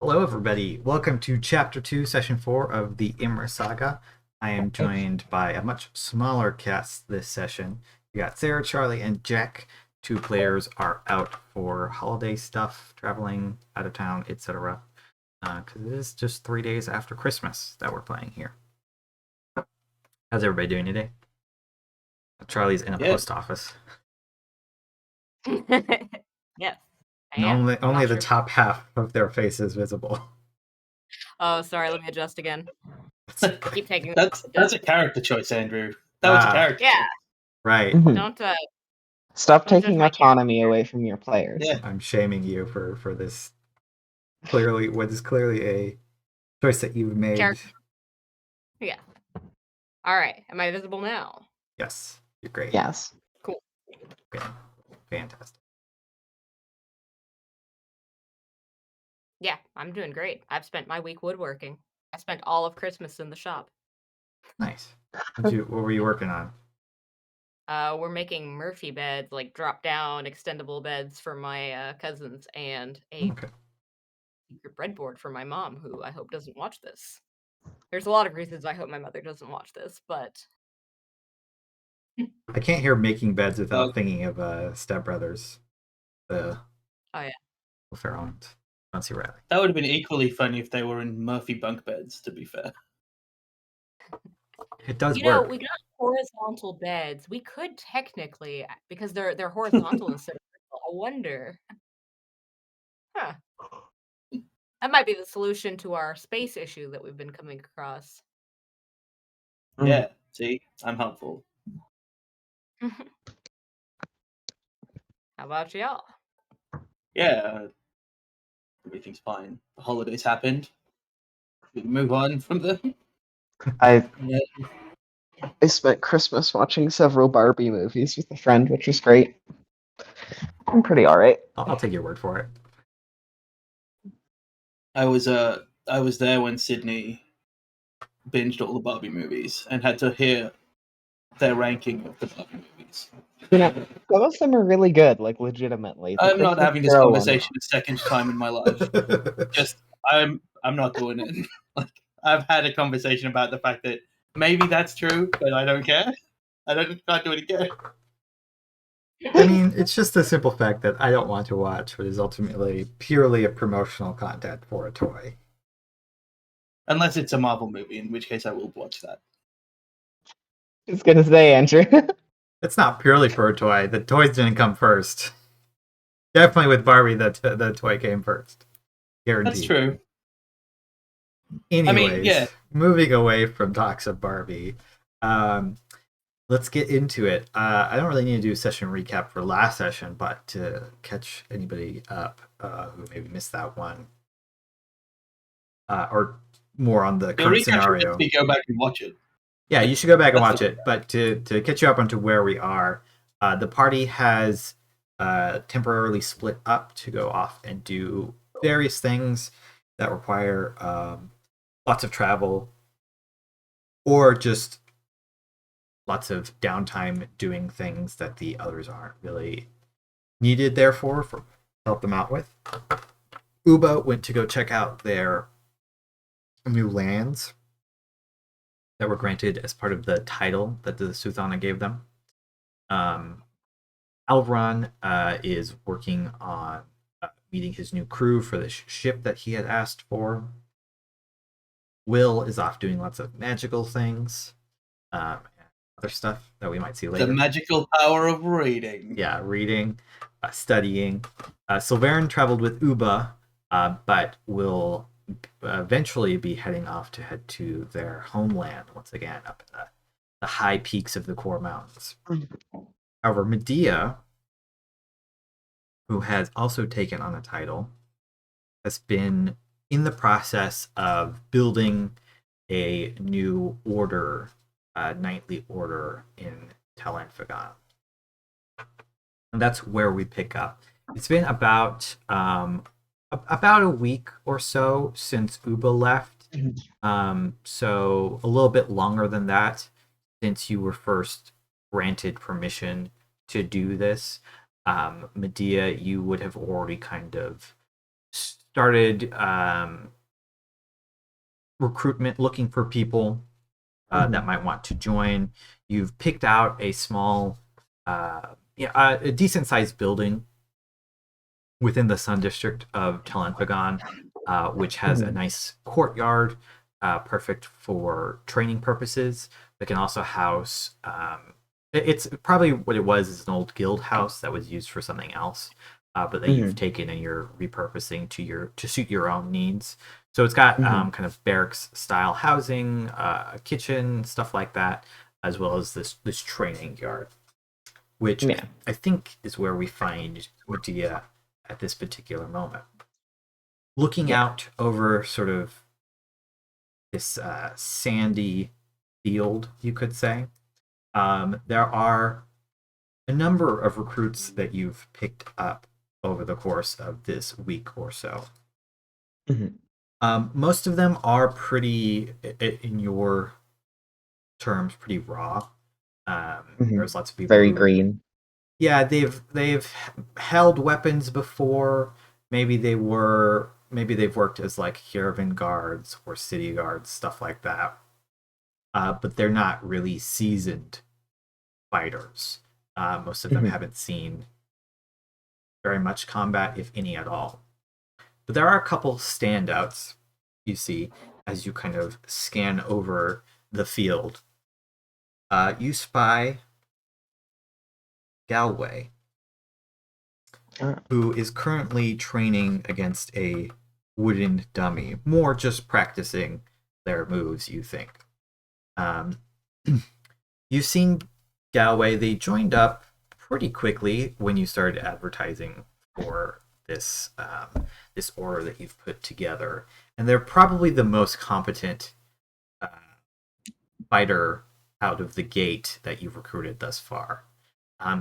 Hello, everybody. Welcome to Chapter 2, Session 4 of the Imris Saga. I am joined by a much smaller cast this session. We got Sarah, Charlie, and Jack. Two players are out for holiday stuff, traveling out of town, etc. Because it is just 3 days after Christmas that we're playing here. How's everybody doing today? Charlie's in a post office. Yes, I And am. only the Sure. top half of their face is visible. Oh, sorry. Let me adjust again. Keep taking. That's a character choice, Andrew. That was a character. Yeah. Choice. Right. Don't Stop don't taking judge my autonomy away from your players. Yeah. I'm shaming you for this. Clearly, what is clearly a choice that you've made. Yeah. All right. Am I visible now? Yes, you're great. Yes. Cool. Okay. Fantastic. Yeah, I'm doing great. I've spent my week woodworking. I spent all of Christmas in the shop. Nice. What were you working on? We're making Murphy beds, like drop down extendable beds for my cousins, and a secret breadboard for my mom, who I hope doesn't watch this. There's a lot of reasons I hope my mother doesn't watch this, but I can't hear making beds without thinking of Step Brothers. Oh yeah. Alveron. Nancy Riley. That would have been equally funny if they were in Murphy bunk beds, to be fair. It does You work. know, we got horizontal beds. We could technically, because they're horizontal instead of vertical. I wonder. Huh. That might be the solution to our space issue that we've been coming across. Yeah, see? I'm helpful. How about y'all? Yeah, everything's fine. The holidays happened. We move on from them. I spent Christmas watching several Barbie movies with a friend, which was great. I'm pretty alright. I'll take your word for it. I was there when Sydney binged all the Barbie movies and had to hear their ranking of the Barbie movies. You know, some of them are really good, like legitimately. I'm not having this conversation a second time in my life. I'm not doing it. Like, I've had a conversation about the fact that maybe that's true, but I don't care. Can't do it again. I mean, it's just the simple fact that I don't want to watch what is ultimately purely a promotional content for a toy. Unless it's a Marvel movie, in which case I will watch that. I was gonna say, Andrew. It's not purely for a toy. The toys didn't come first. Definitely with Barbie, the toy came first. Guaranteed. That's true. Anyways, moving away from talks of Barbie, let's get into it. I don't really need to do a session recap for last session, but to catch anybody up who maybe missed that one, or more on the current scenario. You go back and watch it. Yeah, you should go back and watch it. But to catch you up onto where we are, the party has temporarily split up to go off and do various things that require lots of travel or just lots of downtime doing things that the others aren't really needed there for help them out with. Uba went to go check out their new lands that were granted as part of the title that the Suthana gave them. Alveron is working on meeting his new crew for the ship that he had asked for. Will is off doing lots of magical things, and other stuff that we might see later. The magical power of reading. Yeah, reading, studying. Sulveran traveled with Uba, but will eventually be heading off to head to their homeland once again, up in the high peaks of the core mountains. However, Medea, who has also taken on a title, has been in the process of building a new order, knightly order in Tel Anfagan. And that's where we pick up. It's been about a week or so since Uba left. So a little bit longer than that since you were first granted permission to do this. Medea, you would have already kind of started recruitment, looking for people that might want to join. You've picked out a small, a decent-sized building within the Sun District of Telenpagon, which has a nice courtyard, perfect for training purposes. It can also house. It's probably what it was is an old guild house that was used for something else, but that you've taken and you're repurposing to suit your own needs. So it's got kind of barracks style housing, a kitchen, stuff like that, as well as this training yard, which I think is where we find Medea at this particular moment. Looking out over sort of this sandy field, you could say, there are a number of recruits that you've picked up over the course of this week or so. Most of them are pretty, in your terms, pretty raw. There's lots of people very green. Yeah, they've held weapons before. Maybe they've worked as like caravan guards or city guards, stuff like that. But they're not really seasoned fighters. Most of them haven't seen very much combat, if any at all. But there are a couple standouts you see as you kind of scan over the field. You spy Galway, who is currently training against a wooden dummy, more just practicing their moves, you think. You've seen Galway. They joined up pretty quickly when you started advertising for this this order that you've put together, and they're probably the most competent fighter out of the gate that you've recruited thus far.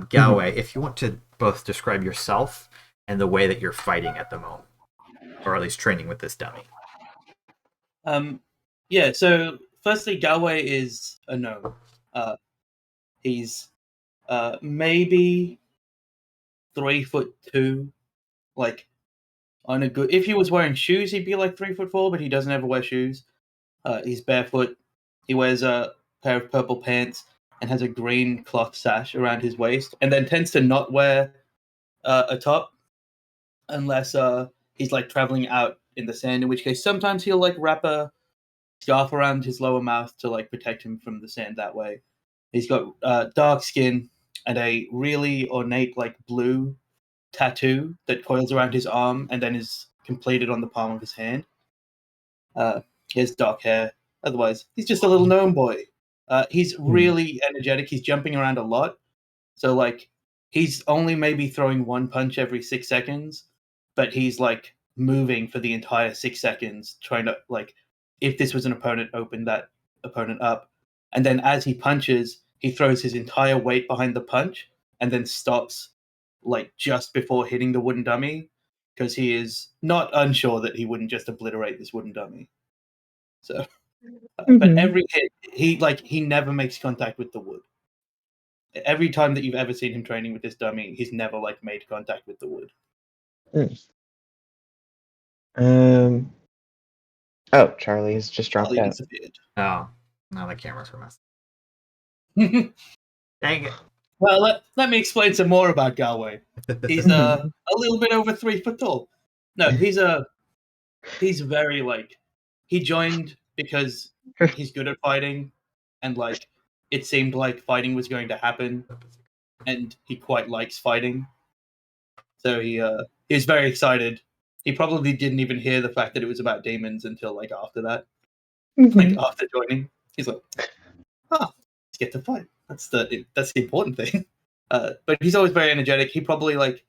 Galway, if you want to both describe yourself and the way that you're fighting at the moment, or at least training with this dummy. So firstly, Galway is a gnome. He's maybe 3'2", like on a good. If he was wearing shoes, he'd be like 3'4", but he doesn't ever wear shoes. He's barefoot. He wears a pair of purple pants and has a green cloth sash around his waist, and then tends to not wear a top unless he's like traveling out in the sand, in which case sometimes he'll like wrap a scarf around his lower mouth to like protect him from the sand that way. He's got dark skin and a really ornate like blue tattoo that coils around his arm and then is completed on the palm of his hand. He has dark hair. Otherwise, he's just a little gnome boy. He's really energetic. He's jumping around a lot. So like he's only maybe throwing one punch every 6 seconds, but he's like moving for the entire 6 seconds, trying to like, if this was an opponent, open that opponent up. And then as he punches, he throws his entire weight behind the punch and then stops like just before hitting the wooden dummy, because he is not unsure that he wouldn't just obliterate this wooden dummy. So, but every hit, he never makes contact with the wood. Every time that you've ever seen him training with this dummy, he's never like made contact with the wood. Oh, Charlie's just dropped Charlie out. disappeared. Oh, now the cameras were messed. Dang it. Well, let me explain some more about Galway. He's a little bit over 3 foot tall. No, he's very like, he joined because he's good at fighting, and like it seemed like fighting was going to happen, and he quite likes fighting. So he was very excited. He probably didn't even hear the fact that it was about demons until like after that. Like after joining, he's like, let's get to fight. That's the important thing. But he's always very energetic. He probably like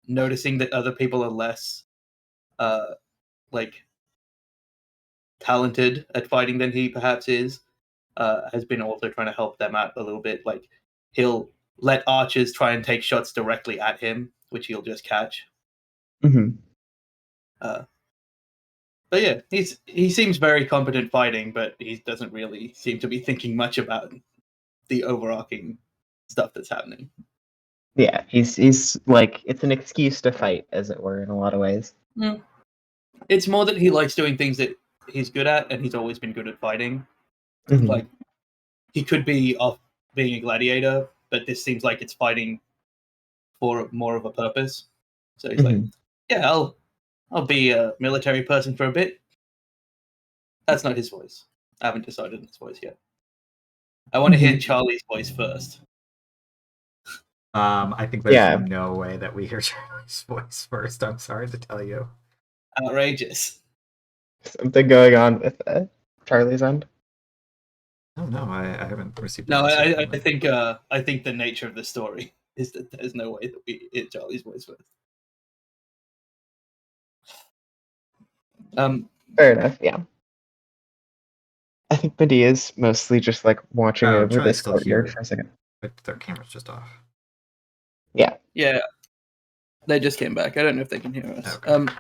noticing that other people are less like talented at fighting than he perhaps is, has been also trying to help them out a little bit. Like he'll let archers try and take shots directly at him, which he'll just catch. But yeah, he seems very competent fighting, but he doesn't really seem to be thinking much about the overarching stuff that's happening. Yeah, he's like, it's an excuse to fight, as it were, in a lot of ways. It's more that he likes doing things that he's good at, and he's always been good at fighting. Mhm. Like, he could be off being a gladiator, but this seems like it's fighting for more of a purpose. So he's like, yeah, I'll be a military person for a bit. That's not his voice. I haven't decided on his voice yet. I want to hear Charlie's voice first. I think there's no way that we hear Charlie's voice first. I'm sorry to tell you. Outrageous. Something going on with Charlie's end? Oh no, I haven't received. No, I think the nature of the story is that there's no way that we hear Charlie's voice first. Fair enough. Yeah. I think Medea's mostly just like watching over this courtyard for a second. But their camera's just off. Yeah. Yeah. They just came back. I don't know if they can hear us. Okay.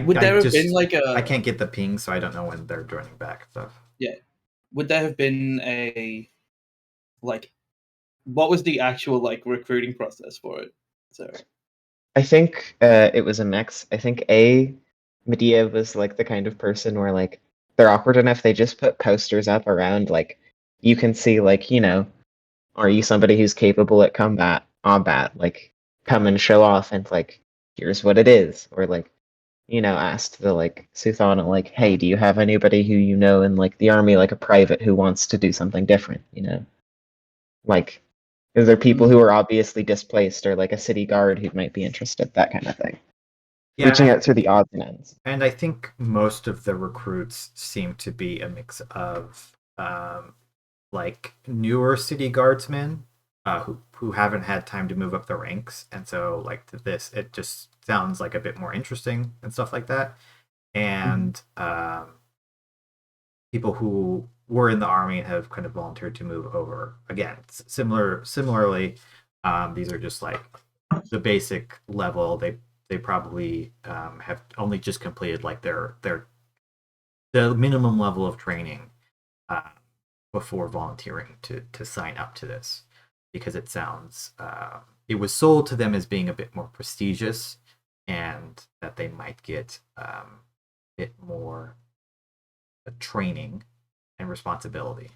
Would there have been like a? I can't get the ping, so I don't know when they're joining back stuff. Yeah. Would there have been a like? What was the actual like recruiting process for it? So. I think it was a mix. I think Medea was like the kind of person where like they're awkward enough they just put posters up around like you can see like, you know, are you somebody who's capable at combat? Like come and show off and like here's what it is. Or like, you know, asked the like Suthana like, hey, do you have anybody who you know in like the army, like a private who wants to do something different, you know? Like is there people who are obviously displaced or like a city guard who might be interested, that kind of thing? Yeah, reaching out through the odds and ends. And I think most of the recruits seem to be a mix of like newer city guardsmen who haven't had time to move up the ranks, and so like this it just sounds like a bit more interesting and stuff like that. And people who were in the army and have kind of volunteered to move over. Again, similarly, these are just like the basic level. They probably have only just completed like the minimum level of training before volunteering to sign up to this, because it sounds it was sold to them as being a bit more prestigious and that they might get a bit more training and responsibility.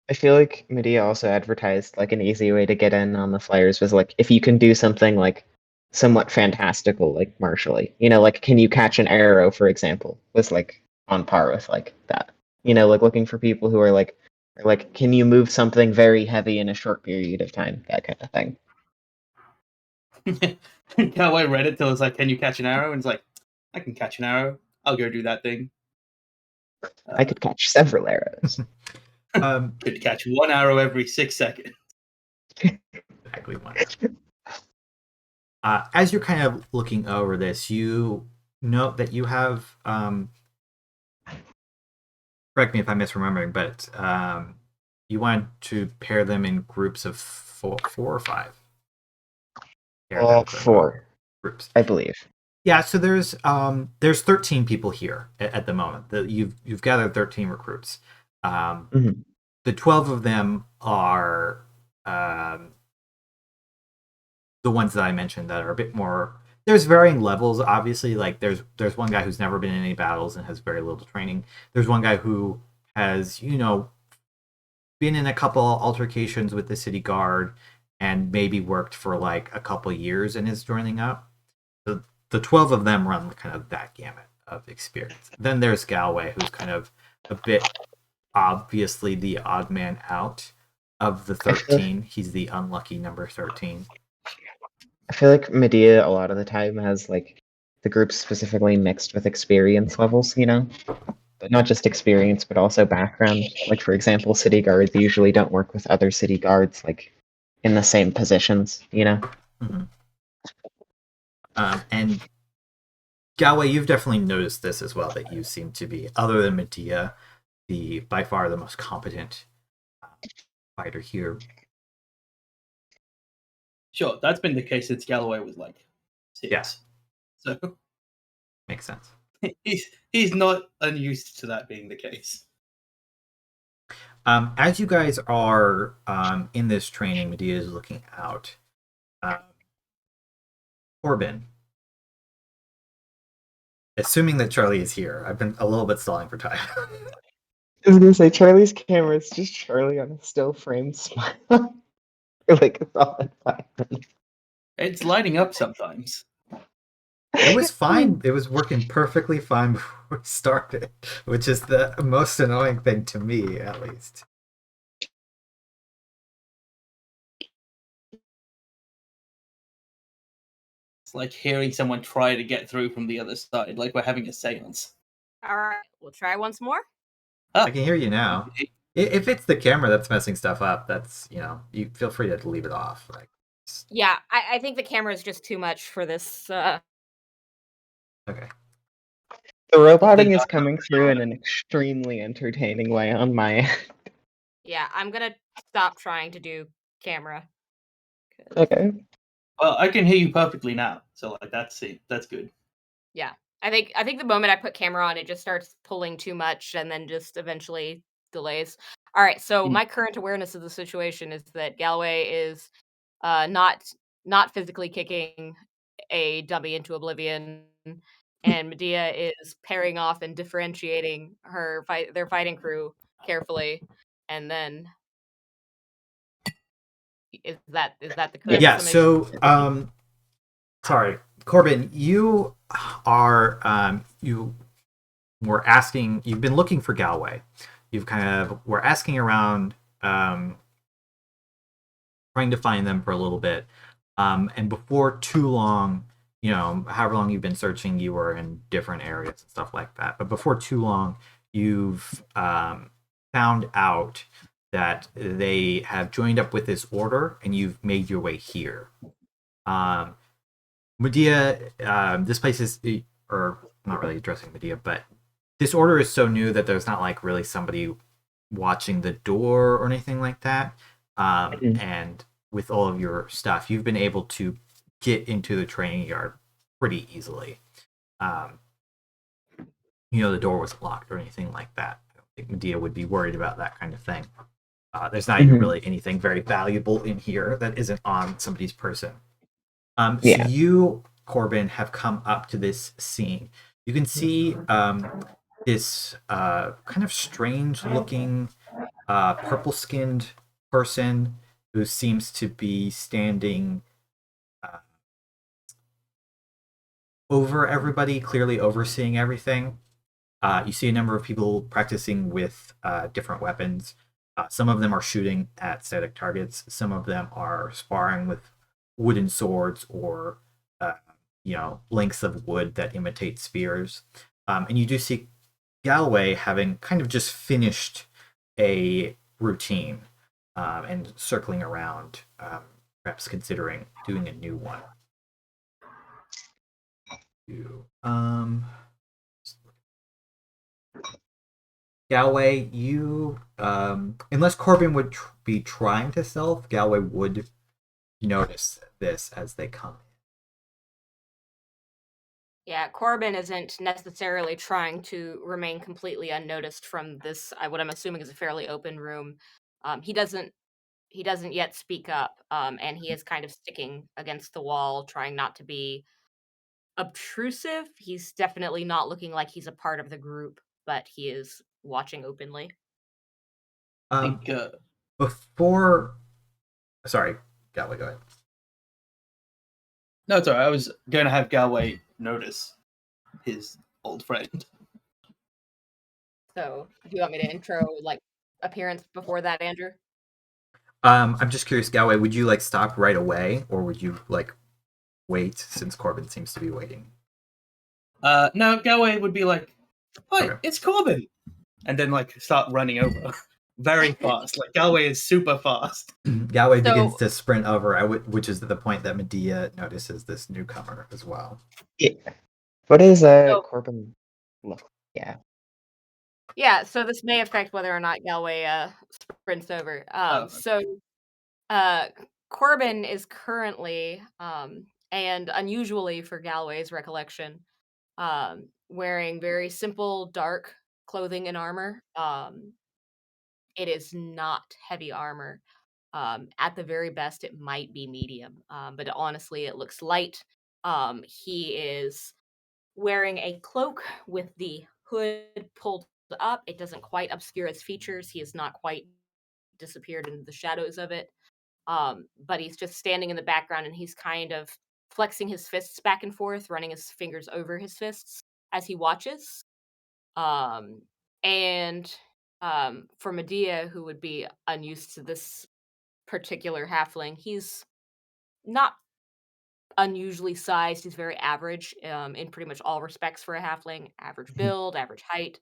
I feel like Medea also advertised like an easy way to get in on the flyers was like if you can do something like somewhat fantastical, like martially, you know, like can you catch an arrow, for example, was like on par with like that. You know, like looking for people who are like can you move something very heavy in a short period of time, that kind of thing. I read it till it's like, can you catch an arrow? And it's like, I can catch an arrow. I'll go do that thing. I could catch several arrows. Could catch one arrow every 6 seconds. Exactly one. As you're kind of looking over this, you note that you have, correct me if I'm misremembering, but you want to pair them in groups of four or five? 4 groups, I believe. Yeah, so there's 13 people here at the moment. You've gathered 13 recruits. The 12 of them are the ones that I mentioned that are a bit more. There's varying levels, obviously. Like there's one guy who's never been in any battles and has very little training. There's one guy who has, you know, been in a couple altercations with the city guard and maybe worked for like a couple years and is joining up. The 12 of them run kind of that gamut of experience. Then there's Galway, who's kind of a bit obviously the odd man out of the 13. He's the unlucky number 13. I feel like Medea a lot of the time has like the group specifically mixed with experience levels, you know? But not just experience, but also background. Like for example, city guards usually don't work with other city guards like in the same positions, you know? And Galway, you've definitely noticed this as well, that you seem to be, other than Medea, by far the most competent fighter here. Sure, that's been the case since Galloway was like 6. Yeah. So makes sense. He's not unused to that being the case. As you guys are in this training, Medea is looking out. Corbin, assuming that Charlie is here. I've been a little bit stalling for time. I was gonna say Charlie's camera is just Charlie on a still frame smile. For like a solid 5 minutes. It's lighting up sometimes. It was fine. It was working perfectly fine before we started, which is the most annoying thing to me, at least. It's like hearing someone try to get through from the other side, like we're having a seance. All right, we'll try once more. I can hear you now. If it's the camera that's messing stuff up, that's, you feel free to leave it off. Like, Yeah, I think the camera is just too much for this. okay. The roboting is coming through in an extremely entertaining way on my end. Yeah, I'm gonna stop trying to do camera. Okay. Well, I can hear you perfectly now, so like that's good. Yeah, I think the moment I put camera on, it just starts pulling too much, and then just eventually delays. All right, so my current awareness of the situation is that Galloway is not physically kicking a dummy into oblivion, and Medea is pairing off and differentiating their fighting crew carefully, and then is that the correct Yeah, summation? so sorry, Corbin, you are you've been looking for Galway. You've were asking around, trying to find them for a little bit. And before too long, however long you've been searching, you were in different areas and stuff like that. But before too long, you've found out that they have joined up with this order, and you've made your way here. Medea, this place is, or not really addressing Medea, but this order is so new that there's not like really somebody watching the door or anything like that. And with all of your stuff, you've been able to get into the training yard pretty easily. The door wasn't locked or anything like that. I don't think Medea would be worried about that kind of thing. There's not even really anything very valuable in here that isn't on somebody's person. So you, Corbin, have come up to this scene. You can see this kind of strange-looking, purple-skinned person who seems to be standing over everybody, clearly overseeing everything. You see a number of people practicing with different weapons. Some of them are shooting at static targets. Some of them are sparring with wooden swords or lengths of wood that imitate spears. And you do see Galway having kind of just finished a routine and circling around, perhaps considering doing a new one. Galway, you, unless Corbin would be trying to stealth, Galway would notice this as they come in. Yeah, Corbin isn't necessarily trying to remain completely unnoticed from this, what I'm assuming is a fairly open room. He doesn't yet speak up, and he is kind of sticking against the wall, trying not to be obtrusive. He's definitely not looking like he's a part of the group, but he is watching openly. Before, sorry, Galway, go ahead. No, it's alright. I was going to have Galway notice his old friend. So, do you want me to intro appearance before that, Andrew? I'm just curious, Galway, would you stop right away, or would you wait since Corbin seems to be waiting? No, Galway would be like, "Hi, Okay. It's Corbin," and then start running over very fast. Galway is super fast. Galway begins to sprint over, which is the point that Medea notices this newcomer as well. Yeah. What does Corbin look? Yeah. Yeah, so this may affect whether or not Galway sprints over. Corbin is currently, and unusually for Galway's recollection, wearing very simple, dark clothing and armor. It is not heavy armor. At the very best, it might be medium, but honestly, it looks light. He is wearing a cloak with the hood pulled up. It doesn't quite obscure his features. He has not quite disappeared into the shadows of it. But he's just standing in the background and he's kind of flexing his fists back and forth, running his fingers over his fists as he watches. And for Medea, who would be unused to this particular halfling, he's not unusually sized. He's very average in pretty much all respects for a halfling. Average build, average height.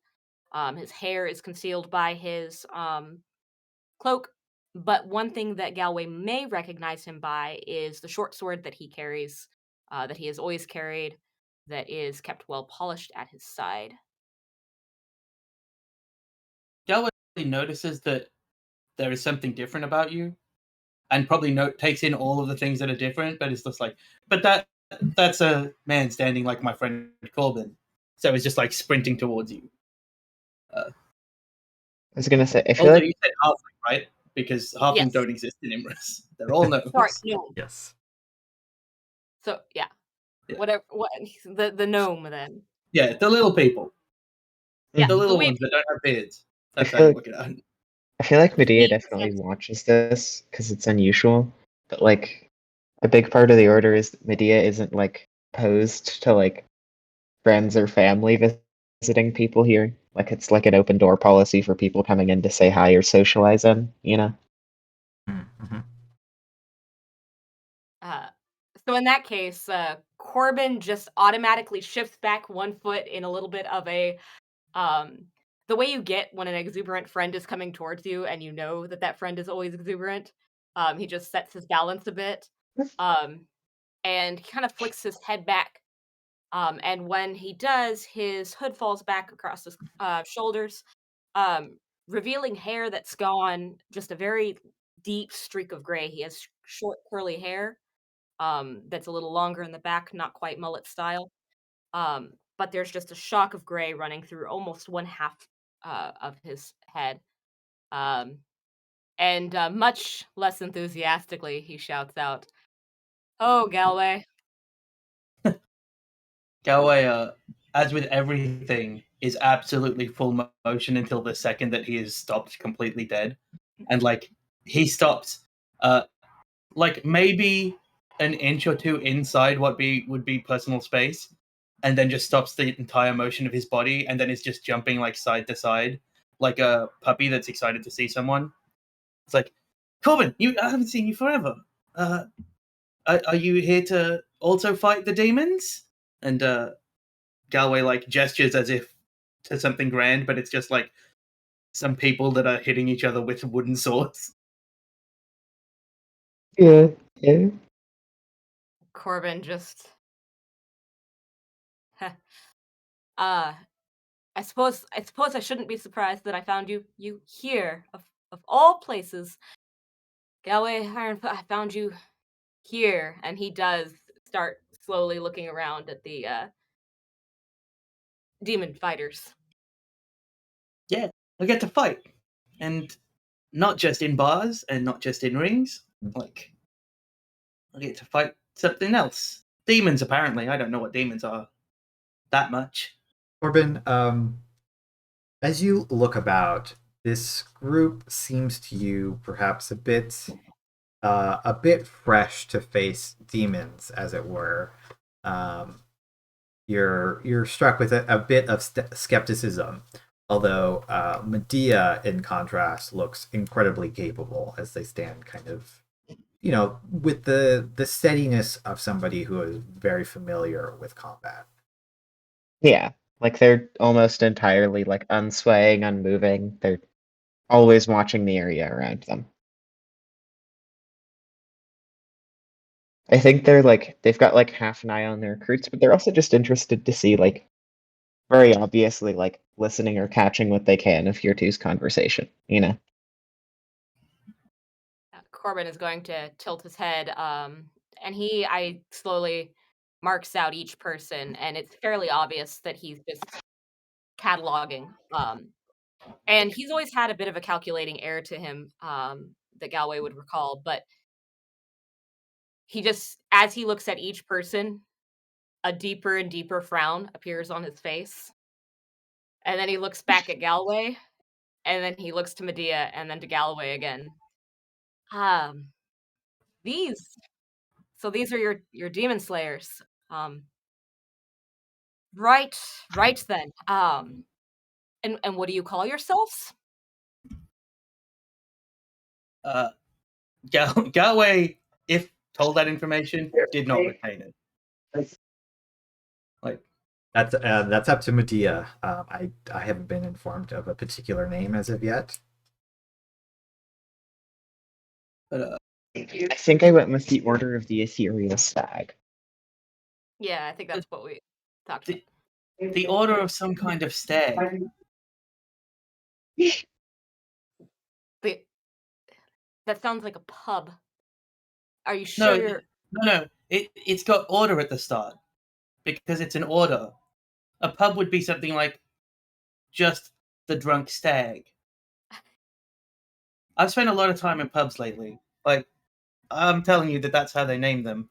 His hair is concealed by his cloak. But one thing that Galway may recognize him by is the short sword that he carries, that he has always carried, that is kept well polished at his side. Galway notices that there is something different about you, and probably takes in all of the things that are different, but it's just like, but that's a man standing like my friend Corbin, so he's just like sprinting towards you. I was gonna say, I feel Although like you said halfling, right? Because halflings Yes. don't exist in Imris. They're all gnomes. Sorry, gnome. Yes. So yeah. Yeah. Whatever. What the gnome then? Yeah, the little people. Yeah, The little the ones that don't have beards. That's I how you feel look at it. I feel like Medea He definitely says- watches this because it's unusual. But like a big part of the order is that Medea isn't like opposed to like friends or family visiting people here. Like it's like an open door policy for people coming in to say hi or socialize in, you know? Mm-hmm. So in that case, Corbin just automatically shifts back one foot in a little bit of a the way you get when an exuberant friend is coming towards you and you know that that friend is always exuberant. He just sets his balance a bit. And he kind of flicks his head back. And when he does, his hood falls back across his shoulders, revealing hair that's gone just a very deep streak of gray. He has short curly hair that's a little longer in the back, not quite mullet style. But there's just a shock of gray running through almost one half of his head. And much less enthusiastically, he shouts out, "Oh, Galway." Galway, as with everything, is absolutely full motion until the second that he is stopped completely dead. And like he stops like maybe an inch or two inside what would be personal space, and then just stops the entire motion of his body, and then is just jumping like side to side, like a puppy that's excited to see someone. It's like, Corbin, I haven't seen you forever. Are you here to also fight the demons? And Galway like gestures as if to something grand, but it's just like some people that are hitting each other with wooden swords. Yeah, yeah. Corbin just I suppose I shouldn't be surprised that I found you here of all places. Galway Ironfoot, I found you here. And he does start slowly looking around at the demon fighters. Yeah, I get to fight. And not just in bars and not just in rings. Like, I get to fight something else. Demons, apparently. I don't know what demons are that much. Corbin, as you look about, this group seems to you perhaps a bit fresh to face demons, as it were. You're struck with a bit of skepticism, although Medea, in contrast, looks incredibly capable as they stand kind of, with the steadiness of somebody who is very familiar with combat. Yeah. Like they're almost entirely like unswaying, unmoving. They're always watching the area around them. I think they're like they've got like half an eye on their recruits, but they're also just interested to see like very obviously like listening or catching what they can of your two's conversation, you know. Corbin is going to tilt his head, and I slowly marks out each person, and it's fairly obvious that he's just cataloging. And he's always had a bit of a calculating air to him, that Galway would recall, but he just, as he looks at each person, a deeper and deeper frown appears on his face. And then he looks back at Galway, and then he looks to Medea, and then to Galway again. These. So these are your demon slayers. Right then. And what do you call yourselves? Galway, if told that information, did not retain it. Like that's up to Medea. I haven't been informed of a particular name as of yet. But I think I went with the Order of the Ethereal Stag. Yeah, I think that's what we talked about. the order of some kind of stag. That sounds like a pub. Are you sure? No. It's got order at the start because it's an order. A pub would be something like just the drunk stag. I've spent a lot of time in pubs lately. Like, I'm telling you that's how they name them.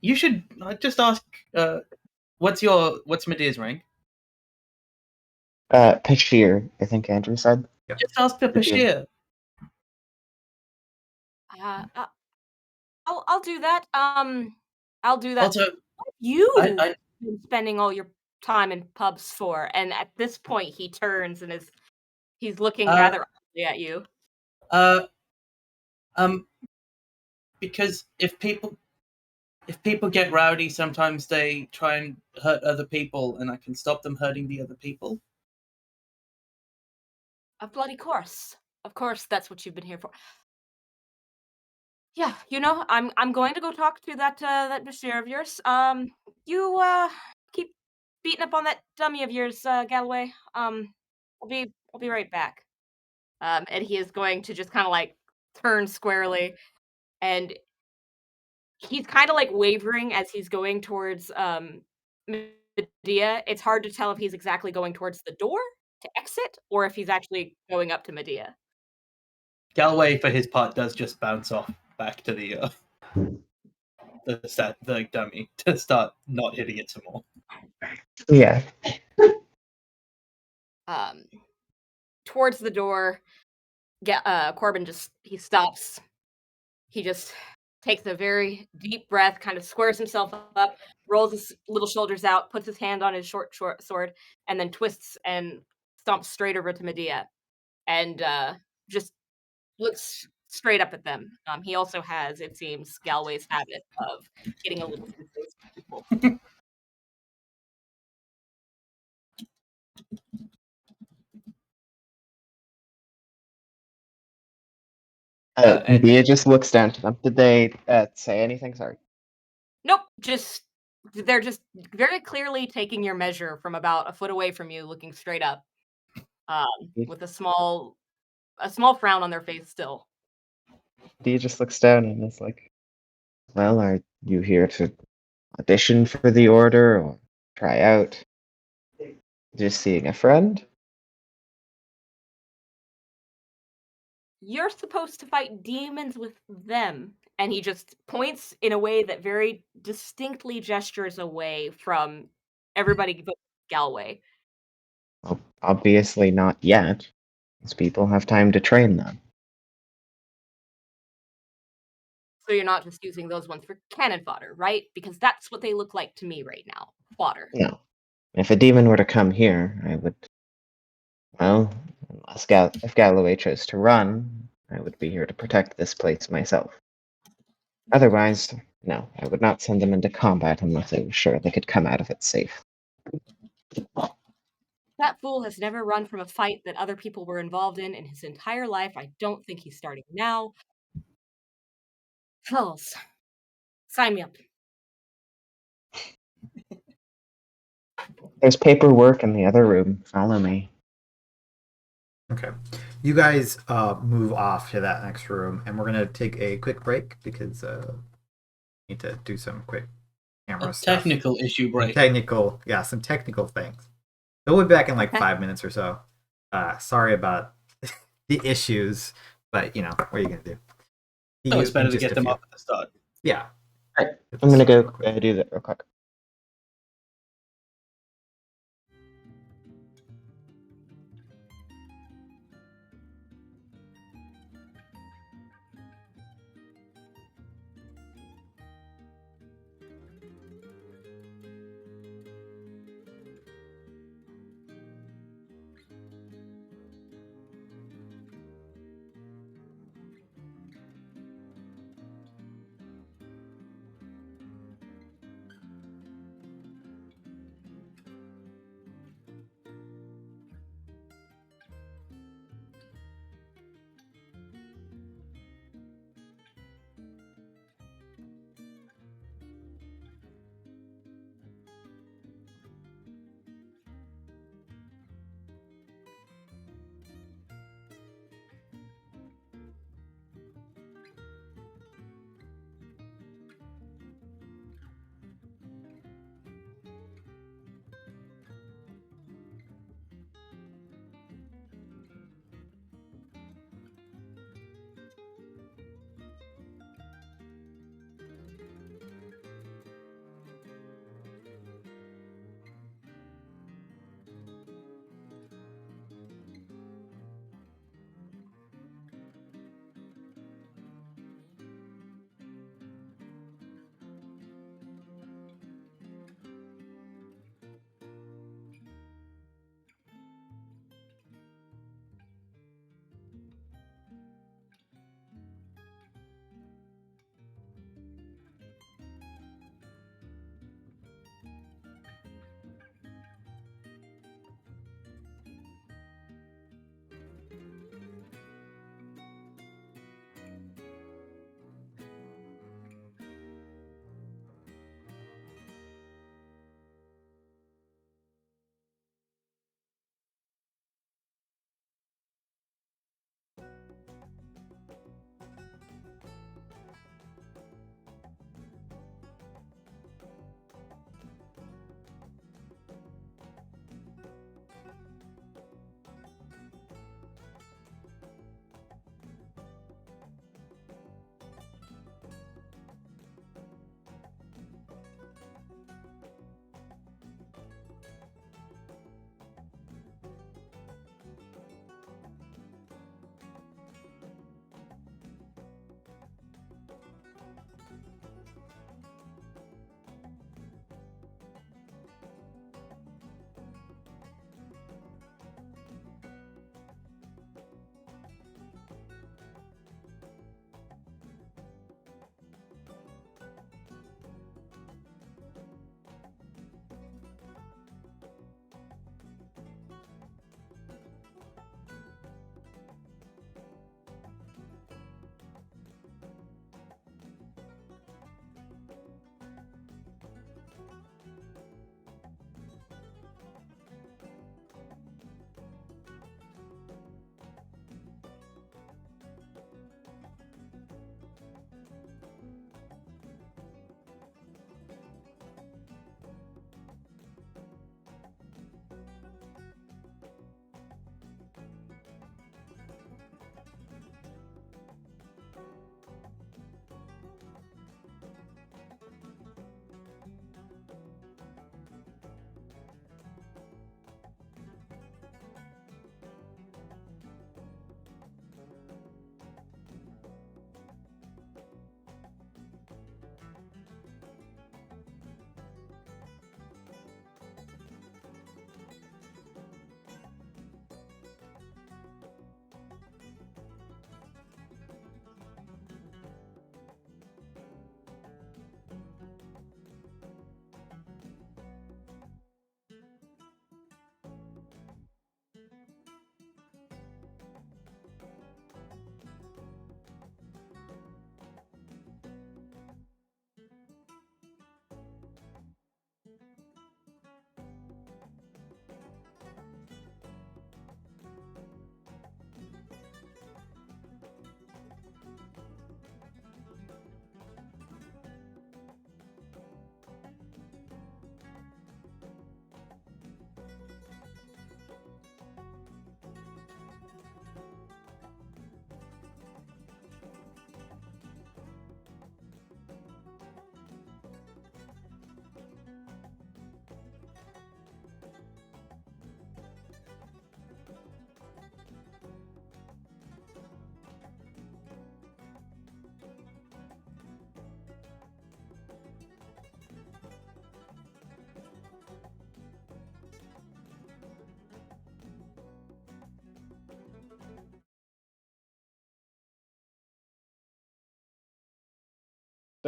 You should just ask. What's Medea's rank? Pashir, I think Andrew said. Yep. Just ask the Pashir. I'll do that. I'll do that. Also, what have you been spending all your time in pubs for? And at this point, he turns and he's looking rather ugly at you. Because if people get rowdy, sometimes they try and hurt other people, and I can stop them hurting the other people. Of course, that's what you've been here for. Yeah, I'm going to go talk to that Bashir of yours. You keep beating up on that dummy of yours, Galloway. I'll be right back. And he is going to just kind of like turn squarely, and he's kind of like wavering as he's going towards Medea. It's hard to tell if he's exactly going towards the door to exit or if he's actually going up to Medea. Galway, for his part, does just bounce off back to the dummy to start not hitting it some more. Yeah. Towards the door, Corbin he stops. He just takes a very deep breath, kind of squares himself up, rolls his little shoulders out, puts his hand on his short sword, and then twists and stomps straight over to Medea, and just looks straight up at them. He also has, it seems, Galway's habit of getting a little too close to people. Medea just looks down to them. Did they say anything? Sorry. Nope. They're just very clearly taking your measure from about a foot away from you, looking straight up, with a small frown on their face still. Medea just looks down and is like, "Well, are you here to audition for the order or try out? Just seeing a friend?" You're supposed to fight demons with them. And he just points in a way that very distinctly gestures away from everybody but Galway. Well, obviously not yet. These people have time to train them. So you're not just using those ones for cannon fodder, right? Because that's what they look like to me right now. Fodder. No. If a demon were to come here, I would... Well, if Galloway chose to run, I would be here to protect this place myself. Otherwise, no, I would not send them into combat unless I was sure they could come out of it safe. That fool has never run from a fight that other people were involved in his entire life. I don't think he's starting now. Hells. Sign me up. There's paperwork in the other room. Follow me. Okay. You guys move off to that next room, and we're going to take a quick break because we need to do some quick camera stuff. Technical issue break. Some technical things. So we'll be back in like 5 minutes or so. Sorry about the issues, but what are you going to do? It's better to get them up at the start. Yeah. All right. I'm going to go do that real quick.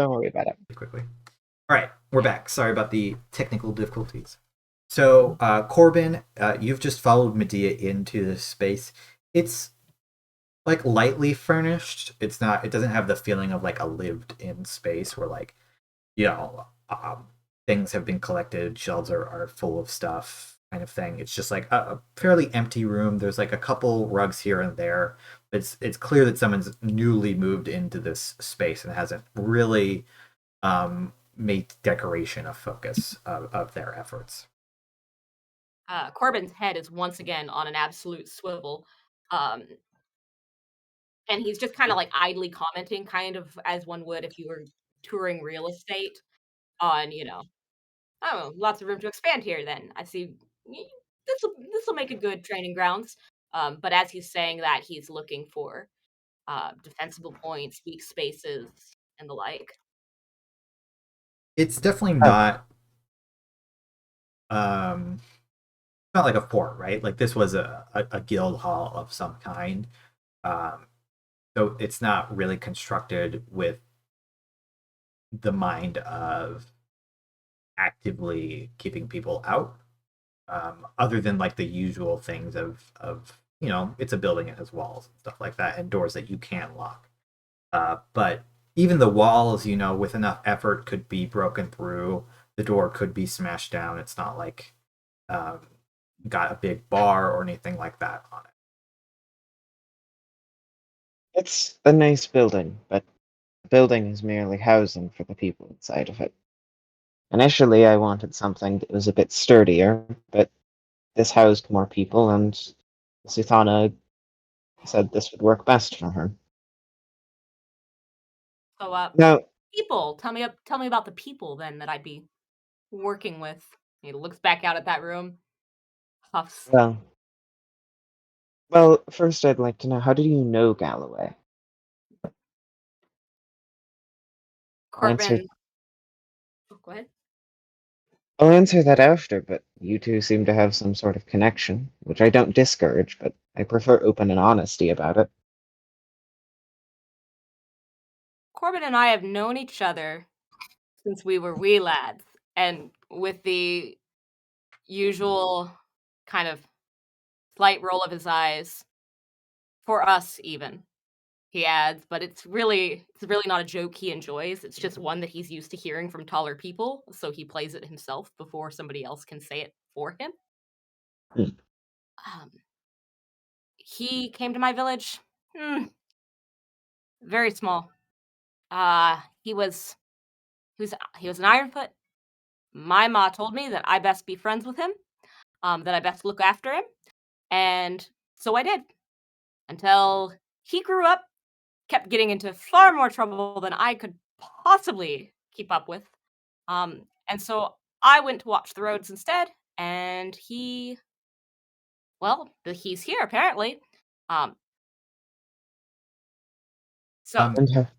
Don't worry about it. quickly. All right, we're back. Sorry about the technical difficulties. So, Corbin, you've just followed Medea into this space. It's like lightly furnished. It's not. It doesn't have the feeling of like a lived-in space where like you know things have been collected, shelves are full of stuff, kind of thing. It's just like a fairly empty room. There's like a couple rugs here and there. It's clear that someone's newly moved into this space and hasn't really made decoration a focus of their efforts. Corbin's head is once again on an absolute swivel. And he's just kind of like idly commenting, kind of as one would if you were touring real estate on, oh, lots of room to expand here then. I see this will make a good training grounds. But as he's saying that, he's looking for defensible points, weak spaces, and the like. It's definitely not not like a fort, right? Like this was a guild hall of some kind. So it's not really constructed with the mind of actively keeping people out, other than like the usual things of it's a building, it has walls and stuff like that and doors that you can lock. But even the walls, with enough effort could be broken through. The door could be smashed down. It's not like got a big bar or anything like that on it. It's a nice building, but the building is merely housing for the people inside of it. Initially, I wanted something that was a bit sturdier, but this housed more people, and Suthana said this would work best for her. So, Now, people, tell me about the people then that I'd be working with. He looks back out at that room, huffs. well, first I'd like to know, how did you know Galloway? Corbin. Oh, go ahead. I'll answer that after, but you two seem to have some sort of connection, which I don't discourage, but I prefer open and honesty about it. Corbin and I have known each other since we were wee lads, and with the usual kind of slight roll of his eyes, for us even, he adds, but it's really not a joke he enjoys. It's just one that he's used to hearing from taller people, so he plays it himself before somebody else can say it for him. He came to my village, very small. He was an Ironfoot. My ma told me that I best be friends with him, that I best look after him, and so I did. Until he grew up, kept getting into far more trouble than I could possibly keep up with. And so I went to watch the roads instead, and he's here apparently.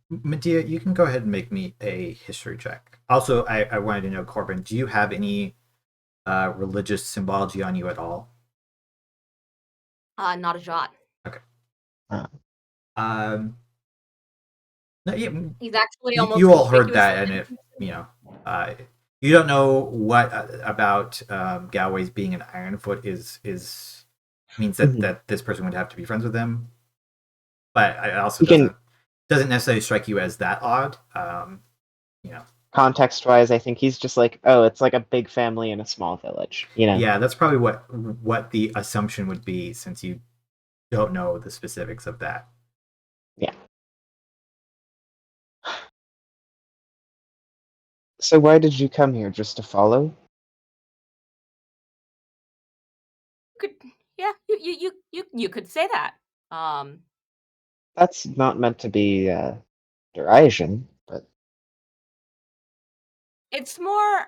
Medea, you can go ahead and make me a history check. Also, I wanted to know, Corbin, do you have any religious symbology on you at all? Not a jot. Okay. No, yeah, he's actually almost. You all heard that, and you don't know what about Galway's being an Ironfoot means that this person would have to be friends with him. But it also doesn't necessarily strike you as that odd. Context-wise, I think he's just like, oh, it's like a big family in a small village. Yeah, that's probably what the assumption would be, since you don't know the specifics of that. Yeah. So why did you come here? Just to follow? You could say that. That's not meant to be derision, but it's more.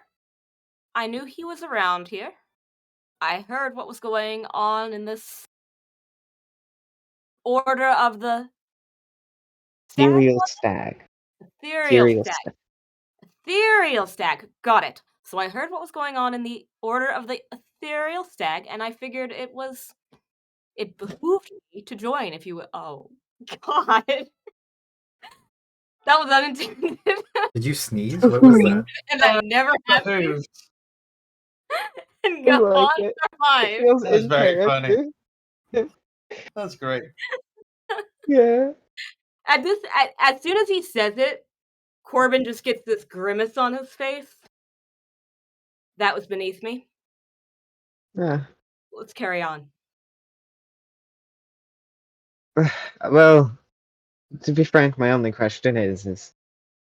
I knew he was around here. I heard what was going on in this order of the Ethereal Stag. Ethereal Stag. Got it. So I heard what was going on in the order of the Ethereal Stag, and I figured it behooved me to join, if you would. Oh, God. That was unintended. Did you sneeze? What was that? And that never happened. Woohoo. And I go like on it. survive. It feels That was in very funny. character. That's great. Yeah. As soon as he says it, Corbin just gets this grimace on his face. That was beneath me. Yeah. Let's carry on. Well, to be frank, my only question is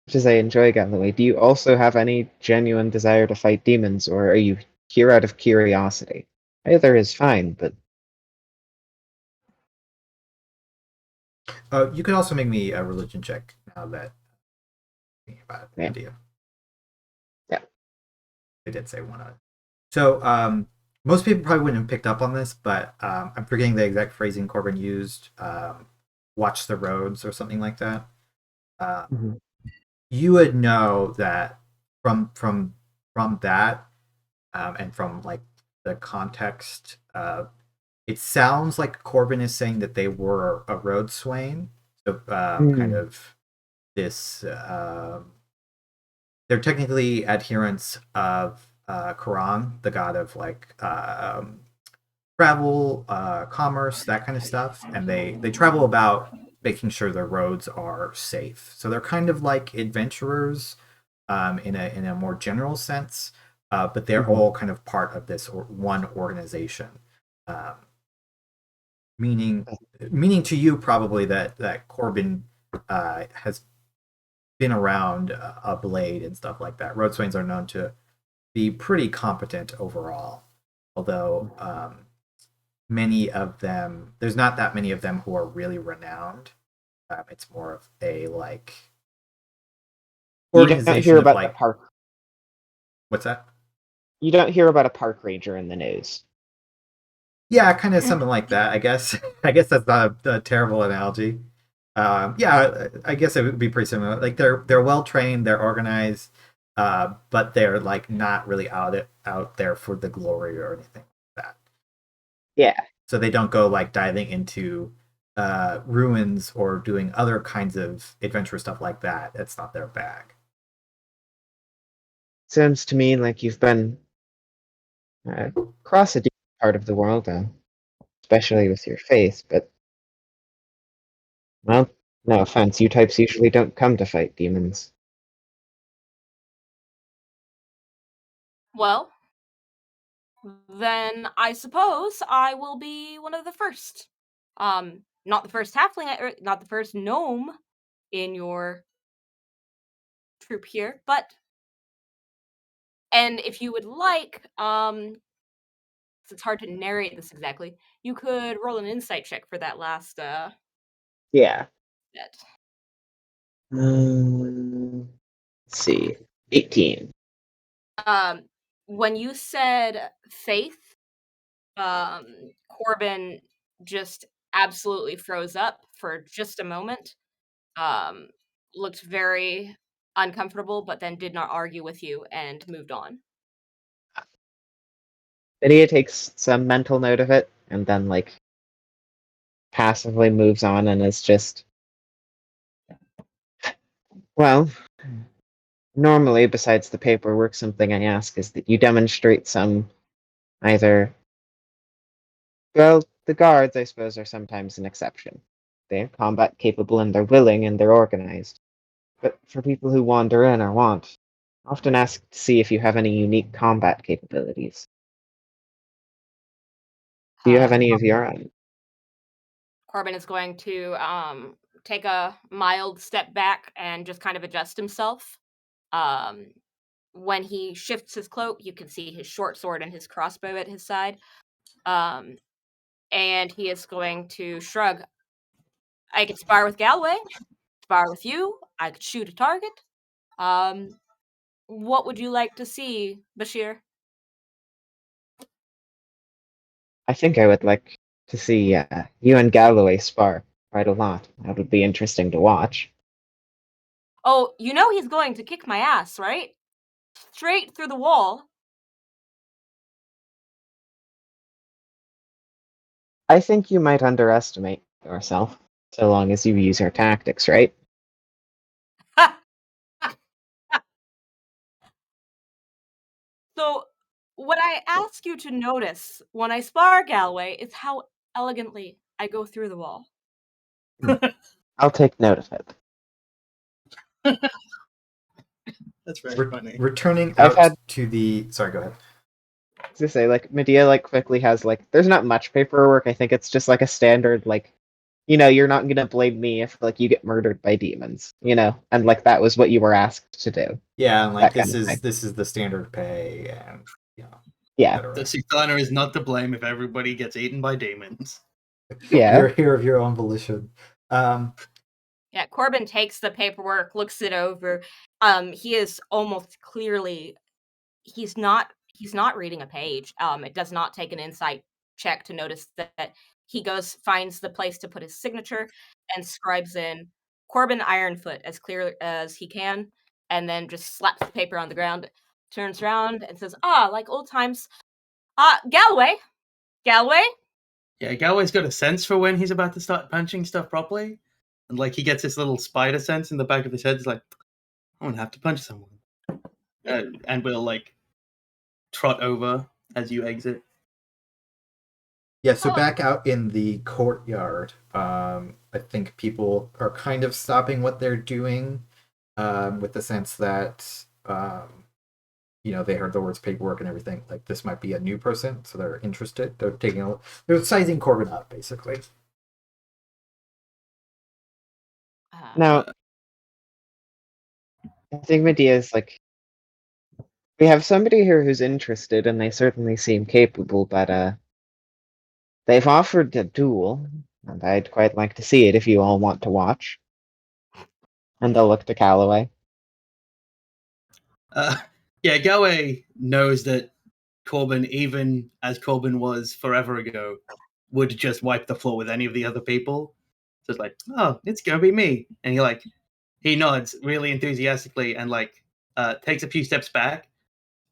much as I enjoy Galloway, do you also have any genuine desire to fight demons, or are you here out of curiosity? Either is fine, but You could also make me a religion check now that I'm thinking about the idea. Yeah. They did say one of it. So most people probably wouldn't have picked up on this, but I'm forgetting the exact phrasing Corbin used. Watch the roads or something like that. You would know that from that and from like the context. It sounds like Corbin is saying that they were a road swain. So kind of this. They're technically adherents of Quran, the god of like travel, commerce, that kind of stuff, and they travel about making sure their roads are safe. So they're kind of like adventurers in a more general sense, but they're all kind of part of this one organization. Meaning to you probably that Corbin has been around a blade and stuff like that. Road swains are known to be pretty competent overall, although many of them, there's not that many of them who are really renowned. It's more of a like organization. You don't hear about like, the park. What's that? You don't hear about a park ranger in the news. Yeah, kind of something like that. I guess. I guess that's not a terrible analogy. Yeah, I guess it would be pretty similar. Like they're well trained, they're organized, but they're like not really out there for the glory or anything like that. Yeah. So they don't go like diving into ruins or doing other kinds of adventure stuff like that. That's not their bag. Sounds to me like you've been across a deep part of the world, especially with your faith, but well, no offense, you types usually don't come to fight demons. Well, then I suppose I will be one of the first. Not the first halfling, not the first gnome in your troop here, but and if you would like, it's hard to narrate this exactly. You could roll an insight check for that last Yeah. bet. Let's see. 18. When you said faith, Corbin just absolutely froze up for just a moment. Looked very uncomfortable, but then did not argue with you and moved on. Lydia takes some mental note of it and then like passively moves on and is just well, normally besides the paperwork, something I ask is that you demonstrate some either well, the guards I suppose are sometimes an exception. They're combat capable and they're willing and they're organized. But for people who wander in or want, often ask to see if you have any unique combat capabilities. Do you have any of your own? Corbin is going to take a mild step back and just kind of adjust himself. When he shifts his cloak, you can see his short sword and his crossbow at his side. And he is going to shrug. I could spar with Galway, spar with you. I could shoot a target. What would you like to see, Bashir? I think I would like to see you and Galloway spar quite a lot. That would be interesting to watch. Oh, you know he's going to kick my ass, right? Straight through the wall. I think you might underestimate yourself, so long as you use your tactics right. So, what I ask you to notice when I spar Galway is how elegantly I go through the wall. I'll take note of it. That's very funny. Returning I've out had- to the. Sorry, go ahead. To say, like, Medea, like, quickly has, like, there's not much paperwork. I think it's just, like, a standard, like, you're not gonna blame me if, like, you get murdered by demons, and, like, that was what you were asked to do. Yeah, and like That kind of thing. this is the standard pay, and Yeah. etc. The Sixthiner is not to blame if everybody gets eaten by demons. Yeah. You're here of your own volition. Yeah, Corbin takes the paperwork, looks it over. He is almost clearly he's not reading a page. It does not take an insight check to notice that he finds the place to put his signature and scribes in Corbin Ironfoot as clear as he can, and then just slaps the paper on the ground, turns around and says, like old times. Galway. Yeah, Galway's got a sense for when he's about to start punching stuff properly. And like he gets this little spider sense in the back of his head. He's like, I'm gonna have to punch someone. And we'll like trot over as you exit. Yeah, so back out in the courtyard, I think people are kind of stopping what they're doing, with the sense that they heard the words paperwork and everything. Like this might be a new person, so they're interested. They're sizing Corbin up, basically. Now, I think Medea's like, we have somebody here who's interested, and they certainly seem capable, but they've offered a duel, and I'd quite like to see it if you all want to watch. And they'll look to Calloway. Yeah, Galway knows that Corbin, even as Corbin was forever ago, would just wipe the floor with any of the other people. So it's like, oh, it's gonna be me. And he nods really enthusiastically and takes a few steps back.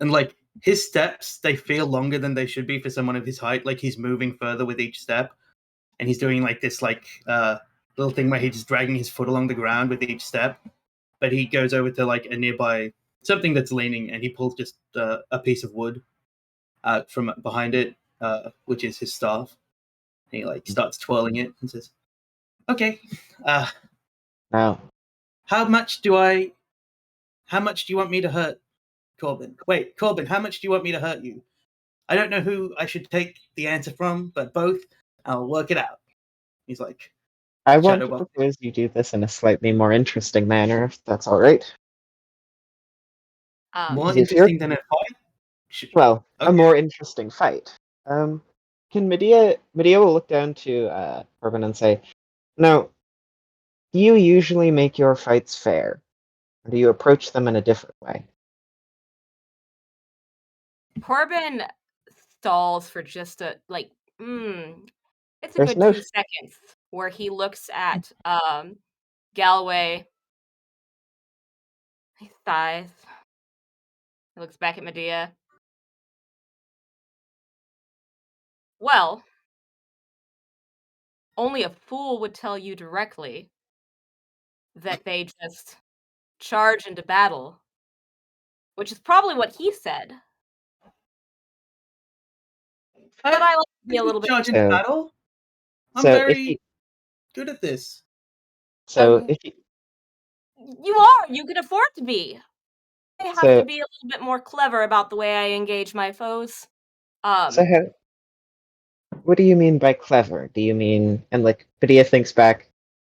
And like his steps, they feel longer than they should be for someone of his height. Like he's moving further with each step. And he's doing like this little thing where he's just dragging his foot along the ground with each step. But he goes over to like a nearby something that's leaning, and he pulls just a piece of wood out from behind it, which is his staff. And he starts twirling it and says, "Okay, Now, how much do you want me to hurt, Corbin? Wait, Corbin, how much do you want me to hurt you? I don't know who I should take the answer from, but both. I'll work it out." He's like, I want to propose you do this in a slightly more interesting manner, if that's all right. More interesting than a fight? Well, okay. A more interesting fight. Can Medea will look down to Corbin and say, "Now, do you usually make your fights fair, or do you approach them in a different way?" Corbin stalls for just it's a good 2 seconds where he looks at Galway. He sighs. He looks back at Medea. Well, only a fool would tell you directly that they just charge into battle, which is probably what he said. But I like to be a little bit charge into battle. I'm very good at this. So if you can afford to be. I have to be a little bit more clever about the way I engage my foes. What do you mean by clever? Do you mean, and like Medea thinks back,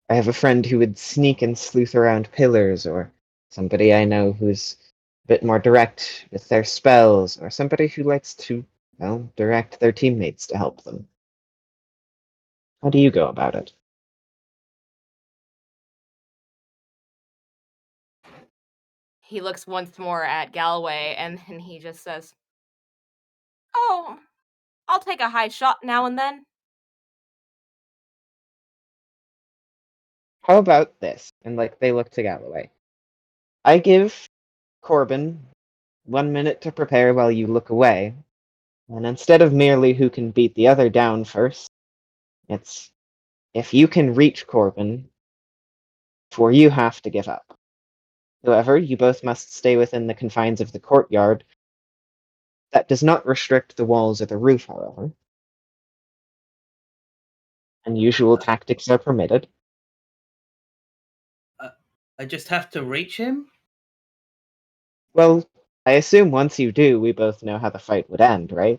I have a friend who would sneak and sleuth around pillars, or somebody I know who's a bit more direct with their spells, or somebody who likes to, direct their teammates to help them. How do you go about it? He looks once more at Galway, and he just says, "Oh, I'll take a high shot now and then." How about this? And they look to Galloway. I give Corbin 1 minute to prepare while you look away, and instead of merely who can beat the other down first, it's if you can reach Corbin, for you have to give up. However, you both must stay within the confines of the courtyard, That does not restrict the walls or the roof, however. Unusual tactics are permitted. I just have to reach him? Well, I assume once you do, we both know how the fight would end, right?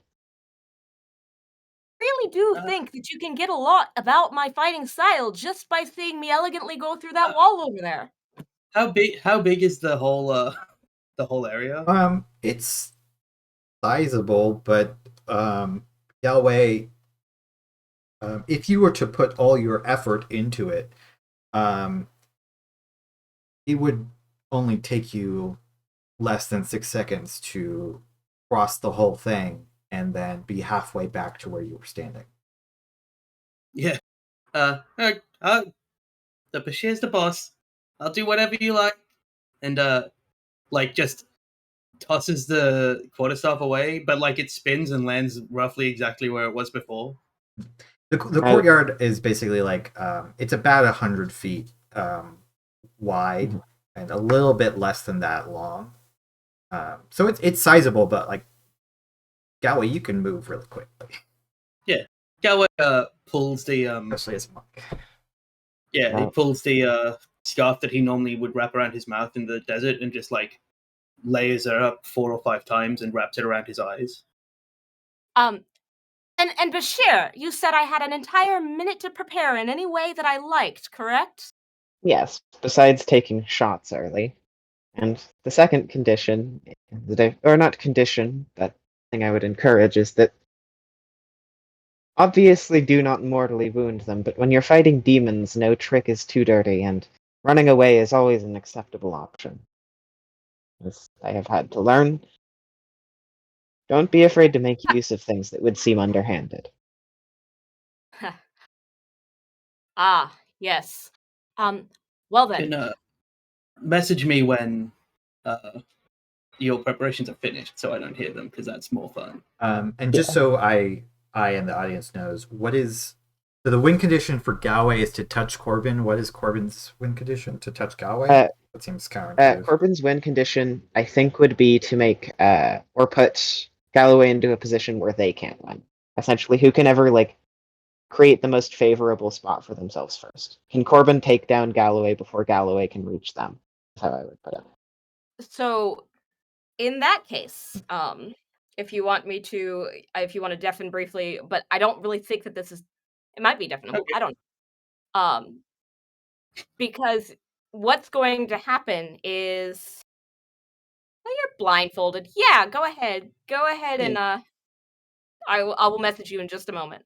I really do think that you can get a lot about my fighting style just by seeing me elegantly go through that wall over there. How big is the whole area? It's sizable, but Galway, if you were to put all your effort into it, it would only take you less than 6 seconds to cross the whole thing and then be halfway back to where you were standing. Yeah. The Pashir's the boss. I'll do whatever you like. And just tosses the quarterstaff away, but it spins and lands roughly exactly where it was before. The courtyard is basically it's about 100 feet wide and a little bit less than that long. So it's sizable, but Galway, you can move really quickly. Yeah, Galway pulls the especially as a monk. Yeah, he pulls the scarf that he normally would wrap around his mouth in the desert and just layers it up 4 or 5 times and wraps it around his eyes. And Bashir, you said I had an entire minute to prepare in any way that I liked, correct? Yes, besides taking shots early. And the second condition, or not condition, that thing I would encourage is that obviously do not mortally wound them, but when you're fighting demons, no trick is too dirty, and running away is always an acceptable option. As I have had to learn, don't be afraid to make use of things that would seem underhanded. Yes. Well then. Can message me when your preparations are finished, so I don't hear them, because that's more fun. And just so I and the audience knows, so the win condition for Galway is to touch Corbin. What is Corbin's win condition? To touch Galway? That seems counterintuitive. Corbin's win condition, I think, would be to make or put Galloway into a position where they can't win. Essentially, who can ever create the most favorable spot for themselves first? Can Corbin take down Galloway before Galloway can reach them? That's how I would put it. So, in that case, if you want to deafen briefly, but I don't really think that this is. It might be deafenable. Okay. I don't know. Because what's going to happen is, well, you're blindfolded. Yeah, go ahead. Go ahead and I will message you in just a moment.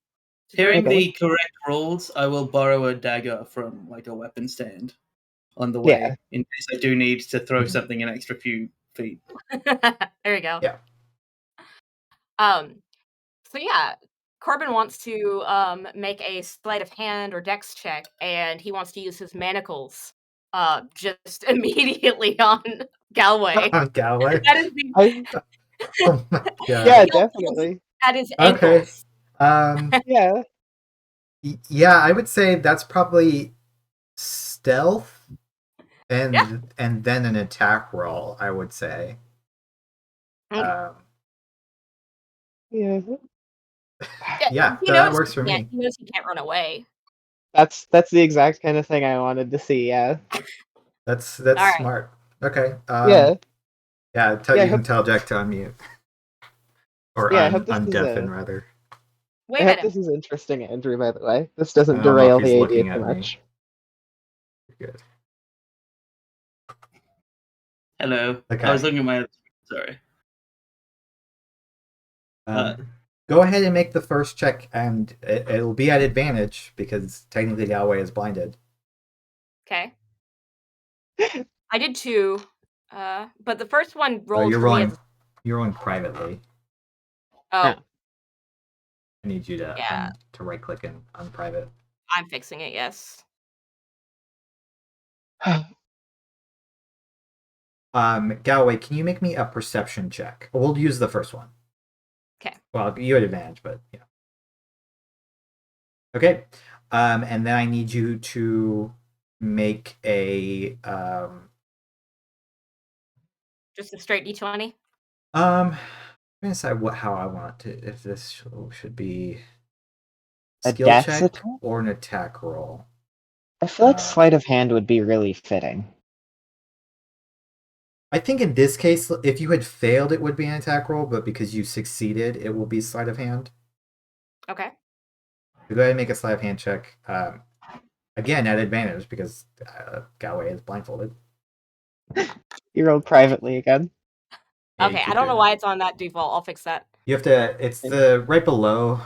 Hearing the correct rules, I will borrow a dagger from a weapon stand on the way in case I do need to throw something an extra few feet. There you go. Yeah. So yeah, Corbin wants to make a sleight of hand or dex check, and he wants to use his manacles just immediately on Galway. On Galway? That is oh my god. Yeah, definitely. At his ankles. Okay. Yeah. Yeah, I would say that's probably stealth and then an attack roll, I would say. Okay. Yeah, that works for me. He knows he can't run away. That's the exact kind of thing I wanted to see. Yeah. That's right. Smart. Okay. Yeah. Yeah. You can tell Jack to unmute or undeafen rather. Wait I hope this is interesting, Andrew. By the way, this doesn't derail the idea too much. Good. Hello. Okay. I was looking at my. Sorry. Go ahead and make the first check, and it'll be at advantage because technically Galway is blinded. Okay. I did 2, but the first one rolled. You're rolling privately. Oh. I need you to right click and unprivate. I'm fixing it. Yes. Galway, can you make me a perception check? We'll use the first one. Okay. Well, you had advantage, but yeah. Okay. And then I need you to make a just a straight D20. trying to decide how I want to. If this should be A skill dex check attack? or an attack roll. I feel like sleight of hand would be really fitting. I think in this case, if you had failed, it would be an attack roll, but because you succeeded, it will be sleight of hand. Okay. So go ahead and make a sleight of hand check. Again, at advantage because Galway is blindfolded. You rolled privately again. Yeah, Okay, I don't know why it's on that default. I'll fix that. You have to. It's the right below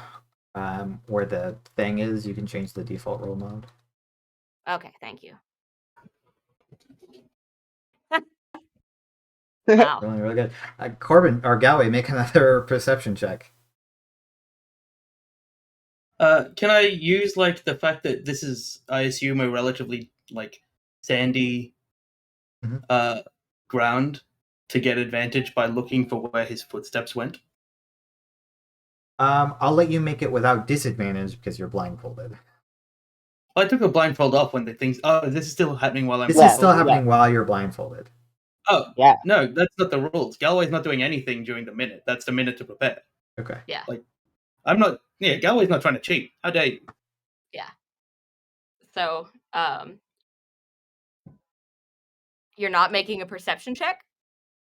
where the thing is. You can change the default roll mode. Okay, thank you. Wow. Really, really good. Corbin or Galway, make another perception check. Can I use like the fact that this is, I assume, a relatively like sandy ground to get advantage by looking for where his footsteps went? I'll let you make it without disadvantage because you're blindfolded. I took a blindfold off when the things. Oh, this is still happening while I'm. This is still happening while you're blindfolded. Oh, yeah. No, that's not the rules. Galway's not doing anything during the minute. That's the minute to prepare. Okay. Yeah. Like, I'm not. Yeah, Galway's not trying to cheat. How dare you? Yeah. So, you're not making a perception check?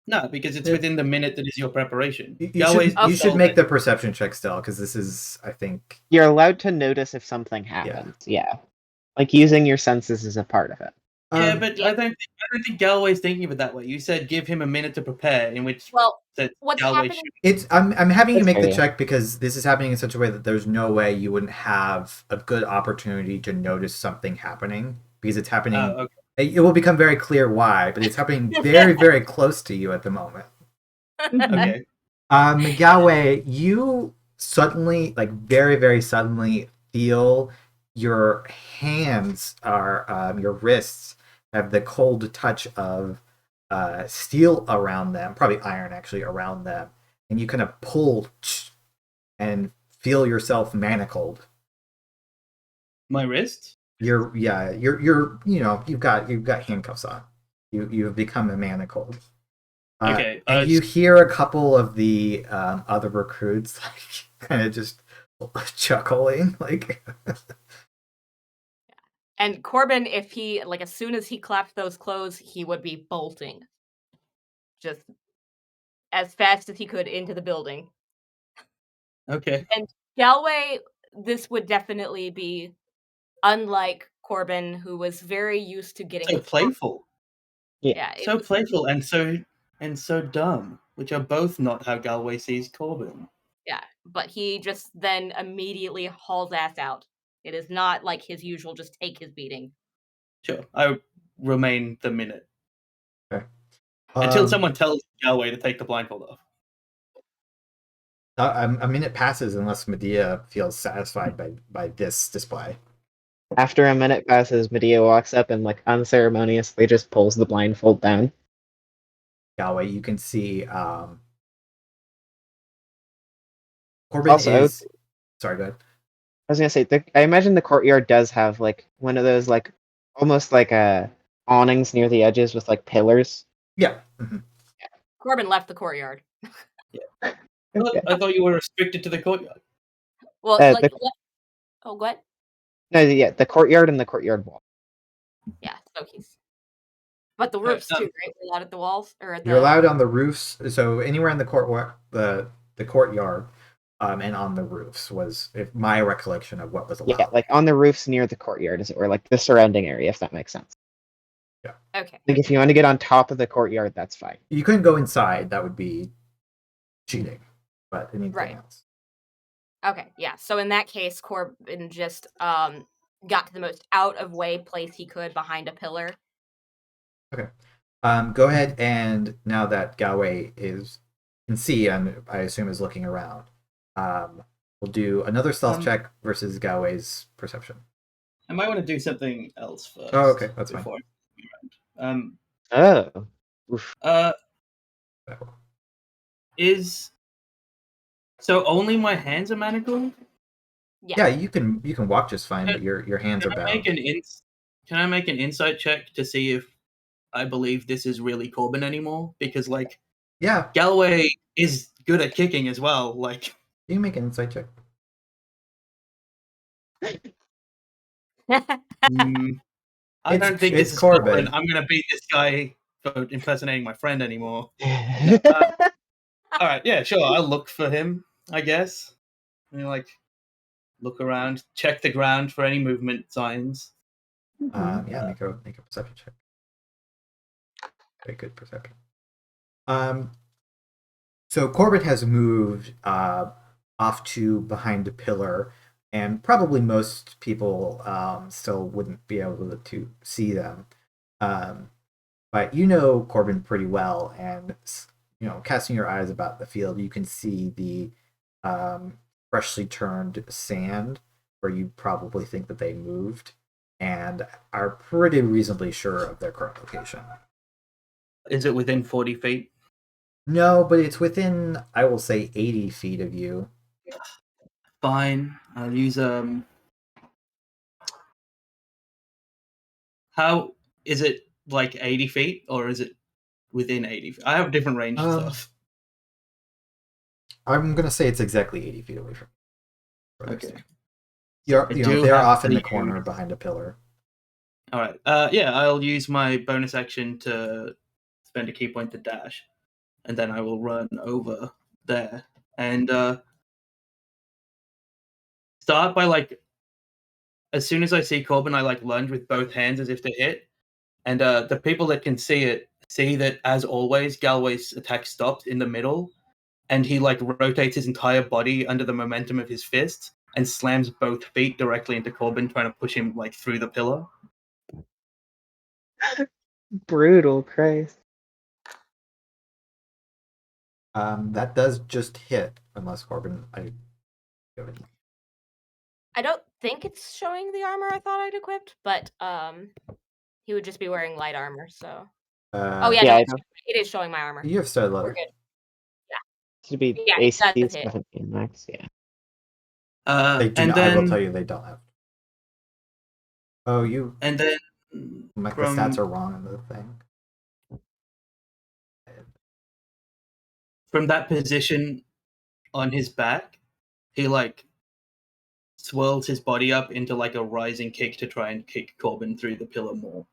No, because it's within the minute that is your preparation. You should make the perception check still, because this is, I think... You're allowed to notice if something happens, yeah. Like, using your senses is a part of it. Yeah, but I don't think Galway's thinking of it that way. You said give him a minute to prepare, in which what's Galway happening? I'm having you make the check because this is happening in such a way that there's no way you wouldn't have a good opportunity to notice something happening, because it's happening... Okay. It will become very clear why, but it's happening very, very close to you at the moment. Okay. Galway, you suddenly, like very, very suddenly, feel your hands are your wrists have the cold touch of steel around them, probably iron actually around them, and you kind of pull and feel yourself manacled. My wrist? You're you've got handcuffs on. You've become a manacled. Okay. And you hear a couple of the other recruits like kind of just chuckling, like. And Corbin, if he as soon as he clapped those clothes, he would be bolting, just as fast as he could into the building. Okay. And Galway, this would definitely be unlike Corbin, who was very used to getting so playful. Yeah, so playful and so dumb, which are both not how Galway sees Corbin. Yeah, but he just then immediately hauls ass out. It is not like his usual just take his beating. Sure, I remain the minute. Okay. Until someone tells Galway to take the blindfold off. A minute passes unless Medea feels satisfied by this display. After a minute passes, Medea walks up and unceremoniously just pulls the blindfold down. Galway, you can see Corbin also, is... Sorry, go ahead. I was gonna say, I imagine the courtyard does have one of those almost awnings near the edges with pillars. Yeah. Mm-hmm. Corbin left the courtyard. Yeah. I thought you were restricted to the courtyard. Well, oh, what? No, yeah, the courtyard and the courtyard wall. Yeah, so but the roofs too, right? We're allowed at the walls or at the... You're allowed on the roofs, so anywhere in the courtyard, and on the roofs was my recollection of what was allowed. Yeah, on the roofs near the courtyard, as it were, the surrounding area, if that makes sense. Yeah. Okay. If you want to get on top of the courtyard, that's fine. You couldn't go inside; that would be cheating. But anything else. Okay, yeah. So in that case, Corbin just got to the most out of way place he could behind a pillar. Okay. Go ahead, and now that Galway can see, and I assume is looking around, we'll do another stealth check versus Galway's perception. I might want to do something else first. Oh, okay, that's fine. So only my hands are manacled? Yeah, you can walk just fine, but your hands are bound. Can I make an insight check to see if I believe this is really Corbin anymore? Because Galway is good at kicking as well. Like, You can make an insight check. I don't think it's this is Corbin. I'm going to beat this guy for impersonating my friend anymore. All right, yeah, sure. I'll look for him, I guess. Like, look around, check the ground for any movement signs. Yeah, make a perception check. Very good perception. So Corbin has moved off to behind a pillar, and probably most people still wouldn't be able to see them. But you know Corbin pretty well, and casting your eyes about the field, you can see the freshly turned sand where you probably think that they moved, and are pretty reasonably sure of their current location. Is it within 40 feet? No, but it's within, I will say, 80 feet of you. Fine. I'll use How is it, like 80 feet, or is it within 80 feet? I have different range stuff. I'm gonna say it's exactly 80 feet away from you. Okay. They're off in the corner behind a pillar. All right. Yeah, I'll use my bonus action to spend a key point to dash, and then I will run over there and start by, like, as soon as I see Corbin, I like lunge with both hands as if to hit, and the people that can see it see that, as always, Galway's attack stopped in the middle, and he like rotates his entire body under the momentum of his fists and slams both feet directly into Corbin, trying to push him like through the pillar. Brutal, Christ. That does just hit, unless Corbin. I don't think it's showing the armor I thought I'd equipped, but he would just be wearing light armor, so. No, it is showing my armor. You have stud leather. We're good. Yeah. Should be AC 17 max, yeah. They do not, I will tell you, they don't have. Oh, you. And then. The stats are wrong in the thing. From that position on his back, he like swirls his body up into like a rising kick to try and kick Corbin through the pillar more.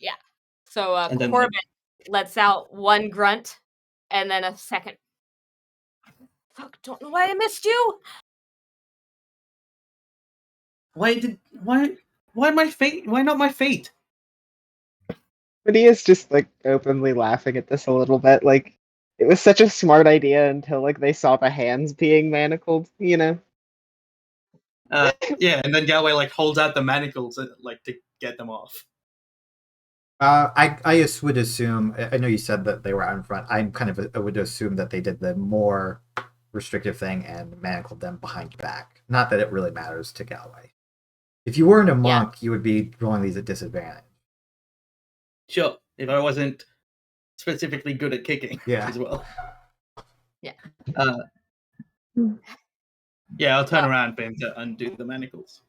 Yeah. So Corbin lets out one grunt and then a second. Fuck, don't know why I missed you. Why my fate? Why not my fate? But he is just like openly laughing at this a little bit. Like, it was such a smart idea until like they saw the hands being manacled, Yeah, and then Galway like holds out the manacles like to get them off. I would assume. I know you said that they were out in front. I would assume that they did the more restrictive thing and manacled them behind your back. Not that it really matters to Galway. If you weren't a monk, you would be rolling these at disadvantage. Sure, if I wasn't specifically good at kicking as well. Yeah. Yeah, I'll turn around for him to undo the manacles.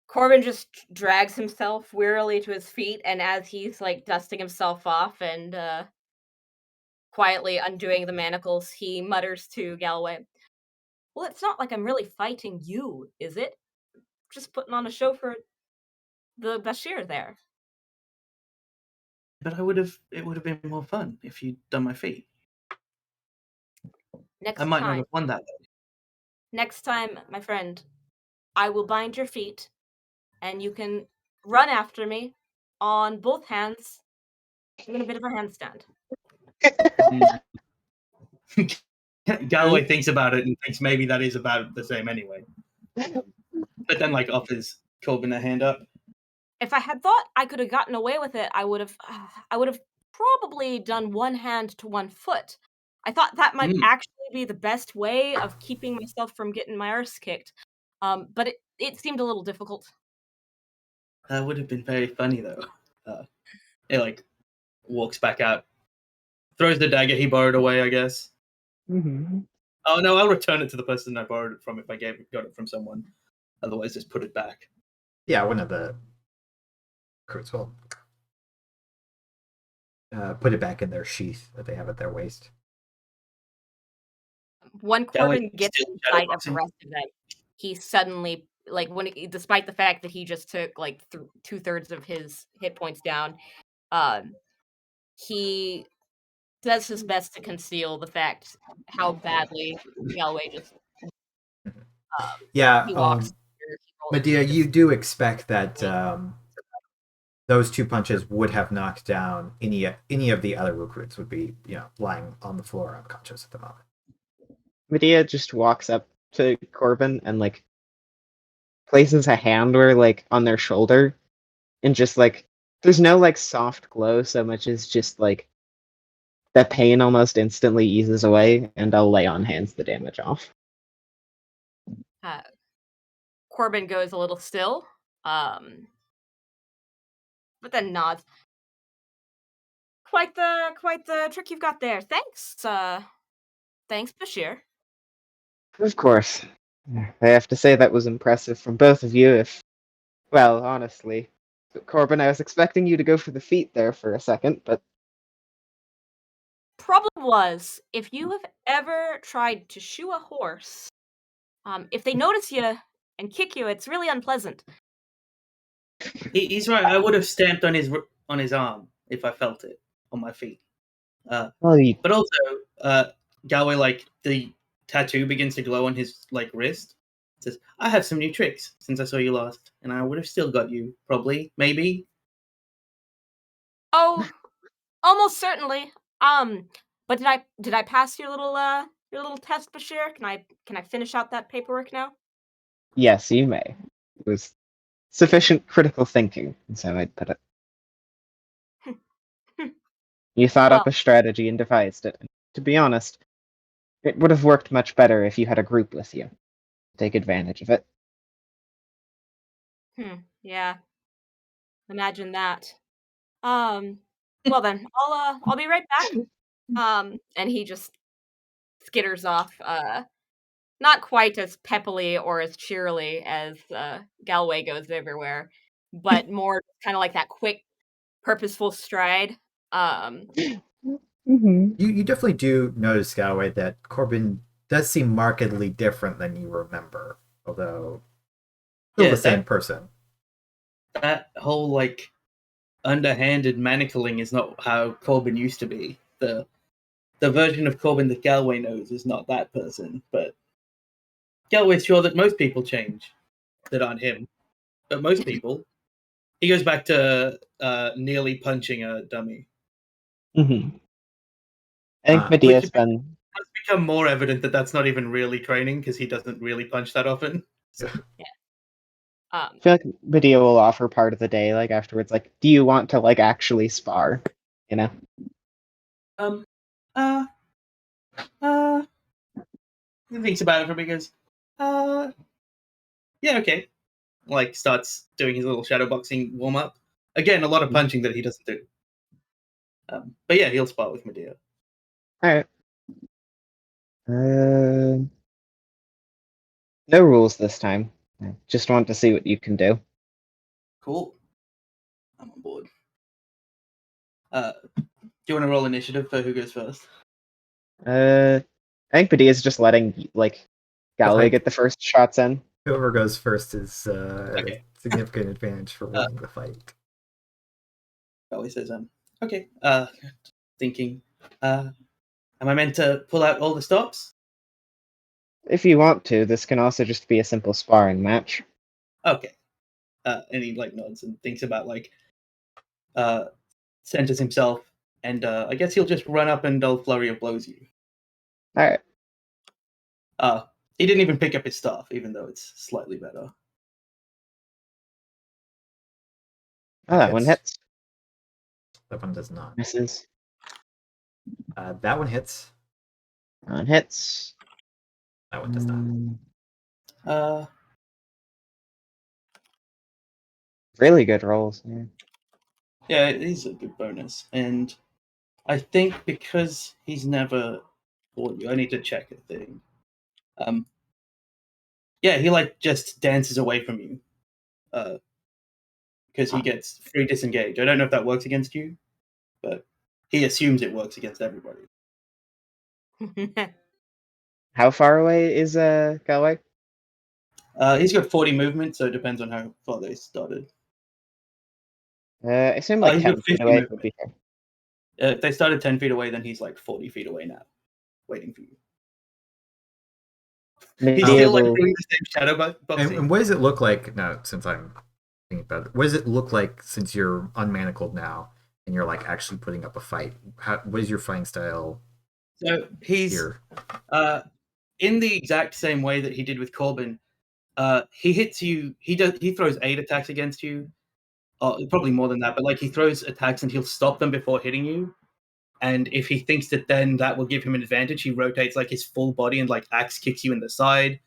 Corbin just drags himself wearily to his feet, and as he's like dusting himself off and quietly undoing the manacles, he mutters to Galway, "Well, it's not like I'm really fighting you, is it? Just putting on a show for the Pashir there." But it would have been more fun if you'd done my feet. I might not have won that though. Next time, my friend, I will bind your feet, and you can run after me on both hands, doing a bit of a handstand. Galloway thinks about it and thinks maybe that is about the same anyway. But then like offers Corbin a hand up. If I had thought I could have gotten away with it, I would have probably done one hand to one foot. I thought that might actually be the best way of keeping myself from getting my arse kicked. But it seemed a little difficult. That would have been very funny though. It like walks back out, throws the dagger he borrowed away, I guess. Mm-hmm. Oh no, I'll return it to the person I borrowed it from if I got it from someone. Otherwise, just put it back. Yeah, one of the recruits will put it back in their sheath that they have at their waist. When That way Corbin gets still in sight of the shadowboxing. rest of them, he suddenly, like, despite the fact that he just took like 2/3 of his hit points down, he does his best to conceal the fact how badly Galway just Yeah, he walks. Medea, you do expect that those 2 punches would have knocked down any of the other recruits would be, lying on the floor unconscious at the moment. Medea just walks up to Corbin and like places a hand where like on their shoulder, and just like there's no like soft glow so much as just like the pain almost instantly eases away, and I'll lay on hands the damage off. Corbin goes a little still, but then nods. Quite the trick you've got there. Thanks, Pashir. Of course. I have to say that was impressive from both of you, well, honestly. Corbin, I was expecting you to go for the feet there for a second, but... Problem was, if you have ever tried to shoe a horse, if they notice you and kick you, it's really unpleasant. He's right. I would have stamped on his arm if I felt it on my feet. But also, Galway, like the tattoo begins to glow on his like wrist. It says, "I have some new tricks since I saw you last, and I would have still got you, probably, maybe." Oh, almost certainly. But did I pass your little test, Bashir? Can I finish out that paperwork now? Yes, you may. It was sufficient critical thinking, so I'd put it. You thought up a strategy and devised it. To be honest, it would have worked much better if you had a group with you. Take advantage of it. Yeah. Imagine that. Well then, I'll be right back. And he just skitters off, not quite as peppily or as cheerily as Galway goes everywhere, but more kind of like that quick, purposeful stride. You definitely do notice, Galway, that Corbin does seem markedly different than you remember, although still the same person. That whole like underhanded manacling is not how Corbin used to be. The version of Corbin that Galway knows is not that person, but Galway's sure that most people change that aren't him. But most people. He goes back to nearly punching a dummy. I think Medea's been... It's become more evident that that's not even really training, because he doesn't really punch that often. So. Yeah. I feel like Medea will offer part of the day, like afterwards, like, do you want to like actually spar? You know? He thinks about it for me, goes, yeah, okay. Like, starts doing his little shadowboxing warm up. Again, a lot of punching that he doesn't do. But yeah, he'll spar with Medea. Alright. No rules this time. I just want to see what you can do. Cool. I'm on board. Do you want to roll initiative for who goes first? I think Medea's just letting like Galway get the first shots in. Whoever goes first is a significant advantage for winning the fight. Galway says, okay. Thinking, am I meant to pull out all the stops? If you want to, this can also just be a simple sparring match. Okay. And he like nods and thinks about like centers himself, and I guess he'll just run up and flurry of blows you. Alright. He didn't even pick up his staff, even though it's slightly better. Oh, that one hits. That one does not. Misses. That one hits. That one hits. That one does not. Really good rolls. Yeah, he's a good bonus. And I think because he's never fought you, I need to check a thing. Yeah, he like just dances away from you. because he gets free disengage. I don't know if that works against you, but he assumes it works against everybody. How far away is Galway? He's got 40 movement, so it depends on how far they started. I assume like he's 10 got feet 50 away movement. would be fair. If they started 10 feet away, then he's like 40 feet away now, waiting for you. He's still like doing the same shadow boxing. And what does it look like now, since I'm thinking about it? What does it look like since you're unmanacled now and you're like actually putting up a fight? What is your fighting style? So he's here? In the exact same way that he did with Corbin. He hits you. He throws 8 attacks against you. Probably more than that, but like he throws attacks and he'll stop them before hitting you. And if he thinks that then that will give him an advantage, he rotates like his full body and like axe kicks you in the side.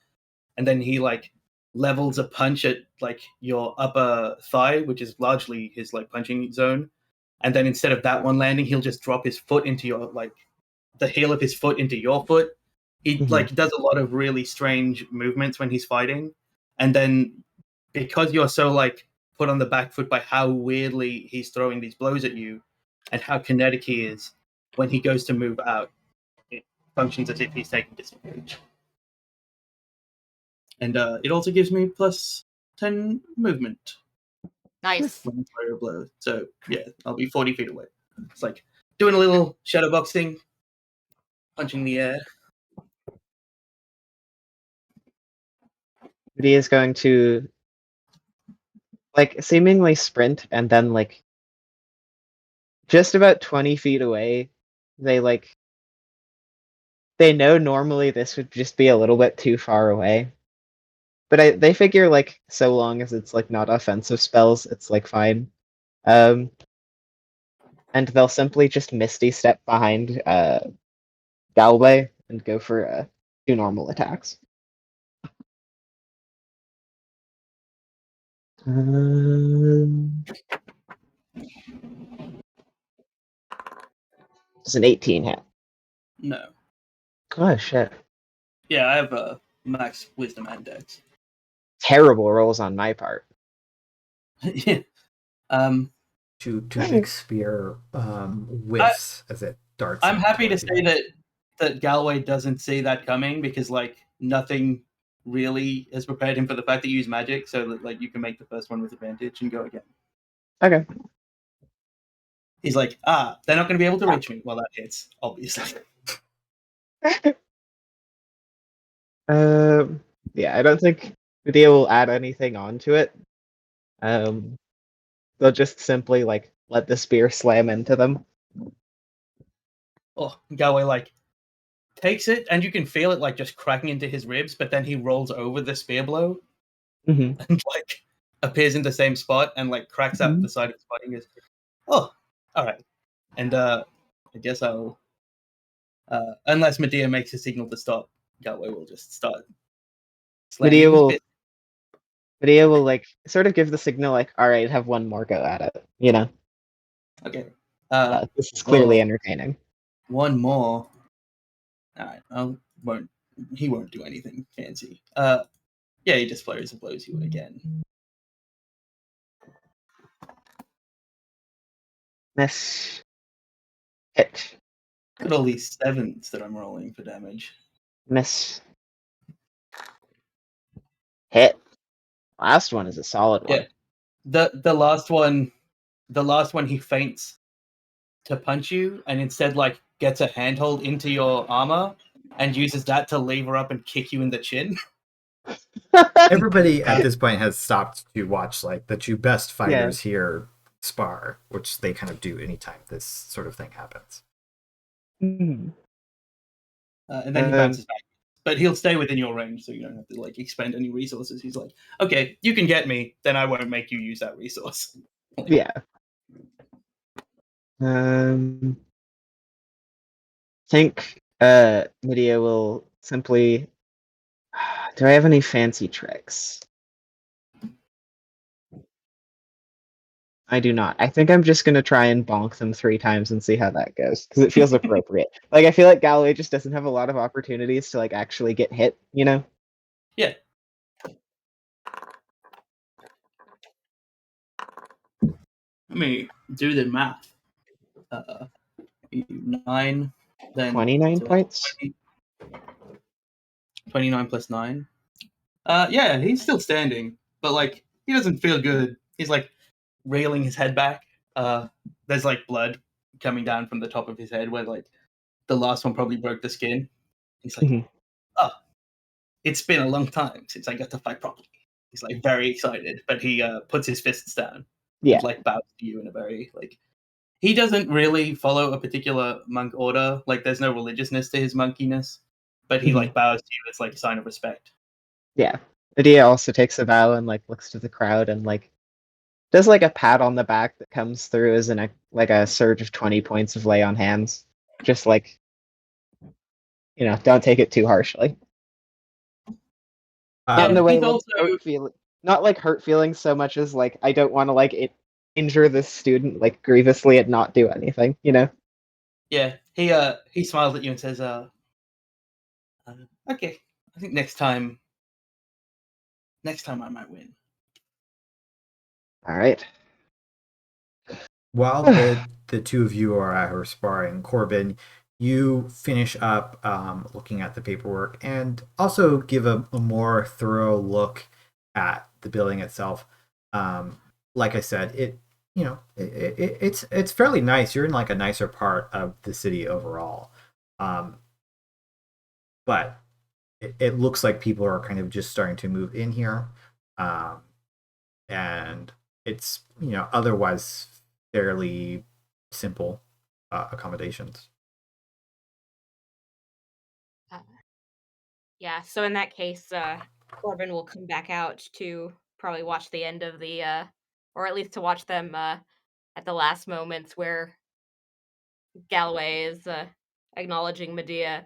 And then he like levels a punch at like your upper thigh, which is largely his like punching zone. And then instead of that one landing, he'll just drop his foot into your like the heel of his foot into your foot. He like does a lot of really strange movements when he's fighting. And then because you're so like put on the back foot by how weirdly he's throwing these blows at you and how kinetic he is, when he goes to move out, it functions as if he's taking disadvantage. And it also gives me plus 10 movement. Nice. When I fire a blow. So yeah, I'll be 40 feet away. It's like doing a little shadow boxing, punching the air. He is going to like seemingly sprint and then like just about 20 feet away, they know normally this would just be a little bit too far away. But they figure like so long as it's like not offensive spells, it's like fine. And they'll simply just Misty step behind Galway and go for 2 normal attacks. It's an 18 hit. No. Oh shit. Yeah, I have a max wisdom and dex. Terrible rolls on my part. Yeah. To big spear whiffs as it darts. I'm happy to say that Galway doesn't see that coming because like nothing really has prepared him for the fact that you use magic, so that like you can make the first one with advantage and go again. Okay. He's like, they're not going to be able to reach me. Well, that hits, obviously. Yeah, I don't think Medea will add anything onto it. They'll just simply like let the spear slam into them. Oh, Galway like takes it, and you can feel it like just cracking into his ribs, but then he rolls over the spear blow and like appears in the same spot and like cracks up the side of his body and goes, "Oh, all right." And I guess I'll, unless Medea makes a signal to stop, Galway will just start. Medea will like sort of give the signal like, all right, have one more go at it, you know? Okay. Yeah, this is clearly entertaining. One more. All right. He won't do anything fancy. Yeah, he just flares and blows you again. Miss. Hit. Look at all these 7s that I'm rolling for damage. Miss. Hit. Last one is a solid one. Yeah. The last one he feints to punch you and instead like gets a handhold into your armor and uses that to lever up and kick you in the chin. Everybody at this point has stopped to watch like the 2 best fighters here spar, which they kind of do anytime this sort of thing happens. Mm-hmm. And then he bounces back. But he'll stay within your range, so you don't have to like expend any resources. He's like, okay, you can get me, then I won't make you use that resource. Yeah. I think Medea will simply. Do I have any fancy tricks? I do not. I think I'm just gonna try and bonk them 3 times and see how that goes, because it feels appropriate. Like I feel like Galloway just doesn't have a lot of opportunities to like actually get hit, you know? Yeah. Let me do the math. 9, then 29 so points? 29 plus 9. Yeah, he's still standing, but like he doesn't feel good. He's like reeling his head back. There's like blood coming down from the top of his head where like the last one probably broke the skin. He's like, Mhm. oh, it's been a long time since I got to fight properly. He's like very excited, but he puts his fists down Yeah. and like bows to you in a very like. He doesn't really follow a particular monk order. Like, there's no religiousness to his monkiness, but he like bows to you as like a sign of respect. Yeah. Medea also takes a bow and like looks to the crowd and like does like a pat on the back that comes through as like a surge of 20 points of lay on hands. Just like, don't take it too harshly. Not in the way he's like also not like hurt feelings so much as like I don't want to like injure this student like grievously and not do anything, yeah. He smiles at you and says, "Okay, I think next time I might win." All right. While the two of you are sparring, Corbin, you finish up looking at the paperwork and also give a more thorough look at the building itself. Like I said, it's fairly nice. You're in like a nicer part of the city overall, but it looks like people are kind of just starting to move in here, and it's otherwise fairly simple accommodations. Yeah, so in that case, Corbin will come back out to probably watch the end of the, or at least to watch them at the last moments where Galloway is acknowledging Medea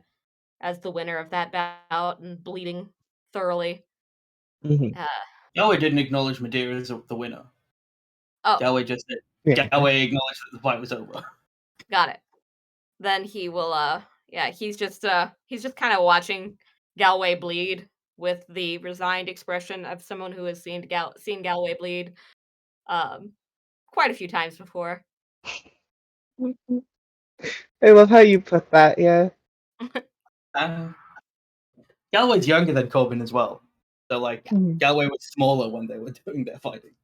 as the winner of that bout and bleeding thoroughly. Mm-hmm. Galway didn't acknowledge Medea as the winner. Oh, Galway just said Galway acknowledged that the fight was over. got it. Then he will he's just kind of watching Galway bleed with the resigned expression of someone who has seen Galway bleed quite a few times before. I love how you put that, yeah. Galway's younger than Corbin as well. So like Mhm. Galway was smaller when they were doing their fighting.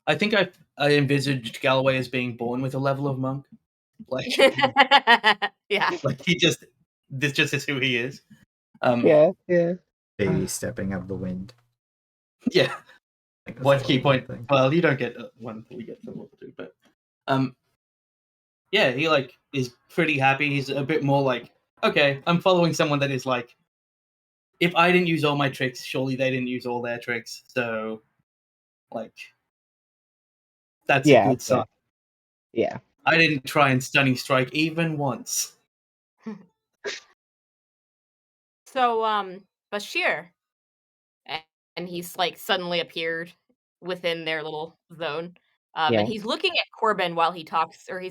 I think I envisaged Galloway as being born with a level of monk. Like Yeah. like this just is who he is. Yeah. Baby stepping of the wind. Yeah. Like One key point. thing. Well, you don't get one until we get to level 2, but yeah, he like is pretty happy. He's a bit more like, okay, I'm following someone that is like, if I didn't use all my tricks, surely they didn't use all their tricks. So, like, that's a good sign. Yeah. I didn't try and stunning strike even once. So Bashir, and he's like suddenly appeared within their little zone. And he's looking at Corbin while he talks, or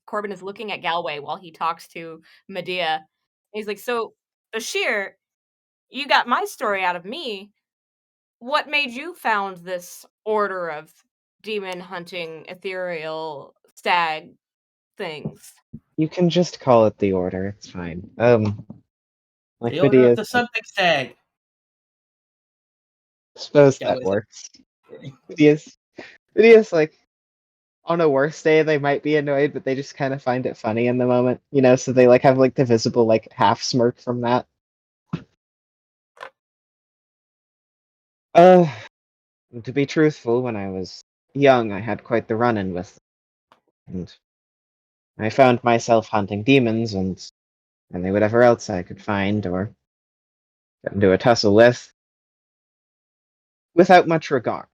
Corbin is looking at Galway while he talks to Medea. He's like, "So, Bashir, you got my story out of me. What made you found this order of demon hunting ethereal stag things?" You can just call it the order, it's fine. Like The order of Medea, the something stag. suppose that Galway's works. Medea's like, on a worse day they might be annoyed, but they just kind of find it funny in the moment, so they like have like the visible like half smirk from that. To be truthful, when I was young I had quite the run-in with them, and I found myself hunting demons and whatever else I could find or get into a tussle with without much regard.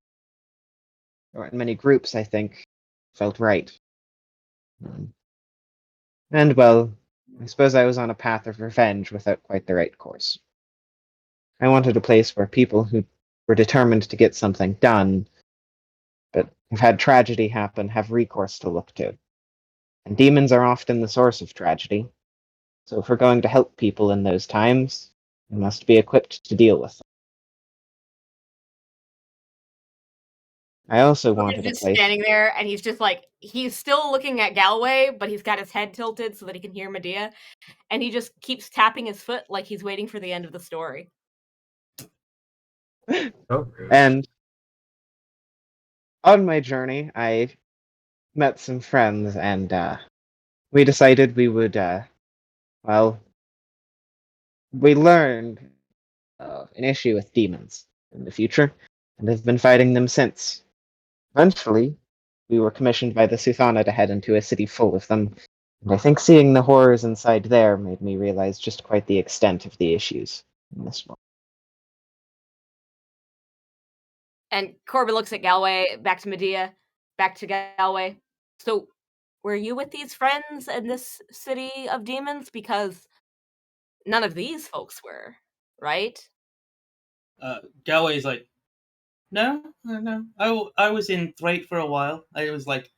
There weren't many groups I think felt right. And well, I suppose I was on a path of revenge without quite the right course. I wanted a place where people who were determined to get something done, but have had tragedy happen, have recourse to look to. And demons are often the source of tragedy. So if we're going to help people in those times, we must be equipped to deal with them. I also Corbin's wanted a just place. standing there, and he's just like, he's still looking at Galway, but he's got his head tilted so that he can hear Medea, and he just keeps tapping his foot like he's waiting for the end of the story. Oh, rude. And on my journey, I met some friends, and we decided we would, well, we learned an issue with demons in the future, and have been fighting them since. Eventually, we were commissioned by the Suthana to head into a city full of them, and I think seeing the horrors inside there made me realize just quite the extent of the issues in this world. And Corbin looks at Galway, back to Medea, back to Galway. So, were you with these friends in this city of demons? Because none of these folks were, right? Galway's like, no. I was in Thwaite for a while. I was like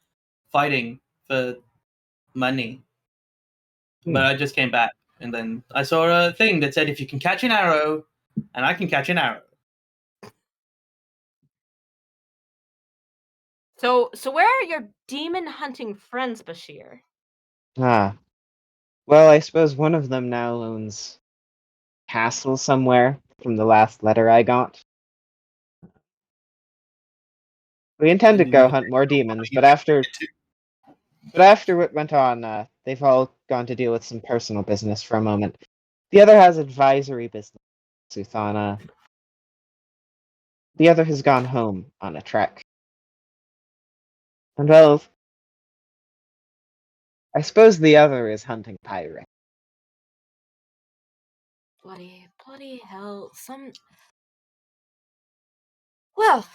fighting for money, but I just came back, and then I saw a thing that said if you can catch an arrow, and I can catch an arrow. So where are your demon hunting friends, Pashir? Ah, well, I suppose one of them now owns castle somewhere from the last letter I got. We intend to go hunt more demons, but after what went on, they've all gone to deal with some personal business for a moment. The other has advisory business, Suthana. The other has gone home on a trek. And well, I suppose the other is hunting pirates. Bloody hell! Well,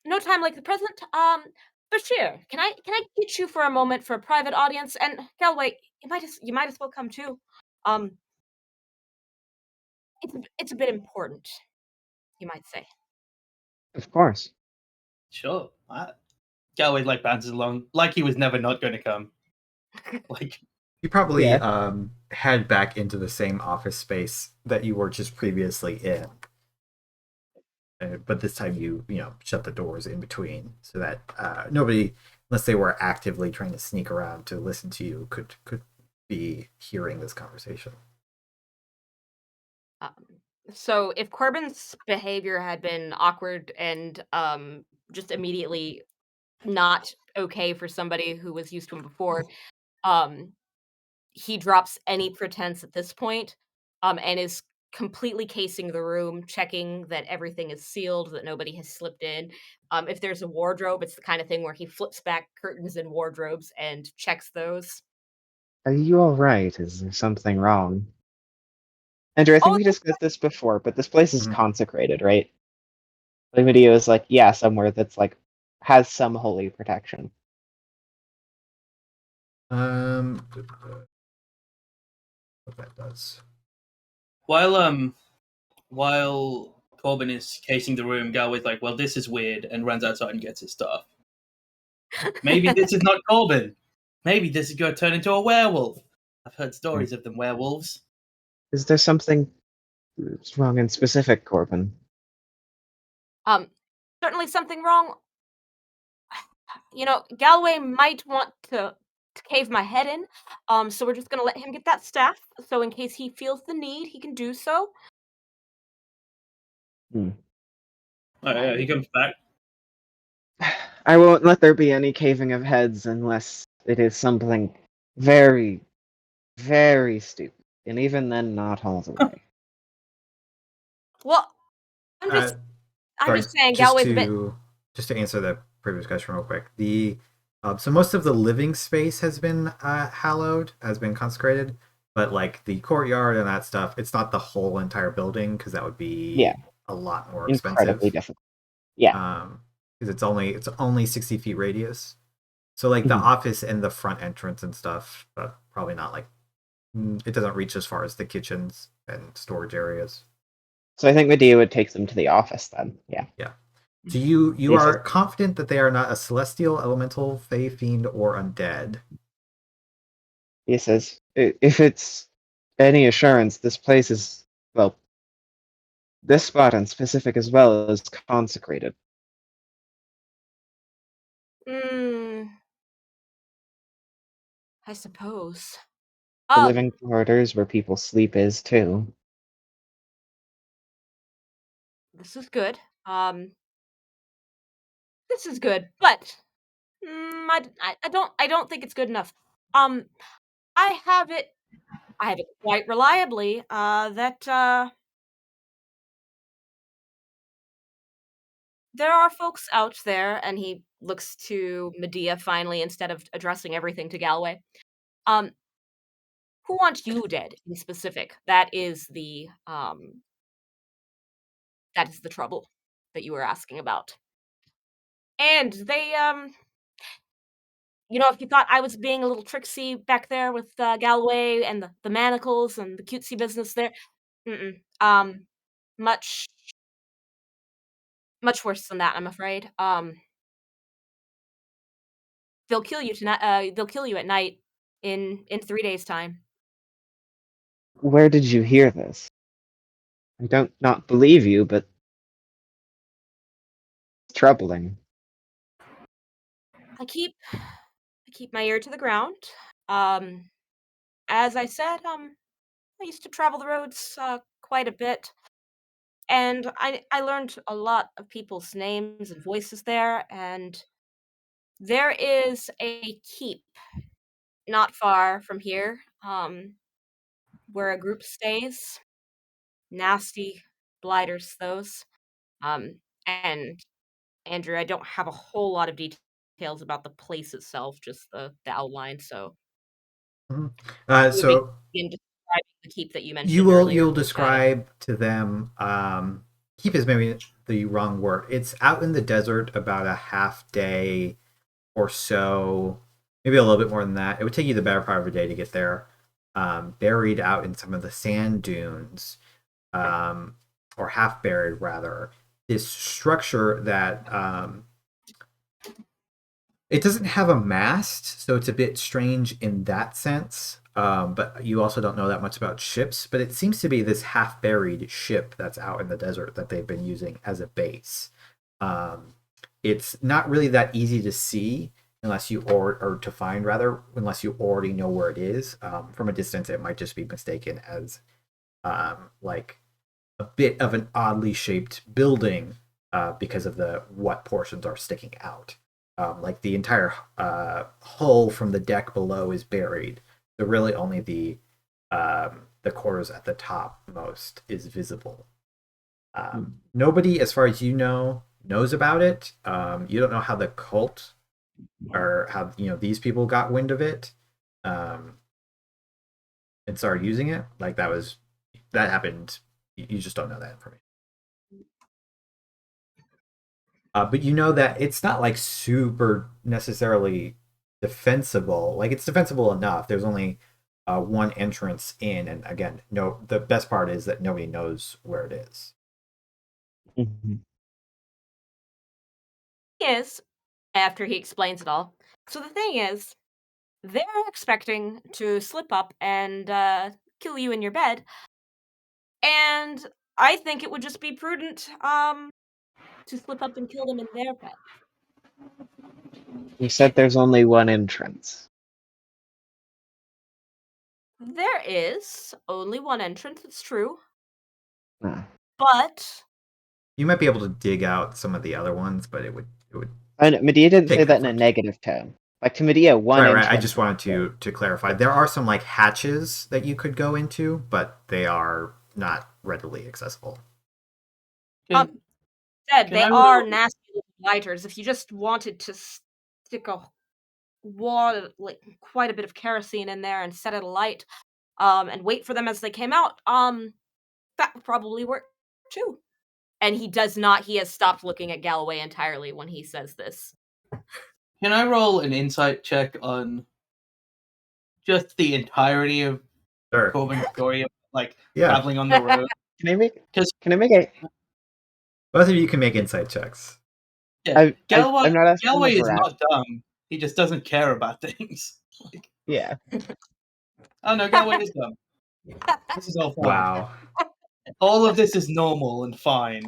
no time like the present. Bashir, can I get you for a moment for a private audience? And Galway, you might as well come too. Um, it's a bit important, you might say. Of course. Sure. Galway like bounces along like he was never not going to come. Like you probably head back into the same office space that you were just previously in. But this time you shut the doors in between so that nobody, unless they were actively trying to sneak around to listen to you, could be hearing this conversation. So if Corbin's behavior had been awkward and just immediately not okay for somebody who was used to him before, he drops any pretense at this point, and is completely casing the room, checking that everything is sealed, that nobody has slipped in. If there's a wardrobe, it's the kind of thing where he flips back curtains and wardrobes and checks those. Are you alright? Is there something wrong? Andrew, I think we discussed this before, but this place is consecrated, right? The video is like, yeah, somewhere that's like has some holy protection. What that does. While Corbin is casing the room, Galway's like, well, this is weird, and runs outside and gets his stuff. Maybe this is not Corbin. Maybe this is going to turn into a werewolf. I've heard stories of them werewolves. Is there something wrong in specific, Corbin? Certainly something wrong. Galway might want to cave my head in, so we're just gonna let him get that staff, so in case he feels the need, he can do so. He comes back. I won't let there be any caving of heads unless it is something very, very stupid, and even then, not all the way. Well, I'm just saying, Galway's a bit. Just to answer the previous question real quick, so most of the living space has been hallowed, has been consecrated, but like the courtyard and that stuff, it's not the whole entire building because that would be a lot more incredibly expensive. difficult. Yeah, because it's only 60 feet radius. So like the office and the front entrance and stuff, but probably not like it doesn't reach as far as the kitchens and storage areas. So I think Medea would take them to the office then. Yeah. Yeah. So you are confident that they are not a celestial, elemental, fey, fiend, or undead? He says, if it's any assurance, this place is, well, this spot in specific as well is consecrated. Hmm. I suppose. The living quarters where people sleep is too. This is good. This is good, but I don't think it's good enough. Um, I have it quite reliably. That there are folks out there, and he looks to Medea finally instead of addressing everything to Galway. Um, who wants you dead in specific? That is the trouble that you were asking about. And they if you thought I was being a little tricksy back there with Galway and the manacles and the cutesy business there, mm-mm. Much much worse than that, I'm afraid. They'll kill you tonight. They'll kill you at night in 3 days' time. Where did you hear this? I don't not believe you, but it's troubling. I keep my ear to the ground. As I said, I used to travel the roads quite a bit, and I learned a lot of people's names and voices there. And there is a keep not far from here, where a group stays. Nasty blighters, those. And Andrew, I don't have a whole lot of details about the place itself, just the outline. So Mhm. you would So begin describing the keep that you mentioned earlier. you'll describe to them. Keep is maybe the wrong word. It's out in the desert about a half day or so, maybe a little bit more than that. It would take you the better part of a day to get there. Buried out in some of the sand dunes, or half buried rather. This structure that it doesn't have a mast, so it's a bit strange in that sense. But you also don't know that much about ships. But it seems to be this half-buried ship that's out in the desert that they've been using as a base. It's not really that easy to see unless you or to find rather, unless you already know where it is. From a distance, it might just be mistaken as like a bit of an oddly shaped building because of the what portions are sticking out. Like the entire hull from the deck below is buried. So really only the quarters at the top most is visible. Nobody, as far as you know, knows about it. You don't know how the cult or how these people got wind of it and started using it. Like that happened. You just don't know that information. But you know that it's not like super necessarily defensible. Like it's defensible enough. There's only one entrance in, and again, no. The best part is that nobody knows where it is. Mm-hmm. Is after he explains it all. So the thing is, they're expecting to slip up and kill you in your bed, and I think it would just be prudent to slip up and kill them in their bed. You said there's only one entrance. There is only one entrance, it's true. Ah. But you might be able to dig out some of the other ones, but it would. And Medea didn't say take that in a effort. negative tone. Like to Medea, one Right. entrance. I just wanted to clarify. There are some like hatches that you could go into, but they are not readily accessible. Said they I are roll- nasty little lighters. If you just wanted to stick a water, like quite a bit of kerosene in there and set it alight, and wait for them as they came out, that would probably work too. And he does not. He has stopped looking at Galloway entirely when he says this. Can I roll an insight check on just the entirety of Sure. Corbin's story of Yeah. traveling on the road? Can I make a? Both of you can make insight checks. Yeah, I'm not asking Galloway the is rat. not dumb. He just doesn't care about things. Yeah. Oh no, Galloway is dumb. This is all fine. Wow. All of this is normal and fine.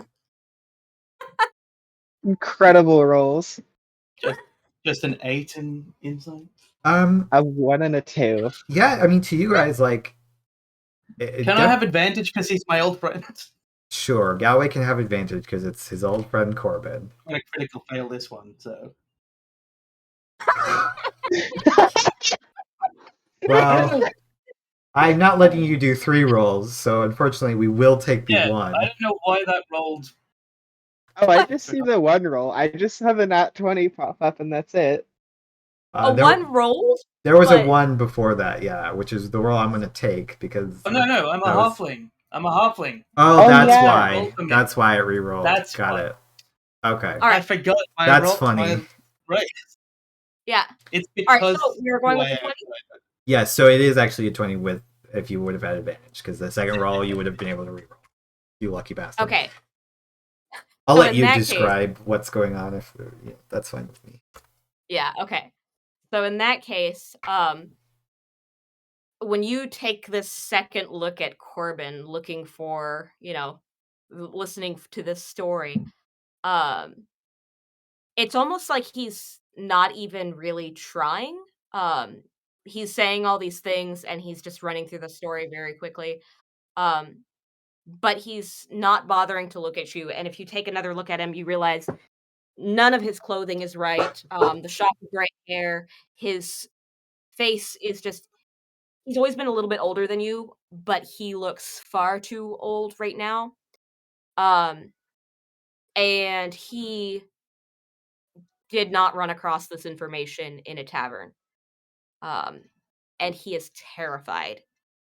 Incredible rolls. Just Just an 8 in insight. A 1 and a 2. Yeah, I mean, to you guys, like, Can I have advantage because he's my old friend? Sure, Galway can have advantage because it's his old friend Corbin. I'm gonna critical fail this one, so. Well, I'm not letting you do 3 rolls, so unfortunately we will take the 1. I don't know why that rolled. Oh, I just see the 1 roll. I just have a nat 20 pop up, and that's it. One roll? There was a 1 before that, yeah, which is the roll I'm going to take because. Oh, no, I'm a halfling. I'm a halfling. Oh, that's yeah. why. That's why it rerolled. That's got why. it. Okay. All right. I forgot. That's funny. Right. Yeah. It's because. All right, so we were going with the 20. Yeah, so it is actually a 20 with if you would have had advantage because the second roll you would have been able to reroll. You lucky bastard. Okay. I'll So let in you that describe what's going on if that's fine with me. Yeah, okay. So in that case, when you take this second look at Corbin, looking for, listening to this story, it's almost like he's not even really trying. He's saying all these things and he's just running through the story very quickly. But he's not bothering to look at you. And if you take another look at him, you realize none of his clothing is right. The shock of gray hair, his face is just, he's always been a little bit older than you, but he looks far too old right now. And he did not run across this information in a tavern. And he is terrified.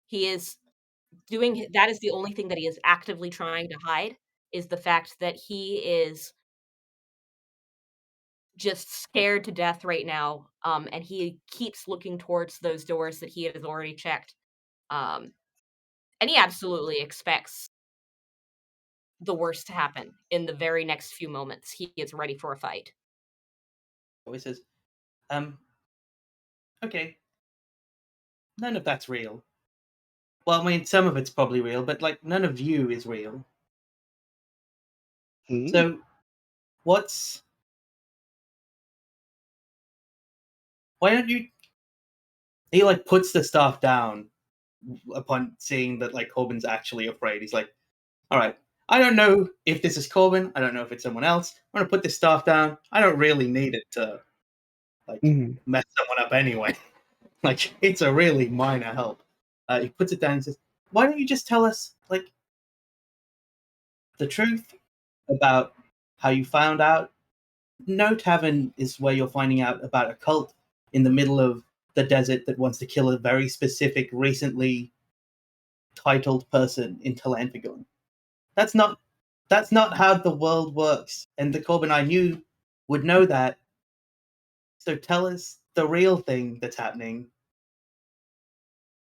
He is that is the only thing that he is actively trying to hide, is the fact that he is just scared to death right now. And he keeps looking towards those doors that he has already checked. And he absolutely expects the worst to happen in the very next few moments. He is ready for a fight. He says, okay. None of that's real. Well, I mean, some of it's probably real, but, like, none of you is real. So, why don't you... He, like, puts the staff down upon seeing that, like, Corbin's actually afraid. He's like, alright, I don't know if this is Corbin, I don't know if it's someone else. I'm gonna put this staff down. I don't really need it to, like, mess someone up anyway. Like, it's a really minor help. He puts it down and says, why don't you just tell us, like, the truth about how you found out? No tavern is where you're finding out about a cult in the middle of the desert that wants to kill a very specific, recently titled person in Talantagon. That's not how the world works, and the Corbin I knew would know that. So tell us the real thing that's happening,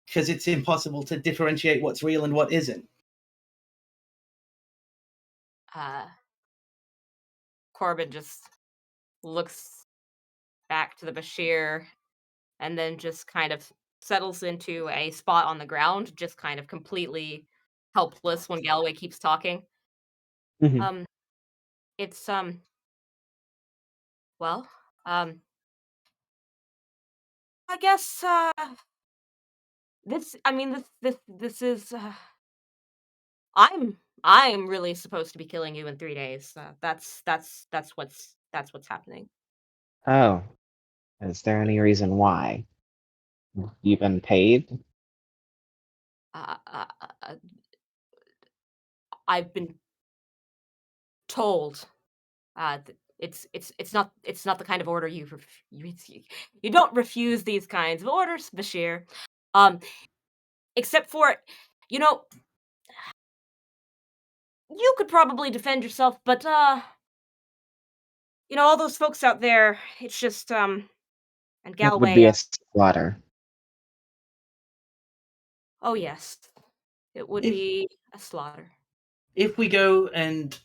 because it's impossible to differentiate what's real and what isn't. Corbin just looks back to the Pashir and then just kind of settles into a spot on the ground, just kind of completely helpless when Galloway keeps talking. It's well, I guess this is I'm really supposed to be killing you in 3 days. That's what's happening. Oh. Is there any reason why? You've been paid? I've been told it's not the kind of order you don't refuse these kinds of orders, Bashir. Except for, you could probably defend yourself, but all those folks out there, it's just and It would Galway. be a slaughter. Oh yes, it would be a slaughter. If we go and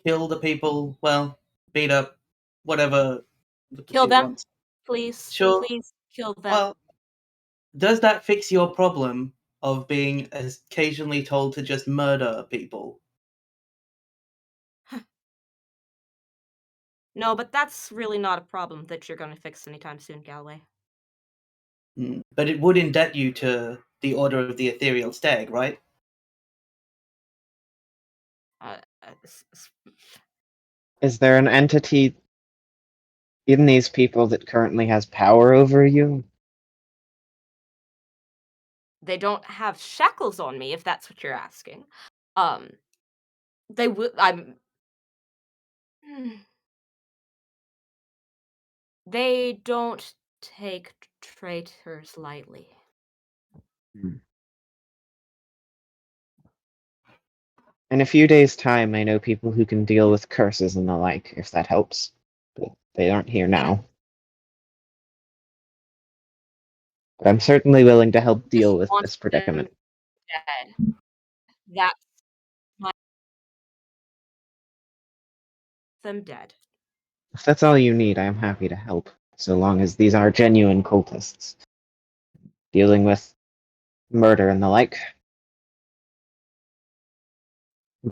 kill the people, well, beat up, whatever. Kill them, wants. please. Sure. Please kill them. Well, does that fix your problem of being occasionally told to just murder people? No, but that's really not a problem that you're going to fix anytime soon, Galway. But it would indebt you to the Order of the Ethereal Stag, right? Is there an entity in these people that currently has power over you? They don't have shackles on me, if that's what you're asking. They would. They don't take traitors lightly. In a few days' time, I know people who can deal with curses and the like, if that helps. But they aren't here now. But I'm certainly willing to help deal with this predicament. Dead. That's my them dead. If that's all you need, I am happy to help, so long as these are genuine cultists dealing with murder and the like.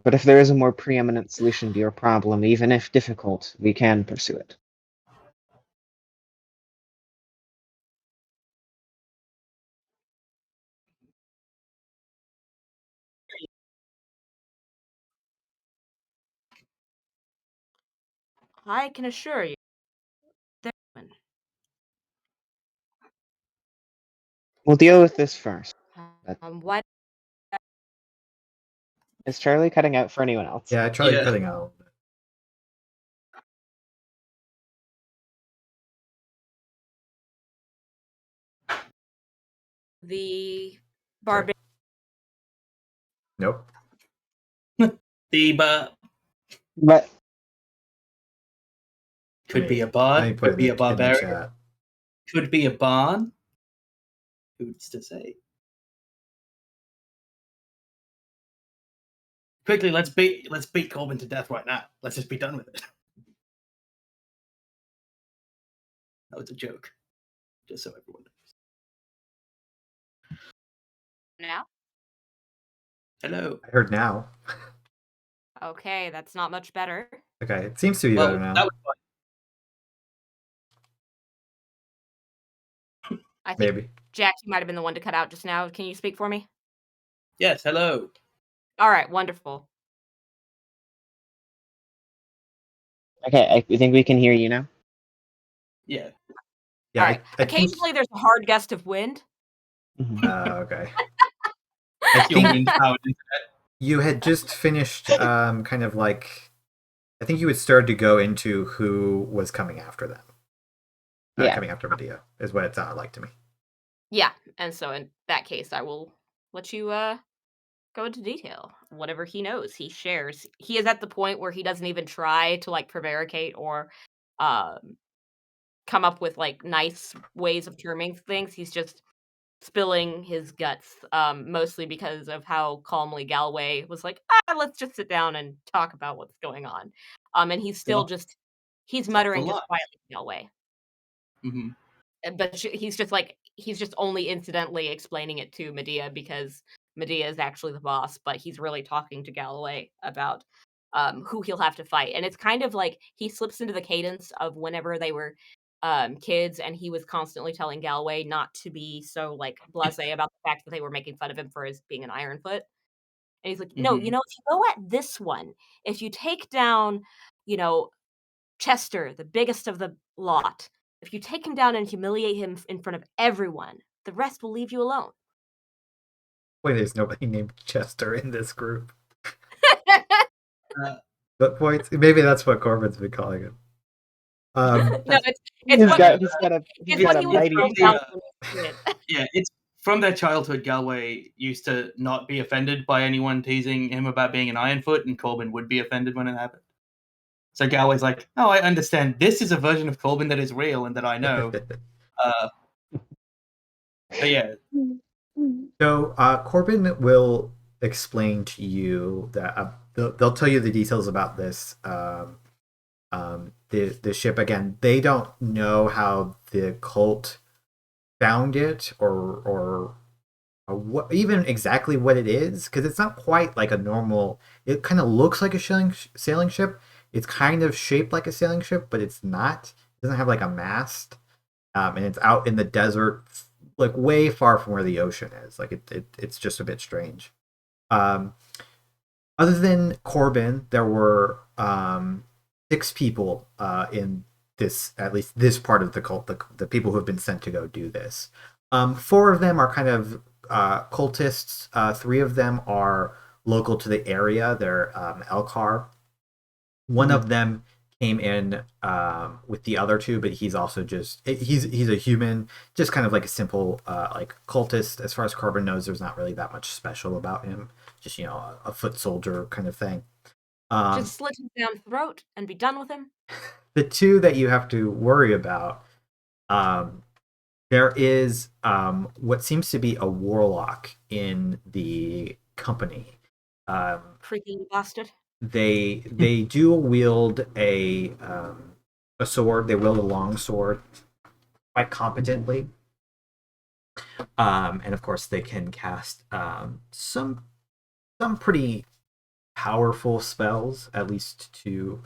But if there is a more preeminent solution to your problem, even if difficult, we can pursue it. I can assure you. We'll deal with this first. What? Is Charlie cutting out for anyone else? Yeah, I tried cutting out. The barbarian. Nope. But could be a bard, could be a barbarian, could be a barn. Who's to say? Quickly, let's beat Corbin to death right now. Let's just be done with it. That was a joke, just so everyone knows. Now? Hello. I heard now. Okay, that's not much better. Okay, it seems to be better now. That was fine. I think Maybe. Jack, you might have been the one to cut out just now. Can you speak for me? Yes, hello. All right, wonderful. Okay, I think we can hear you now. Yeah. Yeah. All right. Occasionally, there's a hard gust of wind. Okay. I think you had just finished, kind of like, I think you had started to go into who was coming after them. Coming after Medea is what it sounded like to me. Yeah, and so in that case, I will let you go into detail. Whatever he knows, he shares. He is at the point where he doesn't even try to like prevaricate or come up with like nice ways of terming things. He's just spilling his guts, mostly because of how calmly Galway was like, let's just sit down and talk about what's going on. And he's still he's muttering just quietly to Galway. Mm-hmm. But he's just only incidentally explaining it to Medea because Medea is actually the boss, but he's really talking to Galloway about who he'll have to fight. And it's kind of like he slips into the cadence of whenever they were kids and he was constantly telling Galloway not to be so like blasé about the fact that they were making fun of him for his being an Ironfoot. And he's like, no, if you go at this one, if you take down, Chester, the biggest of the lot, if you take him down and humiliate him in front of everyone, the rest will leave you alone. Wait, there's nobody named Chester in this group. But points. Maybe that's what Corbin's been calling it. No, he's got a mighty. Yeah, it's from their childhood. Galway used to not be offended by anyone teasing him about being an Ironfoot, and Corbin would be offended when it happened. So Galway's like, "Oh, I understand. This is a version of Corbin that is real and that I know." But yeah. So Corbin will explain to you that they'll tell you the details about this. The ship again. They don't know how the cult found it or what, even exactly what it is, because it's not quite like a normal. It kind of looks like a sailing ship. It's kind of shaped like a sailing ship, but it's not. It doesn't have like a mast, and it's out in the desert, like way far from where the ocean is. Like it's just a bit strange. Um, Other than Corbin, there were 6 people in this, at least this part of the cult, the people who have been sent to go do this. 4 of them are kind of cultists. 3 of them are local to the area. They're Elkar. One of them came in with the other 2, but he's also just he's a human, just kind of like a simple like cultist. As far as Corbin knows, there's not really that much special about him. Just a foot soldier kind of thing. Just slit him down the throat and be done with him. The 2 that you have to worry about, there is what seems to be a warlock in the company. Freaking bastard. They do wield a sword. They wield a long sword quite competently, and of course they can cast some pretty powerful spells, at least to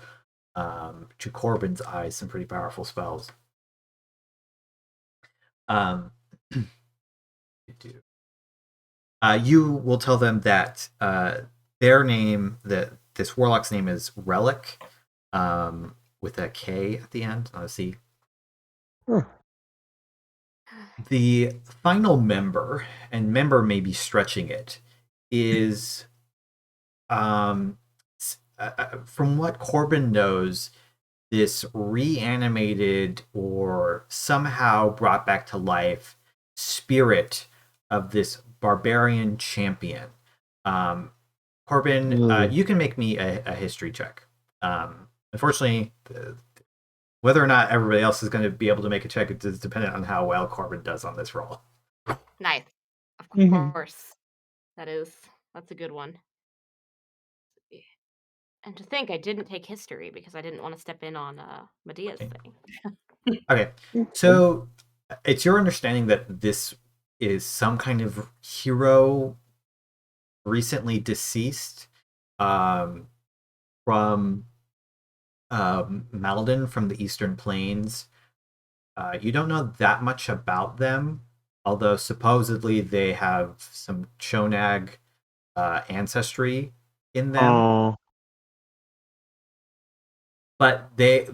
Corbin's eyes, some pretty powerful spells. You will tell them that their name, that this warlock's name is Relic, with a K at the end, not a C. The final member, and member may be stretching it, is from what Corbin knows, this reanimated or somehow brought back to life spirit of this barbarian champion. Corbin, you can make me a history check. Unfortunately, whether or not everybody else is going to be able to make a check is dependent on how well Corbin does on this roll. Nice. Of course. That's a good one. And to think I didn't take history because I didn't want to step in on Medea's thing. Okay. So it's your understanding that this is some kind of hero recently deceased from Maldon from the Eastern Plains. You don't know that much about them, although supposedly they have some Chonag ancestry in them. But they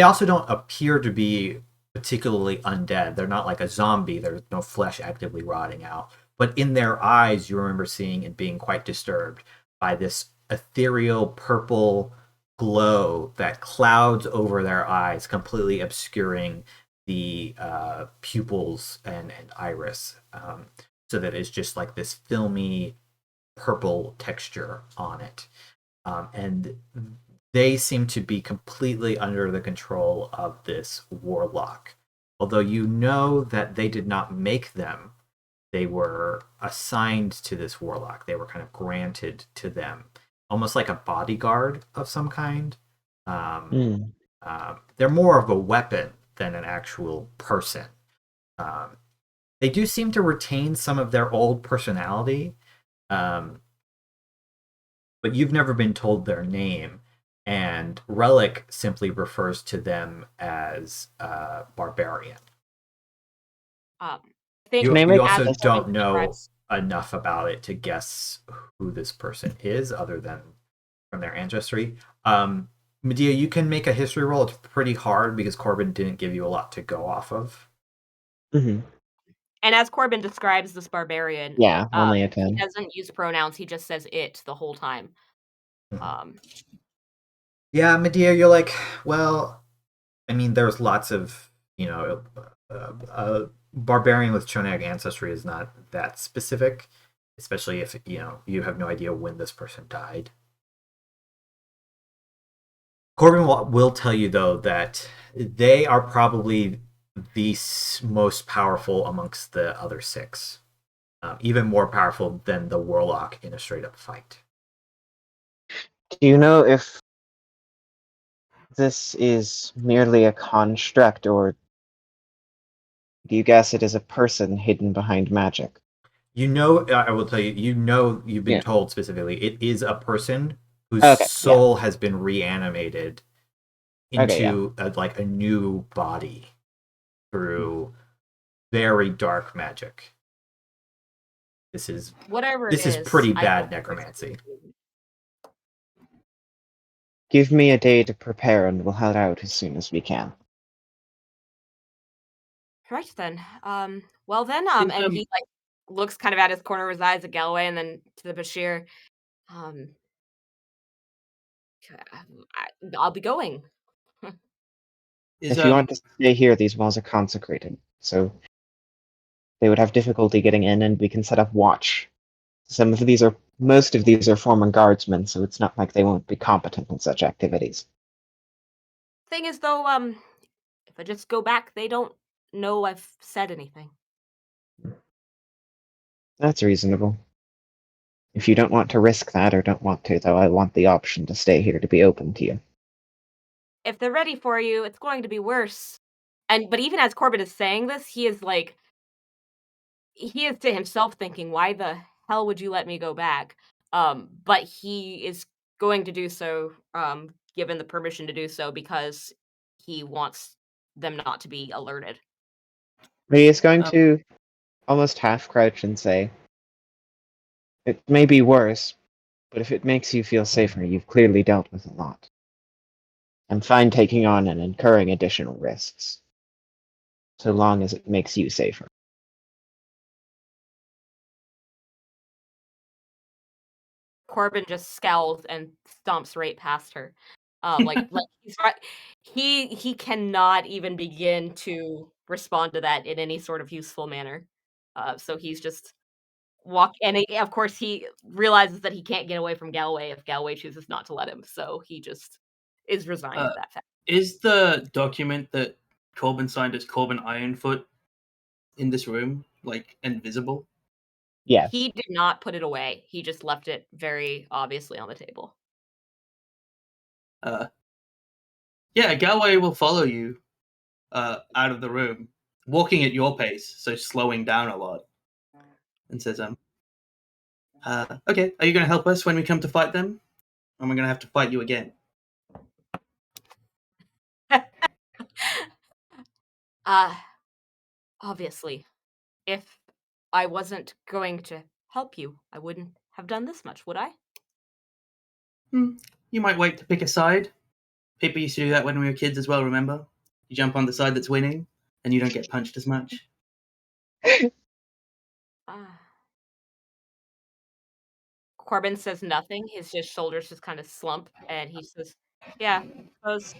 also don't appear to be particularly undead. They're not like a zombie. There's no flesh actively rotting out. But in their eyes, you remember seeing and being quite disturbed by this ethereal purple glow that clouds over their eyes, completely obscuring the pupils and iris, so that it's just like this filmy purple texture on it. And they seem to be completely under the control of this warlock. Although you know that they did not make them, they were assigned to this warlock. They were kind of granted to them, almost like a bodyguard of some kind. They're more of a weapon than an actual person. They do seem to retain some of their old personality, but you've never been told their name. And Relic simply refers to them as barbarian. You also don't know enough about it to guess who this person is, other than from their ancestry. Medea, you can make a history roll. It's pretty hard because Corbin didn't give you a lot to go off of. Mm-hmm. And as Corbin describes this barbarian, only a 10. He doesn't use pronouns. He just says it the whole time. Yeah, Medea, you're like, well, I mean, there's lots of, barbarian with Chonag ancestry is not that specific, especially if, you have no idea when this person died. Corbin will tell you, though, that they are probably the most powerful amongst the other 6. Even more powerful than the warlock in a straight-up fight. Do you know if this is merely a construct, or do you guess it is a person hidden behind magic? I will tell you, you've been told specifically, it is a person whose Okay, yeah. soul has been reanimated Okay, yeah. into a new body through very dark magic. This is Whatever it this is is, pretty I bad hope the person necromancy. Give me a day to prepare and we'll head out as soon as we can. Right then. Well then, Is, and he like looks kind of at his corner of his eyes at Galloway and then to the Bashir. Um, I'll be going. If you want to stay here, these walls are consecrated, so they would have difficulty getting in, and we can set up watch. Most of these are former guardsmen, so it's not like they won't be competent in such activities. Thing is, though, if I just go back, they don't know I've said anything. That's reasonable. If you don't want to risk that or don't want to, though, I want the option to stay here to be open to you. If they're ready for you, it's going to be worse. But even as Corbin is saying this, he is to himself thinking, "Why the hell would you let me go back?" But he is going to do so, given the permission to do so, because he wants them not to be alerted. He is going to almost half crouch and say, "It may be worse, but if it makes you feel safer, you've clearly dealt with a lot. I'm fine taking on and incurring additional risks, so long as it makes you safer." Corbin just scowls and stomps right past her. Like he's right. He cannot even begin to respond to that in any sort of useful manner. So he's just of course he realizes that he can't get away from Galloway if Galloway chooses not to let him. So he just is resigned to that fact. Is the document that Corbin signed as Corbin Ironfoot in this room, like, invisible? Yes. He did not put it away. He just left it very obviously on the table. Yeah, Galloway will follow you out of the room, walking at your pace, so slowing down a lot, and says, okay, are you going to help us when we come to fight them? Or am I going to have to fight you again? Obviously, if I wasn't going to help you, I wouldn't have done this much, would I? You might wait to pick a side. People used to do that when we were kids as well, remember? You jump on the side that's winning, and you don't get punched as much. Corbin says nothing. His just shoulders just kind of slump, and he says, "Yeah, suppose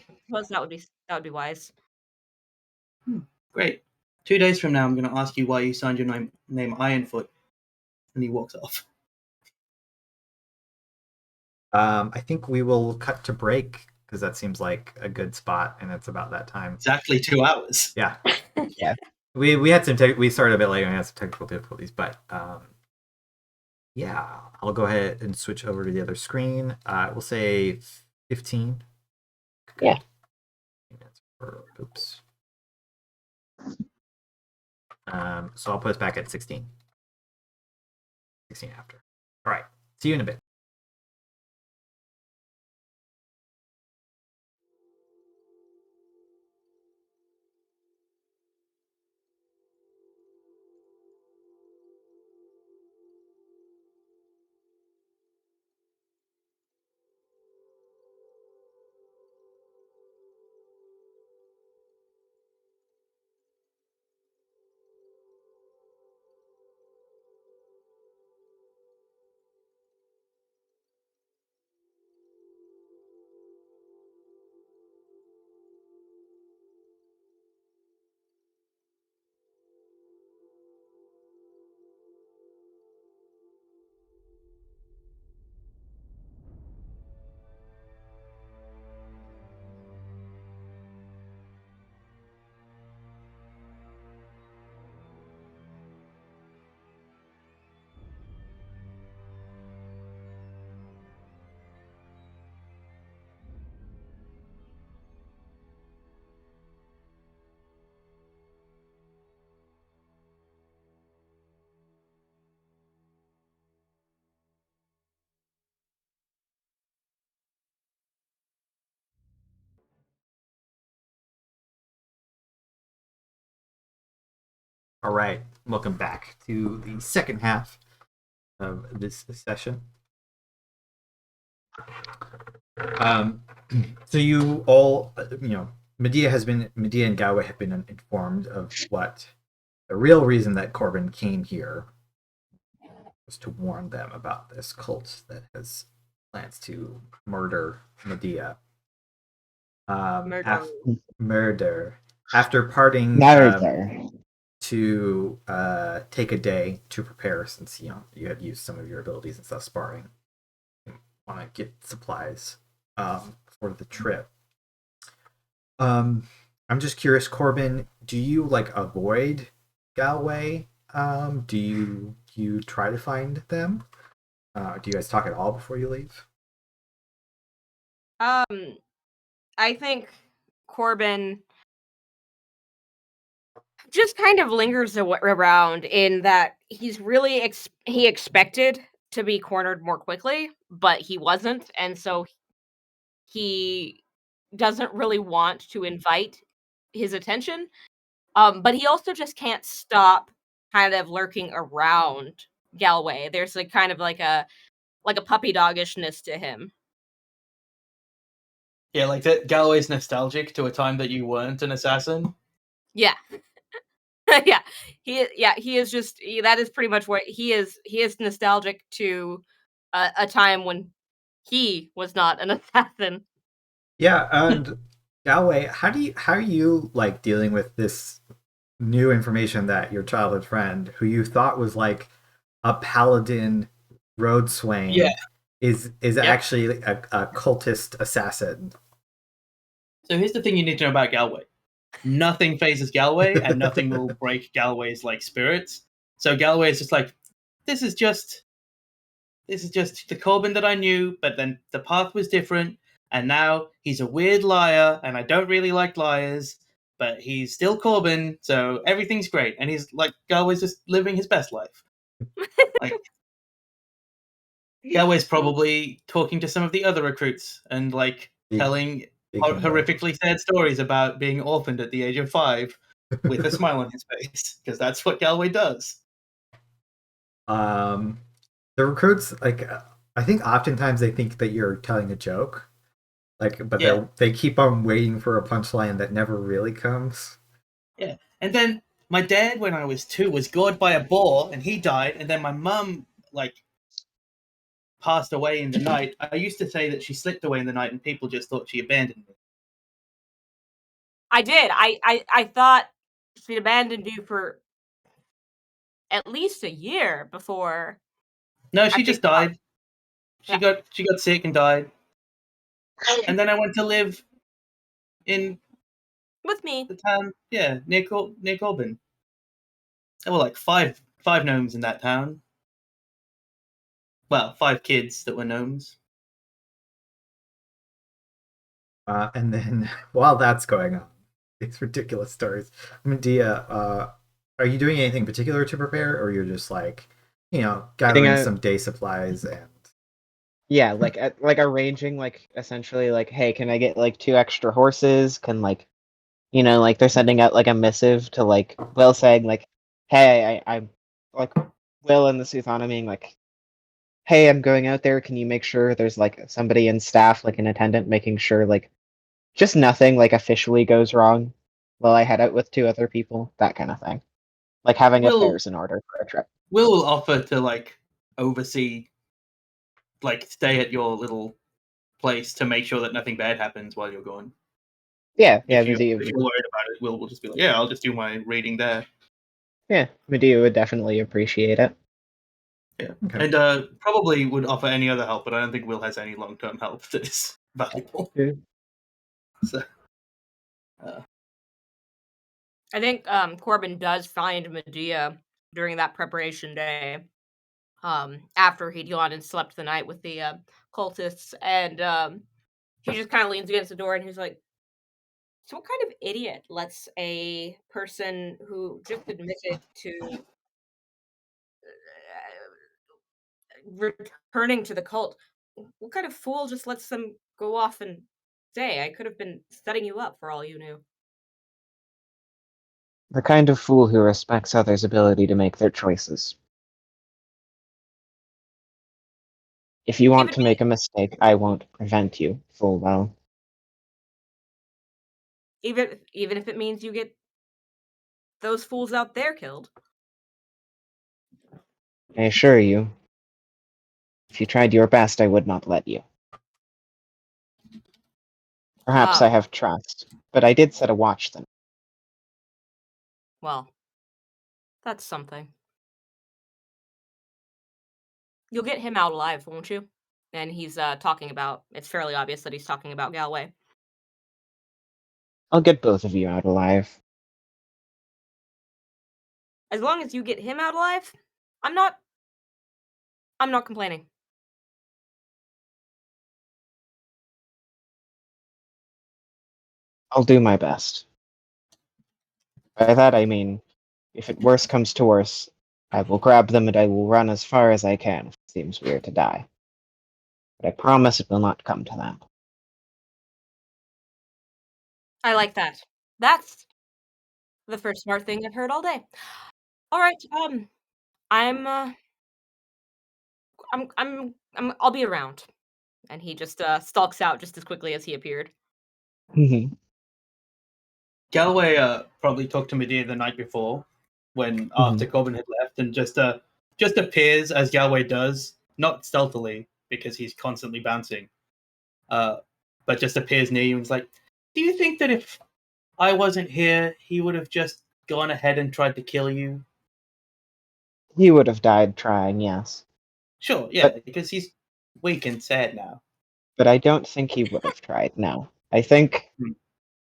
that would be wise." Great. 2 days from now, I'm going to ask you why you signed your name Ironfoot, and he walks off. I think we will cut to break because that seems like a good spot, and it's about that time. Exactly 2 hours. Yeah. Yeah. We had we started a bit late and we had some technical difficulties, but yeah, I'll go ahead and switch over to the other screen. We'll say 15. Good. Yeah. Oops. So I'll put us back at 16. 16 after. All right. See you in a bit. All right, welcome back to the second half of this session. So you all, Medea and Galway have been informed of what the real reason that Corbin came here was to warn them about this cult that has plans to murder Medea. Murder. After parting to take a day to prepare, since you had used some of your abilities and stuff sparring. You want to get supplies for the trip. I'm just curious, Corbin, do you avoid Galway? Do you try to find them? Do you guys talk at all before you leave? I think Corbin just kind of lingers around in that he's really he expected to be cornered more quickly, but he wasn't, and so he doesn't really want to invite his attention. But he also just can't stop kind of lurking around Galway. There's kind of like a puppy doggishness to him. Yeah, like that. Galway's nostalgic to a time that you weren't an assassin. Yeah. He is just that is pretty much what he is. He is nostalgic to a time when he was not an assassin. Yeah, and Galway, how are you dealing with this new information that your childhood friend, who you thought was like a paladin road swain, is actually a cultist assassin? So here's the thing you need to know about Galway. Nothing phases Galway, and nothing will break Galway's spirits. So Galway is just this is just the Corbin that I knew, but then the path was different, and now he's a weird liar, and I don't really like liars, but he's still Corbin, so everything's great, and he's Galway's just living his best life. Galway's probably talking to some of the other recruits and telling horrifically sad stories about being orphaned at the age of 5 with a smile on his face, because that's what Galway does. The recruits, I think oftentimes they think that you're telling a joke, but they keep on waiting for a punchline that never really comes. Yeah, and then my dad, when I was 2, was gored by a boar, and he died, and then my mum, passed away in the night. I used to say that she slipped away in the night, and people just thought she abandoned me. I did. I thought she'd abandoned you for at least a year before. No, she just died. She got sick and died. And then I went to live with me the town, near Corbin. There were 5 gnomes in that town. Well, 5 kids that were gnomes. And then while that's going on, these ridiculous stories, Medea, are you doing anything particular to prepare, or you're just gathering some day supplies and arranging essentially hey, can I get 2 extra horses? Can they're sending out a missive to Will, saying hey, I'm Will and the Soothana being hey, I'm going out there, can you make sure there's somebody in staff, an attendant, making sure just nothing officially goes wrong while I head out with 2 other people, that kind of thing. Having affairs in order for a trip. Will offer to oversee, stay at your little place to make sure that nothing bad happens while you're gone. Yeah, if you're worried about it, Will just be I'll just do my reading there. Yeah, Medea would definitely appreciate it. Yeah, okay. And probably would offer any other help, but I don't think Will has any long-term help that is valuable. Yeah. So, I think Corbin does find Medea during that preparation day, after he'd gone and slept the night with the cultists, and he just kind of leans against the door and he's like, so what kind of idiot lets a person who just admitted to returning to the cult, what kind of fool just lets them go off and say, I could have been setting you up for all you knew? The kind of fool who respects others' ability to make their choices. If you want to make a mistake, I won't prevent you, full well. Even if it means you get those fools out there killed. I assure you, if you tried your best, I would not let you. Perhaps I have trust, but I did set a watch then. Well, that's something. You'll get him out alive, won't you? And he's talking about, it's fairly obvious that he's talking about Galway. I'll get both of you out alive. As long as you get him out alive, I'm not complaining. I'll do my best. By that I mean, if it worse comes to worse, I will grab them and I will run as far as I can if it seems weird to die. But I promise it will not come to that. I like that. That's the first smart thing I've heard all day. All right, I'll be around. And he just stalks out just as quickly as he appeared. Galway probably talked to Medea the night before, when after Corbin had left, and just appears as Galway does, not stealthily because he's constantly bouncing, but just appears near you and is like, "Do you think that if I wasn't here, he would have just gone ahead and tried to kill you?" He would have died trying, yes. Sure, yeah, because he's weak and sad now. But I don't think he would have tried, no. I think, at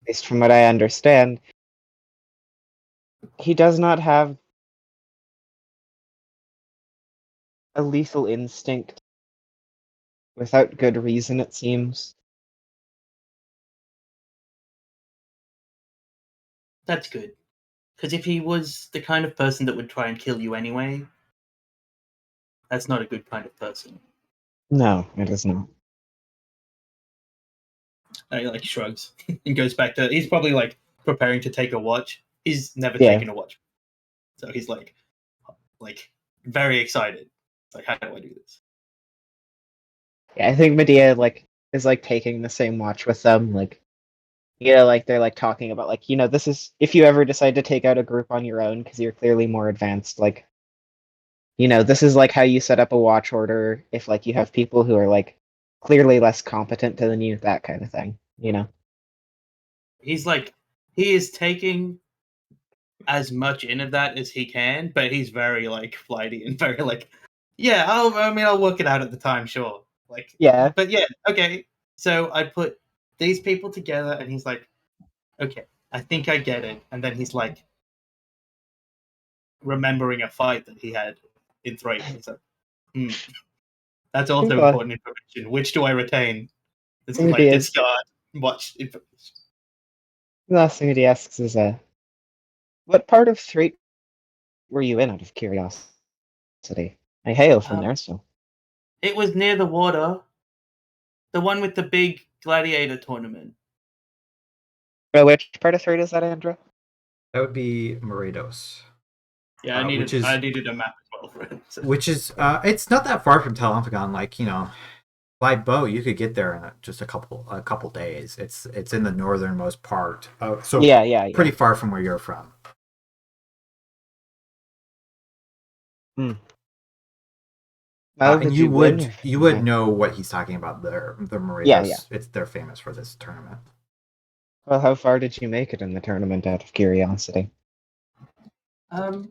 least from what I understand, he does not have a lethal instinct without good reason, it seems. That's good. Because if he was the kind of person that would try and kill you anyway, that's not a good kind of person. No, it is not. He shrugs and goes back to. He's probably preparing to take a watch. He's never taken a watch, so he's like very excited. It's like, how do I do this? Yeah, I think Medea is taking the same watch with them. They're talking about this is if you ever decide to take out a group on your own because you're clearly more advanced. This is how you set up a watch order if you have people who are clearly less competent than you, that kind of thing. He's he is taking as much in of that as he can, but he's very flighty and very yeah, I'll work it out at the time, sure. Yeah. But yeah, okay. So I put these people together and he's like, okay, I think I get it. And then he's remembering a fight that he had in Thrake. He's like, that's also important information. Which do I retain? This is discard, watch information. The last thing he asks is, what part of Thrake were you in, out of curiosity? I hail from there, so. It was near the water. The one with the big gladiator tournament. Well, which part of Thrake is that, Andra? That would be Moredos. Yeah, I needed a map as well for it. So. Which is, it's not that far from Talamphagon. By boat you could get there in just a couple days. It's in the northernmost part. So yeah, pretty far from where you're from. And you would know what he's talking about there. The Moredos, they're famous for this tournament. Well, how far did you make it in the tournament, out of curiosity? Can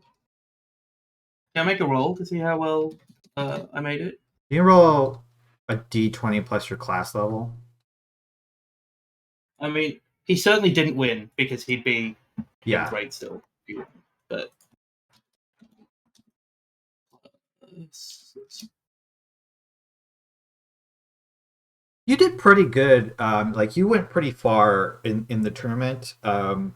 I make a roll to see how well I made it? You can roll a d20 plus your class level. I mean, he certainly didn't win because he'd be great still. But you did pretty good. You went pretty far in the tournament. Probably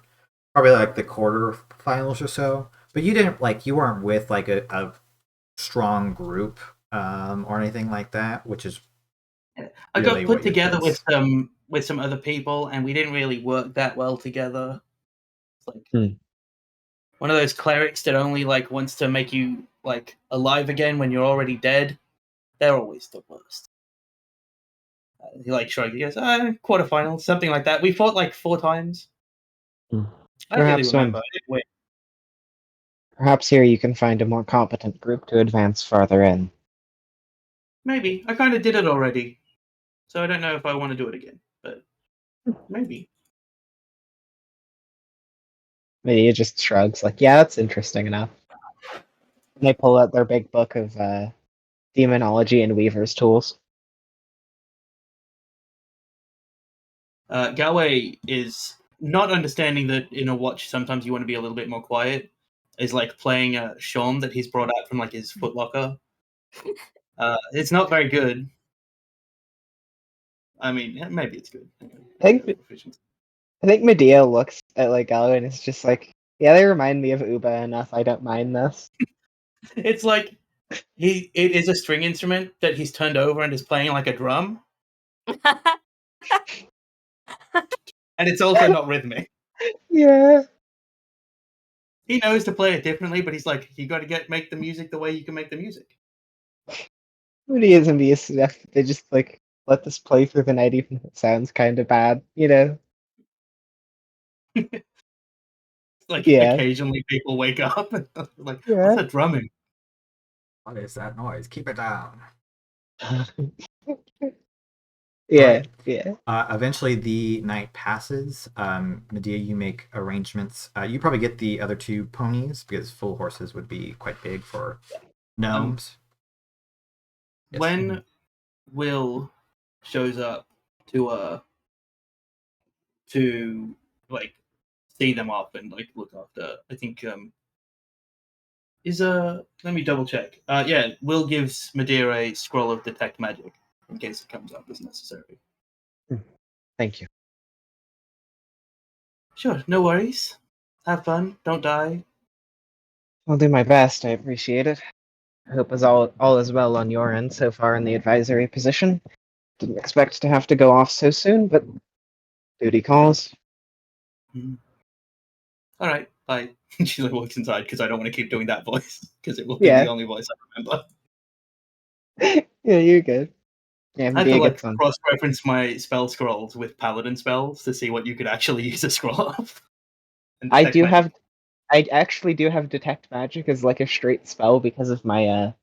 the quarterfinals or so. But you didn't you weren't with a strong group or anything like that, which is I got put together with some other people, and we didn't really work that well together. one of those clerics that only like wants to make you like alive again when you're already dead. They're always the worst. He like shrugged. He goes, quarterfinals, something like that. We fought like 4 times. I don't really Perhaps remember. I didn't win. Perhaps here you can find a more competent group to advance farther in. Maybe. I kind of did it already. So I don't know if I want to do it again. But maybe. Maybe it just shrugs, like, yeah, that's interesting enough. And they pull out their big book of demonology and weaver's tools. Galway is not understanding that in a watch sometimes you want to be a little bit more quiet. Is like playing a Shawn that he's brought out from like his footlocker. It's not very good. I mean, maybe it's good. I think Medea looks at like Galway and is just like, yeah, they remind me of Uba enough. I don't mind this. It's like it is a string instrument that he's turned over and is playing like a drum, and it's also not rhythmic. Yeah. He knows to play it differently, but he's like, you got to make the music the way you can make the music. Medea's and Medea's stuff. They just like let this play through the night, even if it sounds kind of bad, you know. Like Yeah. occasionally people wake up and like, Yeah. what's that drumming? What is that noise? Keep it down. Yeah, Right. yeah. Eventually, the night passes. Medea, you make arrangements. You probably get the other 2 ponies because full horses would be quite big for gnomes. Yes. When Will shows up to like see them off and like look after, I think let me double check. Yeah, Will gives Medea a scroll of detect magic in case it comes up as necessary. Thank you. Sure, no worries. Have fun. Don't die. I'll do my best. I appreciate it. I hope all is well on your end so far in the advisory position. Didn't expect to have to go off so soon, but duty calls. All right, bye. She like walks inside because I don't want to keep doing that voice because it will be Yeah. the only voice I remember. Yeah, you're good. Yeah, I have to Medea like gets on. cross-reference my spell scrolls with Paladin spells to see what you could actually use a scroll of. And I detect magic. I actually do have detect magic as like a straight spell because of my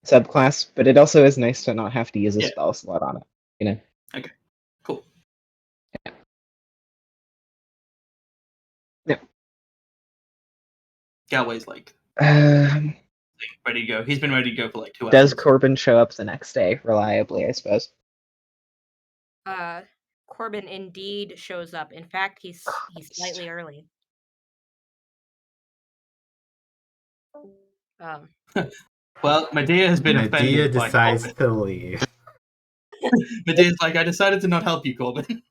subclass, but it also is nice to not have to use a Yeah. spell slot on it. You know. Okay, cool. Yeah. Galway's like ready to go. He's been ready to go for like 2 hours. Does Corbin show up the next day reliably? I suppose. Corbin indeed shows up. In fact, he's slightly early. Well, Medea has been offended. Medea by decides Corbin. to leave. Medea's like, I decided to not help you, Corbin.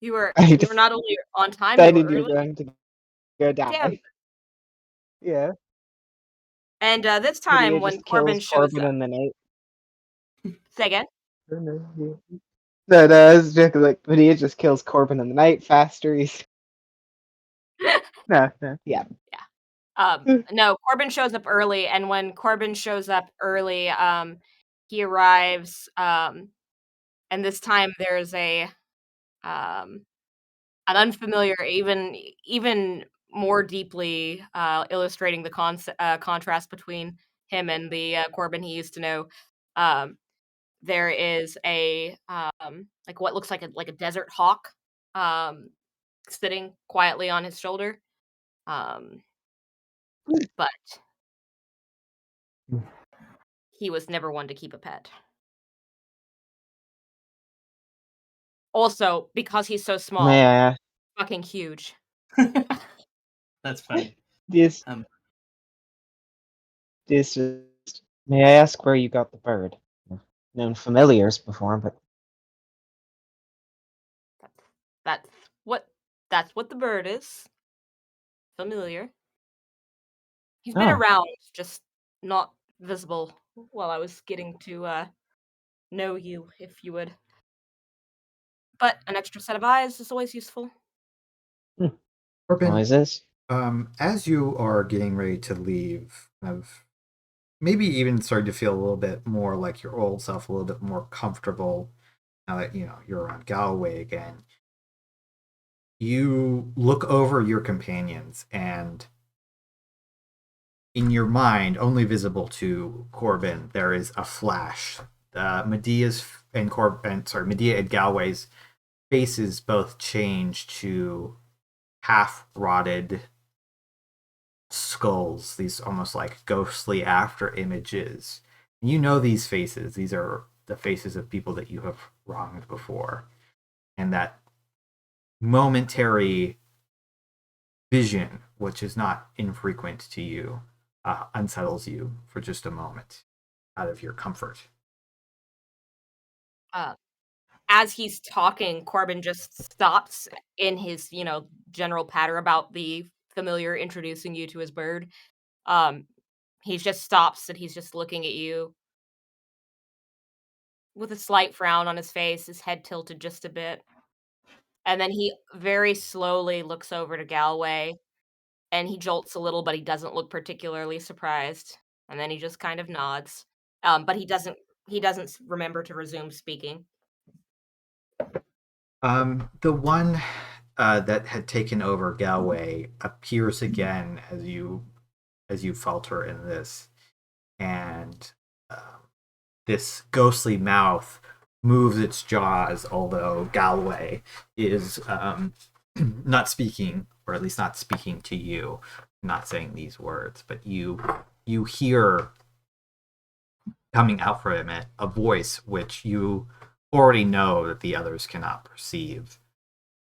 You were I not only on time, you were decided you're early. going to go down. Damn. Yeah. And this Medea time, when just Corbin kills shows Corbin up, in the night. say again. No, it's just like Medea just kills Corbin in the night faster. He's no, yeah. No, Corbin shows up early, and when Corbin shows up early, he arrives, and this time there's an unfamiliar, even more deeply illustrating the contrast between him and the Corbin he used to know. There is a like what looks like a desert hawk sitting quietly on his shoulder. But he was never one to keep a pet. Also, because he's so small, Yeah. fucking huge. That's funny. This just. May I ask where you got the bird? I've known familiars before, but That's what the bird is. Familiar. He's been around, just not visible while I was getting to know you, if you would. But an extra set of eyes is always useful. Corbin, always is. As you are getting ready to leave, kind of maybe even starting to feel a little bit more like your old self, a little bit more comfortable now that you're around Galloway again. You look over your companions, and in your mind, only visible to Corbin, there is a flash. Medea and Galway's faces both change to half rotted skulls, these almost like ghostly after images. You know these faces. These are the faces of people that you have wronged before. And that momentary vision, which is not infrequent to you, unsettles you for just a moment out of your comfort. As he's talking, Corbin just stops in his, general patter about the familiar introducing you to his bird. He just stops and he's just looking at you with a slight frown on his face, his head tilted just a bit. And then he very slowly looks over to Galway and he jolts a little, but he doesn't look particularly surprised. And then he just kind of nods. But he doesn't remember to resume speaking. The one that had taken over Galway appears again as you falter in this, and this ghostly mouth moves its jaws, although Galway is not speaking, or at least not speaking to you, not saying these words, but you hear coming out from it a voice which you already know that the others cannot perceive,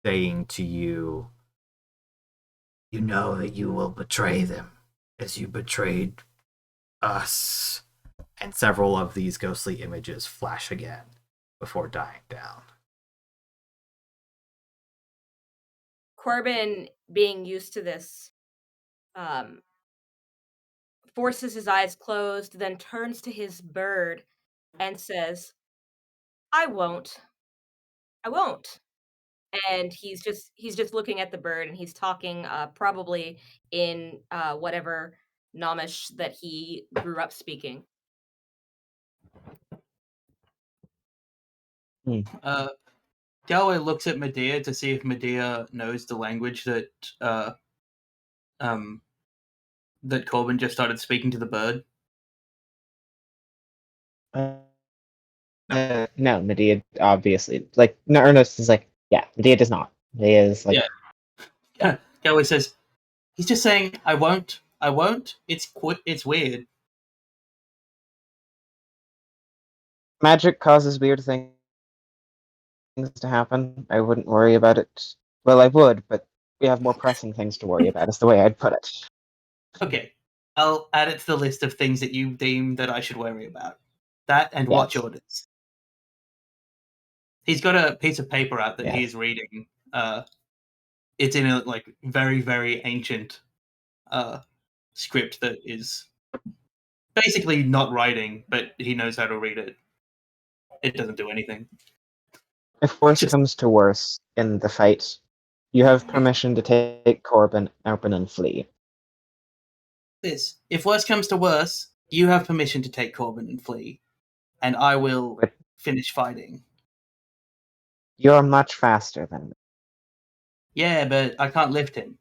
saying to you, "You know that you will betray them as you betrayed us." And several of these ghostly images flash again before dying down. Corbin, being used to this, forces his eyes closed, then turns to his bird and says, I won't. I won't. And he's just looking at the bird and he's talking probably in whatever Nomish that he grew up speaking. Galway looks at Medea to see if Medea knows the language that that Corbin just started speaking to the bird. No, Medea obviously Ernest is like, yeah, Medea does not. Medea is like, yeah. Galway says, he's just saying, I won't. It's weird. magic causes weird things to happen. I wouldn't worry about it. Well, I would, but we have more pressing things to worry about, is the way I'd put it. Okay. I'll add it to the list of things that you deem that I should worry about. That and watch orders. He's got a piece of paper out that he's reading. It's in a very, very ancient script that is basically not writing, but he knows how to read it. It doesn't do anything. If worse comes to worse in the fight, you have permission to take Corbin and flee. If worse comes to worse, you have permission to take Corbin and flee, and I will finish fighting. You're much faster than me. Yeah, but I can't lift him.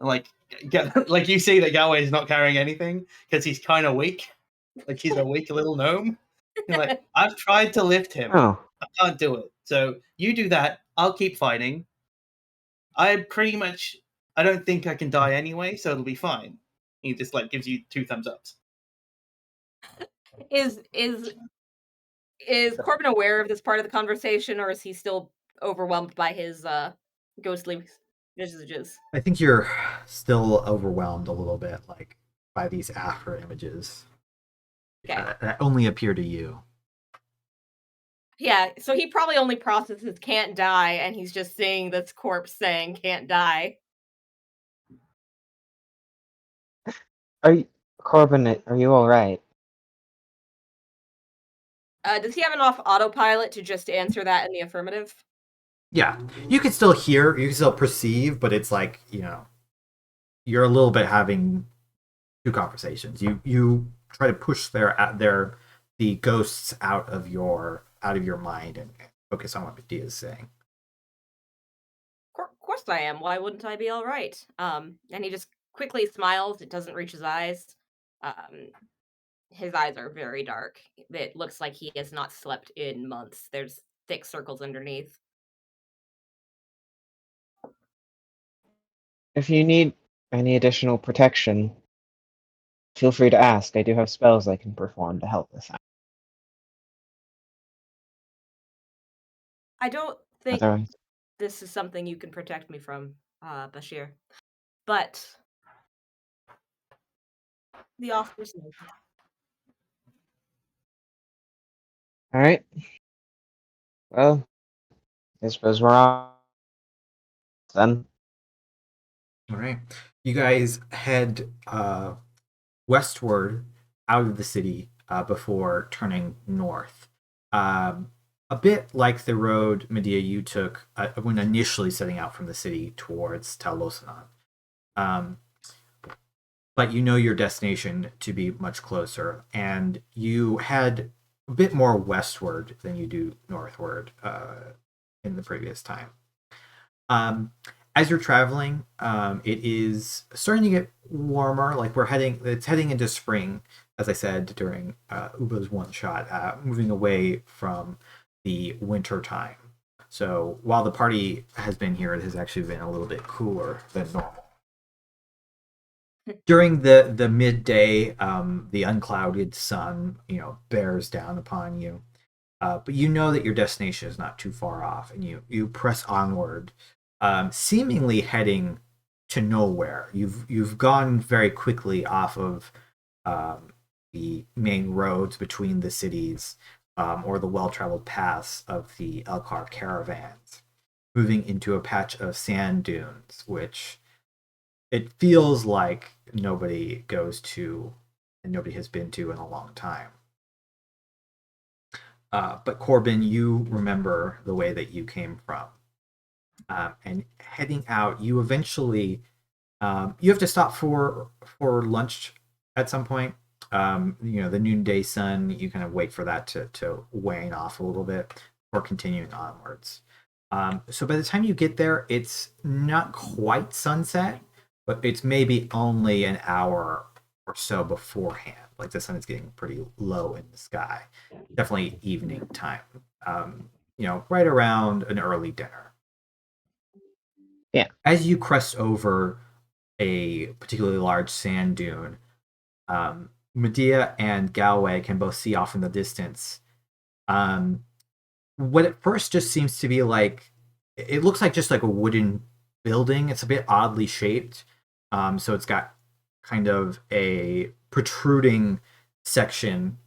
You see that Galway is not carrying anything because he's kind of weak. Like he's a weak little gnome. You're like, I've tried to lift him. Oh. I can't do it. So you do that. I'll keep fighting. I don't think I can die anyway, so it'll be fine. He just gives you 2 thumbs ups. Is Corbin aware of this part of the conversation, or is he still overwhelmed by his ghostly messages? I think you're still overwhelmed a little bit, by these after images that only appear to you. Yeah, so he probably only processes can't die, and he's just seeing this corpse saying can't die. Corbin, are you alright? Does he have enough autopilot to just answer that in the affirmative? Yeah, you can still hear, you can still perceive, but it's you're a little bit having two conversations. You try to push the ghosts out of your mind and focus on what Medea is saying. Of course I am. Why wouldn't I be all right? And he just quickly smiles. It doesn't reach his eyes. His eyes are very dark. It looks like he has not slept in months. There's thick circles underneath. If you need any additional protection, feel free to ask. I do have spells I can perform to help us out. I don't think Otherwise, this is something you can protect me from, Pashir. But the offer's noted. all right. Well, I suppose we're on then. All right, you guys head westward out of the city before turning north. A bit like the road, Medea, you took when initially setting out from the city towards Talosanon. But you know your destination to be much closer, and you head a bit more westward than you do northward in the previous time. As you're traveling, it is starting to get warmer. Like it's heading into spring, as I said during Uba's one shot, moving away from the winter time. So while the party has been here, it has actually been a little bit cooler than normal. During the midday, the unclouded sun, bears down upon you. But you know that your destination is not too far off, and you press onward, seemingly heading to nowhere. You've gone very quickly off of the main roads between the cities, or the well-traveled paths of the Elkar caravans, moving into a patch of sand dunes, which it feels like nobody goes to and nobody has been to in a long time. But Corbin, you remember the way that you came from. And heading out, you eventually you have to stop for lunch at some point. The noonday sun, you kind of wait for that to wane off a little bit before continuing onwards. So by the time you get there, it's not quite sunset, but it's maybe only an hour or so beforehand. Like the sun is getting pretty low in the sky. Definitely evening time. Right around an early dinner. Yeah. As you crest over a particularly large sand dune, Medea and Galway can both see off in the distance what at first just seems to be like, it looks like just like a wooden building. It's a bit oddly shaped. So it's got kind of a protruding section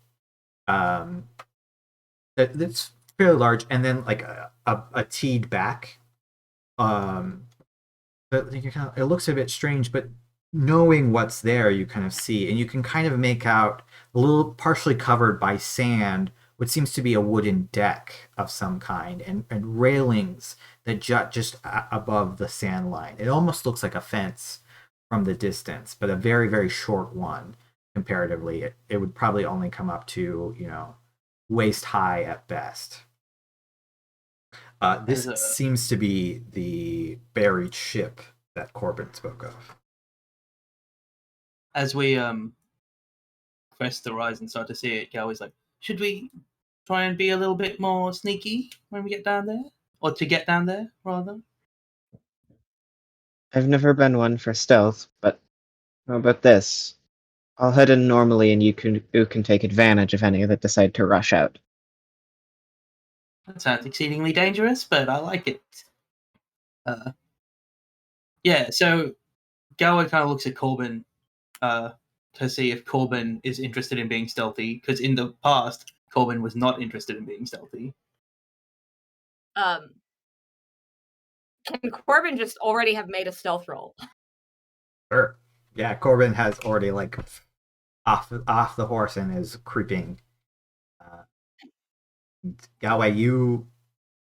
that's fairly large, and then like a teed back. But it looks a bit strange, but knowing what's there, you kind of see, and you can kind of make out a little partially covered by sand, what seems to be a wooden deck of some kind, and railings that jut just above the sand line. It almost looks like a fence from the distance, but a very, very short one comparatively. It would probably only come up to, waist high at best. This seems to be the buried ship that Corbin spoke of. As we crest the rise and start to see it, Galway's like, should we try and be a little bit more sneaky when we get down there? Or to get down there, rather? I've never been one for stealth, but how about this? I'll head in normally, and you can take advantage of any that decide to rush out. That sounds exceedingly dangerous, but I like it. Yeah, so Galway kind of looks at Corbin to see if Corbin is interested in being stealthy, because in the past, Corbin was not interested in being stealthy. Can Corbin just already have made a stealth roll? Sure. Yeah, Corbin has already like off the horse and is creeping. Galway,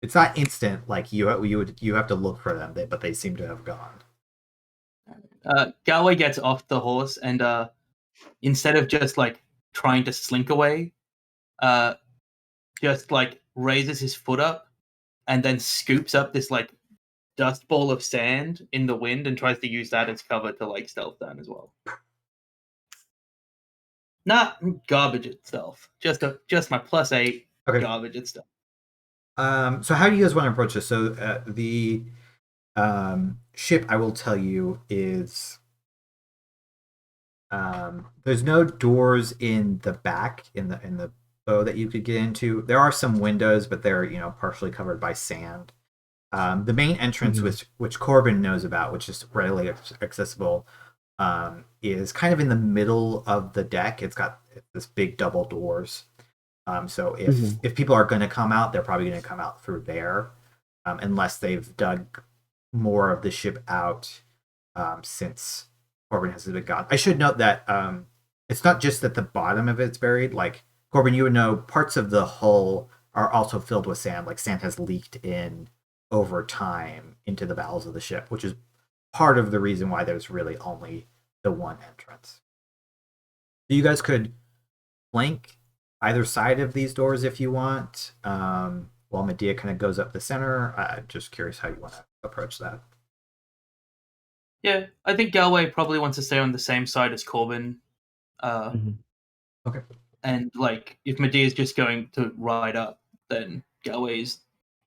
it's not instant. Like you have to look for them, but they seem to have gone. Galway gets off the horse and instead of just like trying to slink away, just like raises his foot up and then scoops up this like dust ball of sand in the wind and tries to use that as cover to like stealth down as well. Not garbage itself, just my +8 garbage itself. So how do you guys want to approach this? So the ship, I will tell you, is there's no doors in the back in the bow that you could get into. There are some windows, but they're partially covered by sand. The main entrance, which Corbin knows about, which is readily accessible, is kind of in the middle of the deck. It's got this big double doors. So if people are going to come out, they're probably going to come out through there, unless they've dug more of the ship out since Corbin has been gone. I should note that it's not just that the bottom of it's buried. Like, Corbin, you would know parts of the hull are also filled with sand. Like, sand has leaked in over time into the bowels of the ship, which is part of the reason why there's really only the one entrance. So you guys could flank either side of these doors if you want, while Medea kind of goes up the center. Just curious how you want to approach that. Yeah, I think Galway probably wants to stay on the same side as Corbin. Okay. And like, if Medea's just going to ride up, then Galway's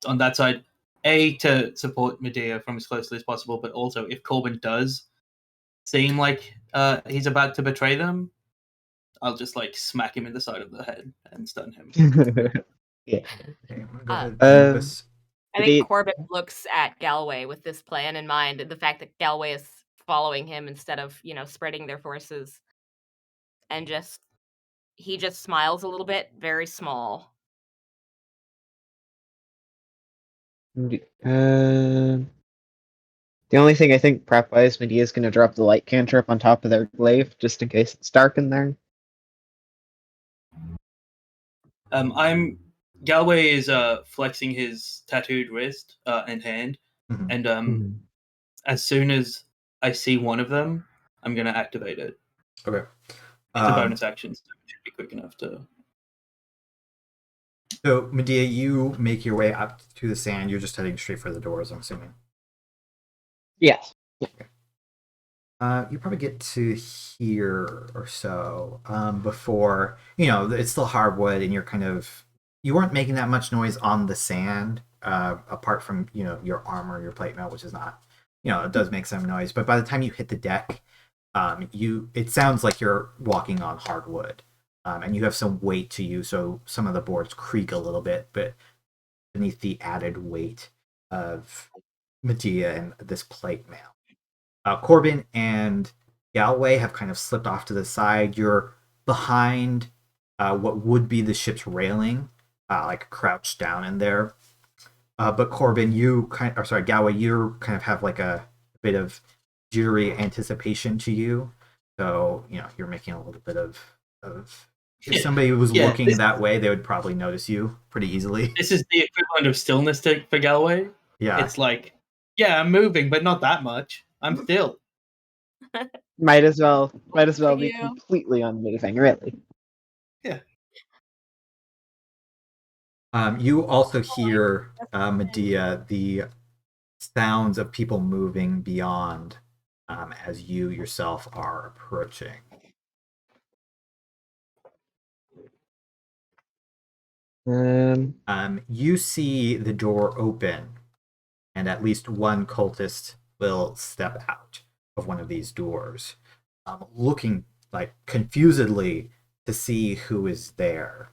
on that side. To support Medea from as closely as possible, but also if Corbin does seem like he's about to betray them, I'll just like smack him in the side of the head and stun him. Yeah. Okay, go ahead, I think Corbin looks at Galway with this plan in mind, and the fact that Galway is following him instead of, spreading their forces, and he just smiles a little bit, very small. The only thing I think prep-wise, Medea's going to drop the light cantrip on top of their glaive, just in case it's dark in there. Galway is flexing his tattooed wrist and hand, and as soon as I see one of them, I'm going to activate it. Okay. It's a bonus action, so it should be quick enough to... So, Medea, you make your way up to the sand. You're just heading straight for the doors, I'm assuming. Yes. Okay. You probably get to here or so before, it's still hardwood and you weren't making that much noise on the sand, apart from, your armor, your plate mail, which is not, it does make some noise. But by the time you hit the deck, it sounds like you're walking on hardwood. And you have some weight to you, so some of the boards creak a little bit, but beneath the added weight of Medea and this plate mail. Corbin and Galway have kind of slipped off to the side. You're behind what would be the ship's railing, like crouched down in there. But Corbin, Galway, you kind of have like a bit of jittery anticipation to you. So, you're making a little bit of if somebody was looking that way, they would probably notice you pretty easily. This is the equivalent of stillness for Galway. Yeah. It's like, I'm moving, but not that much. I'm still. Might as well be completely unmoving, really. Yeah. You also hear, Medea, the sounds of people moving beyond as you yourself are approaching. You see the door open, and at least one cultist will step out of one of these doors, looking like confusedly to see who is there.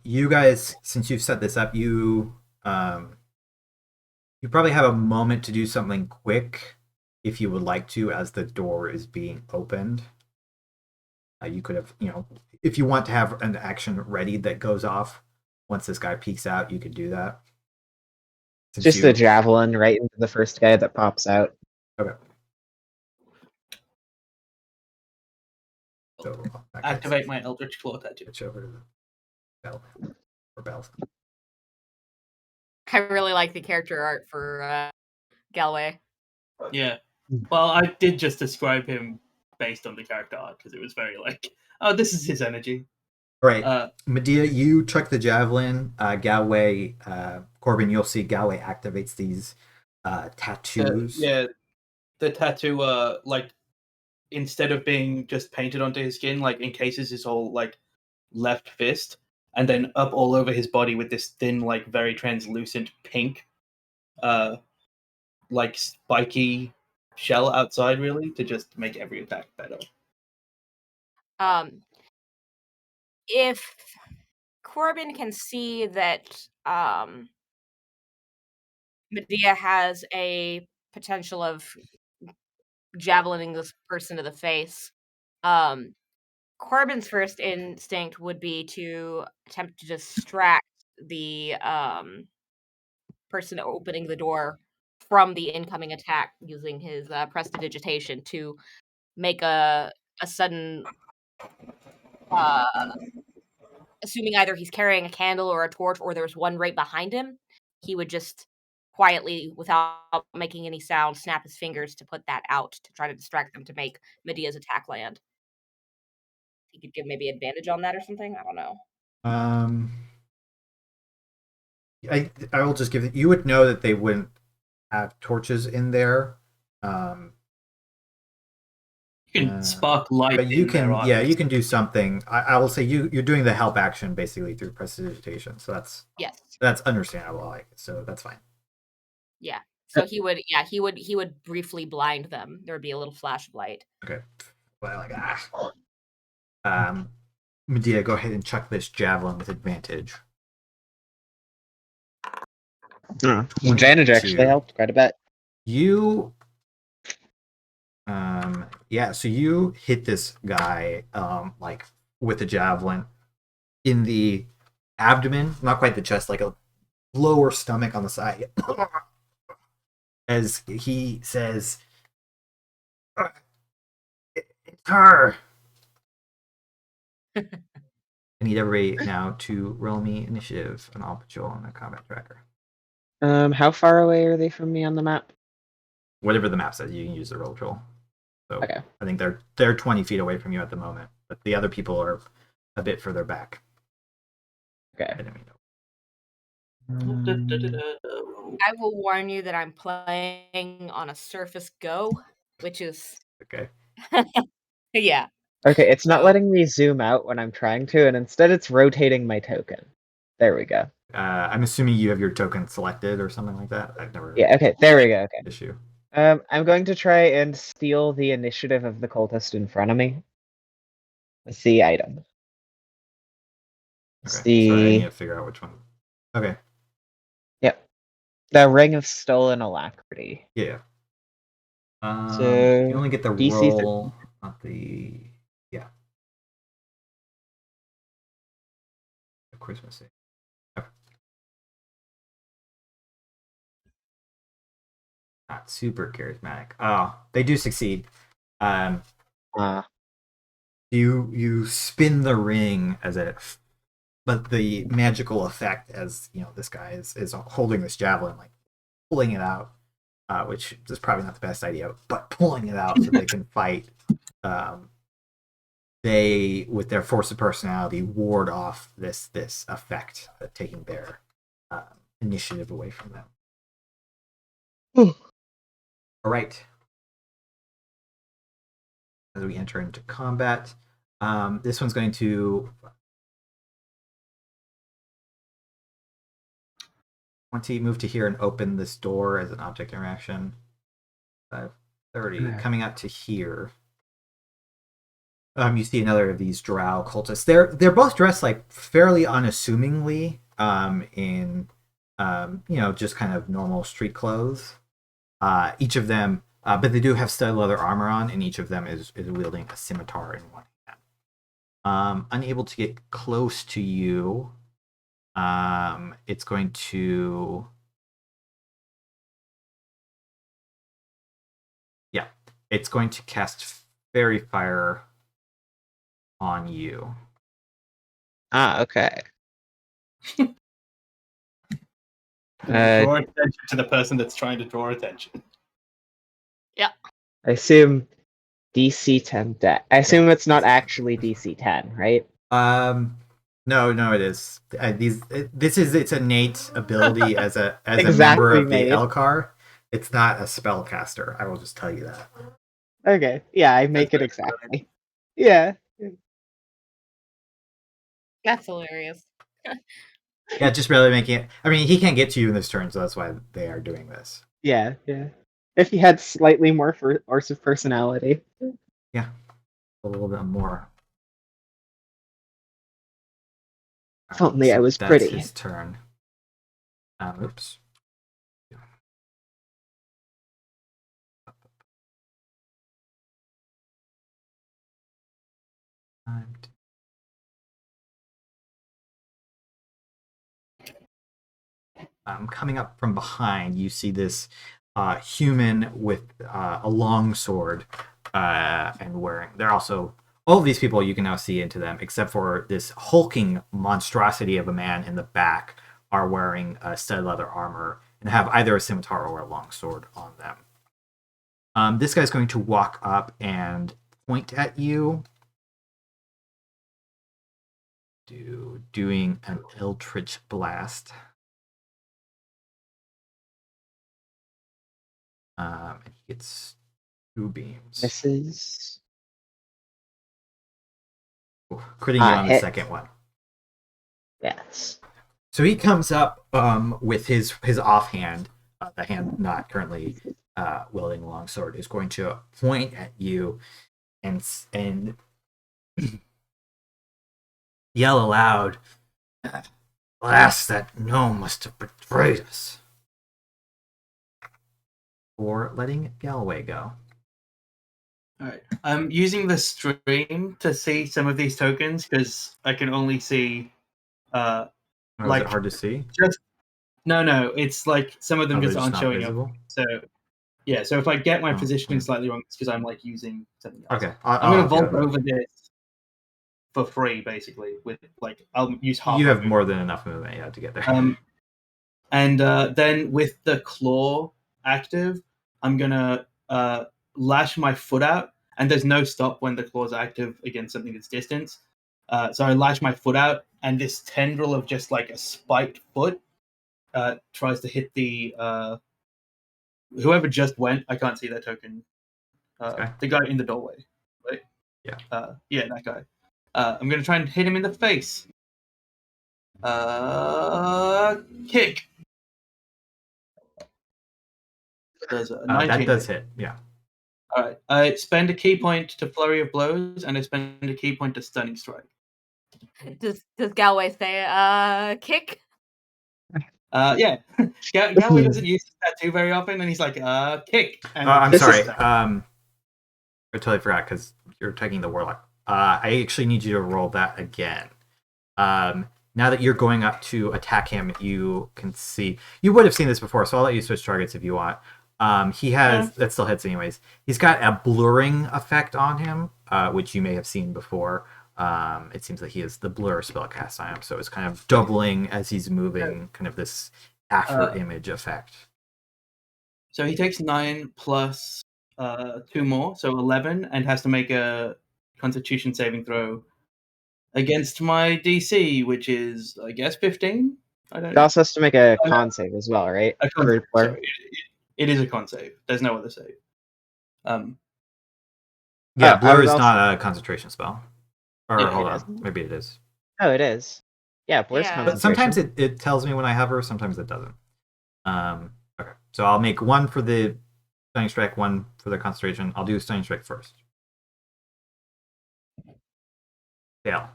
You guys, since you've set this up, you probably have a moment to do something quick if you would like to, as the door is being opened. You could have, if you want to have an action ready that goes off once this guy peeks out, you could do that. Just a javelin right into the first guy that pops out. Okay. So activate my Eldritch Claw tattoo. Switch over to the bell or bells. I really like the character art for Galway. Yeah. Well, I did just describe him based on the character art because it was very like, oh, this is his energy. Right. Medea, you chuck the javelin. Galway, Corbin, you'll see Galway activates these tattoos. The tattoo, like, instead of being just painted onto his skin, like, encases his whole, like, left fist, and then up all over his body with this thin, like, very translucent pink, like, spiky shell outside, really, to just make every attack better. If Corbin can see that Medea has a potential of javelining this person to the face, Corbin's first instinct would be to attempt to distract the person opening the door from the incoming attack using his prestidigitation to make a sudden, assuming either he's carrying a candle or a torch or there's one right behind him, he would just quietly, without making any sound, snap his fingers to put that out to try to distract them to make Medea's attack land. He could give maybe advantage on that or something. I don't know. I will just give it. You would know that they wouldn't have torches in there. You can spark light. But you can, you can do something. I will say you're doing the help action basically through prestidigitation, so that's understandable. So that's fine. Yeah. So he would briefly blind them. There would be a little flash of light. Okay. Well, Medea, go ahead and chuck this javelin with advantage. Advantage actually helped quite a bit. You, so you hit this guy, like with the javelin in the abdomen, not quite the chest, like a lower stomach on the side. As he says, "It's her." I need everybody now to roll me initiative, and I'll put you on the combat tracker. How far away are they from me on the map? Whatever the map says, you can use the roll control. So okay. I think they're 20 feet away from you at the moment, but the other people are a bit further back. Okay. I will warn you that I'm playing on a Surface Go, which is okay. Yeah. Okay, it's not letting me zoom out when I'm trying to, and instead it's rotating my token. There we go. I'm assuming you have your token selected or something like that. I've never. Yeah. Okay. There we go. Okay. Issue. I'm going to try and steal the initiative of the cultist in front of me. Let's see item. Okay. Sorry, I need to figure out which one. Okay. Yep. The Ring of Stolen Alacrity. Yeah. So you only get the DC roll, not the Christmas. Okay. Not super charismatic. Oh, they do succeed. You spin the ring but the magical effect, as this guy is holding this javelin, like pulling it out, which is probably not the best idea, but pulling it out so they can fight. They, with their force of personality, ward off this effect, taking their initiative away from them. All right. As we enter into combat, this one's going to 20, move to here and open this door as an object interaction. 30, coming out to here. You see another of these drow cultists. They're both dressed like fairly unassumingly, in just kind of normal street clothes. Each of them, but they do have stud leather armor on, and each of them is wielding a scimitar in one hand. Unable to get close to you. It's going to, it's going to cast Fairy Fire on you. Okay. Draw attention to the person that's trying to draw attention. Yeah. I assume DC 10 deck. I assume it's not actually DC 10, right? No, it is. It's innate ability as a member Exactly of the made. Elcar. It's not a spellcaster. I will just tell you that. Okay, yeah, I make it exactly. Yeah. That's hilarious. Yeah, just barely making it. I mean, he can't get to you in this turn, so that's why they are doing this. Yeah. If he had slightly more force of personality. Yeah, a little bit more. If only I was that's pretty. His turn. Oops. Coming up from behind, you see this human with a long sword and wearing. They're also all of these people. You can now see into them, except for this hulking monstrosity of a man in the back, are wearing studded leather armor and have either a scimitar or a long sword on them. This guy's going to walk up and point at you, doing an Eldritch Blast. And he gets 2 beams. Misses. Critting you on the second one. Yes. So he comes up with his offhand, the hand not currently wielding a long sword, is going to point at you and yell aloud, "Alas, that gnome must have betrayed us." Or letting Galway go. Alright. I'm using the stream to see some of these tokens because I can only see Is it hard to see? No, it's like some of them just aren't showing visible? up. So yeah, so if I get my positioning yeah. slightly wrong, it's because I'm like using something else. Okay. I'm gonna vault over this for free, basically. With like I'll use half. You have more than enough movement, to get there. And then with the claw active, I'm gonna lash my foot out, and there's no stop when the claw's active against something that's distance. So I lash my foot out, and this tendril of just like a spiked foot tries to hit the whoever just went. I can't see that token. The guy in the doorway, right? Yeah. Yeah, that guy. I'm gonna try and hit him in the face. Kick. There's a 19 that does hit. Yeah. All right. I spend a key point to flurry of blows, and I spend a key point to stunning strike. Does Galway say kick? Yeah. Galway doesn't use that tattoo very often, and he's like, kick. And I'm sorry. I totally forgot because you're taking the warlock. I actually need you to roll that again. Now that you're going up to attack him, you can see. You would have seen this before, so I'll let you switch targets if you want. He has that still hits anyways. He's got a blurring effect on him, which you may have seen before. It seems like he has the blur spell cast on him, so it's kind of doubling as he's moving, kind of this after image effect. So he takes 9 plus 2 more, so 11, and has to make a Constitution saving throw against my DC, which is, I guess, 15. I don't know. It also has to make a con save as well, right? Sorry, it is a con save. There's no other save. Yeah, blur is not a concentration spell. Or hold on, maybe it is. Oh, it is. Yeah, blur's concentration. But sometimes it tells me when I hover, sometimes it doesn't. Okay, so I'll make 1 for the stunning strike, 1 for the concentration. I'll do stunning strike first. Fail.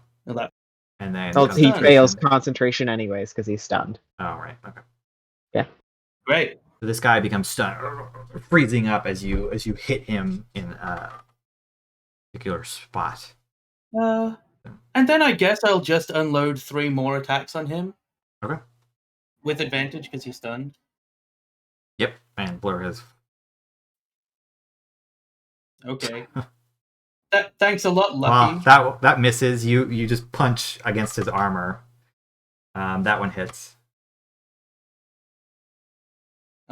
And then he fails concentration anyways because he's stunned. Oh, right. Okay. Yeah. Great. So this guy becomes stunned, freezing up as you hit him in a particular spot. And then I guess I'll just unload 3 more attacks on him. Okay. With advantage because he's stunned. Yep, and blur has. Okay. Thanks a lot, Lucky. Wow, that misses. You just punch against his armor. That one hits.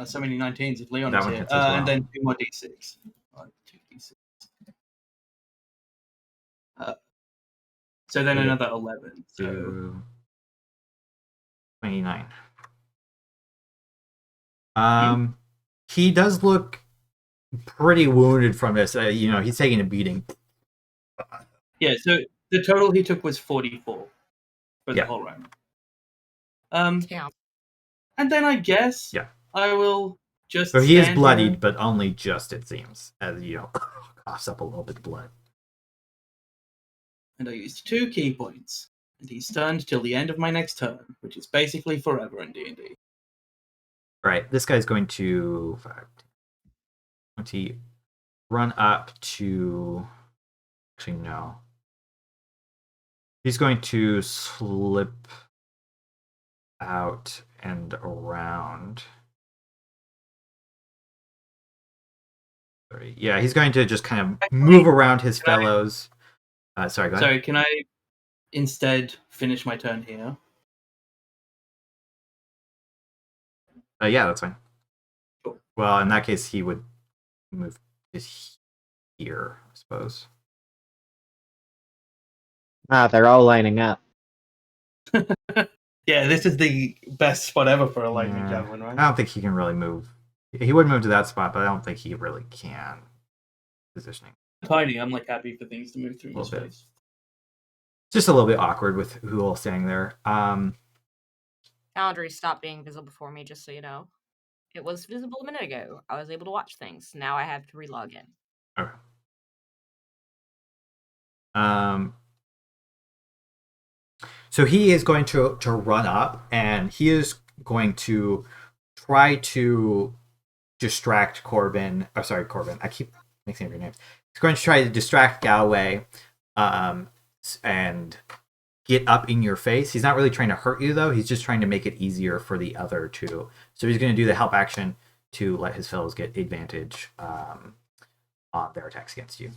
So many 19s if Leon That is one here. hits as well. And then 2 more d6. 2d6. So then Okay. another 11. So 29. He does look pretty wounded from this. He's taking a beating. yeah, so the total he took was 44 for the whole round. Yeah. And then I guess Yeah. I will just. So he is stand bloodied, here. but only just, it seems, as coughs up a little bit of blood. And I used 2 key points. And he's stunned till the end of my next turn, which is basically forever in D&D. Right, this guy's going to run up to. Actually, no. He's going to slip out and around. Sorry. Yeah, he's going to just kind of move around his fellows. Sorry, go ahead. Sorry, can I instead finish my turn here? Yeah, that's fine. Cool. Well, in that case, he would move here, I suppose. They're all lining up. Yeah, this is the best spot ever for a lightning javelin, right? I don't think he can really move. He would move to that spot, but I don't think he really can. Positioning. Tiny, I'm like happy for things to move through my Little bit. space. Just a little bit awkward with Hool standing there. Boundary stopped being visible for me, just so you know. It was visible a minute ago. I was able to watch things. Now I have to relog in. Okay. So he is going to run up, and he is going to try to distract Corbin. Oh, sorry, Corbin. I keep mixing up your names. He's going to try to distract Galway, and get up in your face. He's not really trying to hurt you, though. He's just trying to make it easier for the other two. So he's going to do the help action to let his fellows get advantage on their attacks against you.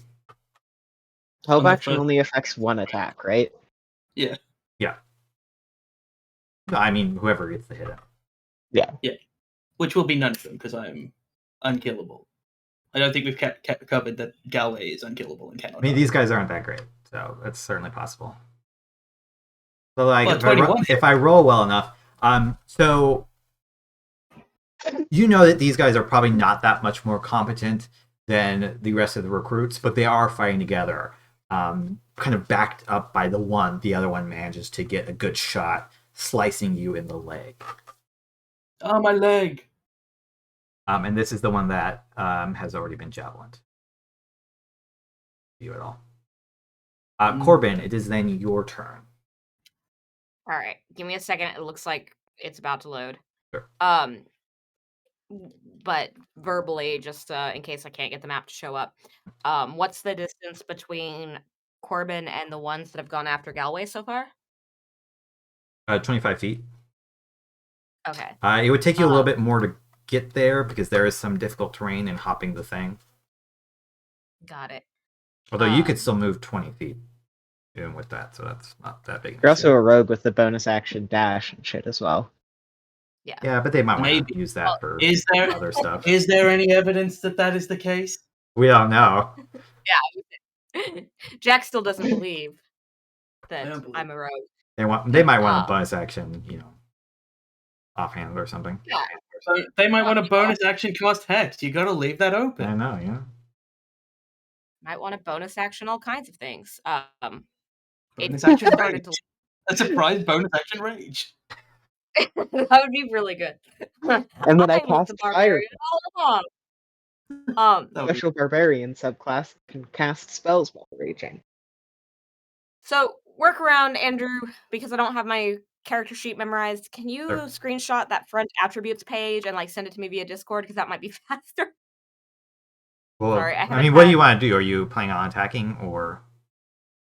Help action only affects one attack, right? Yeah. Yeah. I mean, whoever gets the hit. Yeah. Yeah. Which will be none of them, because I'm unkillable. I don't think we've covered that Galway is unkillable and cannot. I mean, these guys aren't that great, so it's certainly possible. So, like, well, if I roll well enough, so you know that these guys are probably not that much more competent than the rest of the recruits, but they are fighting together, kind of backed up by the other one manages to get a good shot, slicing you in the leg. Oh, my leg! And this is the one that has already been javelined. You at all? Corbin, it is then your turn. All right, give me a second. It looks like it's about to load. Sure. But verbally, just in case I can't get the map to show up, what's the distance between Corbin and the ones that have gone after Galway so far? 25 feet. Okay. It would take you a little bit more to get there because there is some difficult terrain in hopping the thing. Got it. Although you could still move 20 feet even with that, so that's not that big. You're also a rogue with the bonus action dash and shit as well. Yeah. Yeah, but they might want to use that for other stuff. Is there any evidence that that is the case? We don't know. Yeah. Jack still doesn't believe that I'm a rogue. They might want a bonus action, offhand or something. Yeah. So they might want a bonus action cost hex. You got to leave that open. I know, yeah. Might want a bonus action, all kinds of things. Bonus action rage. A surprise bonus action rage. That would be really good. And then I cast fire. All along. Special barbarian subclass can cast spells while raging. So work around, Andrew, because I don't have my character sheet memorized. Can you screenshot that front attributes page and send it to me via Discord? Because that might be faster. Well, sorry, I mean, what do you want to do? Are you planning on attacking or?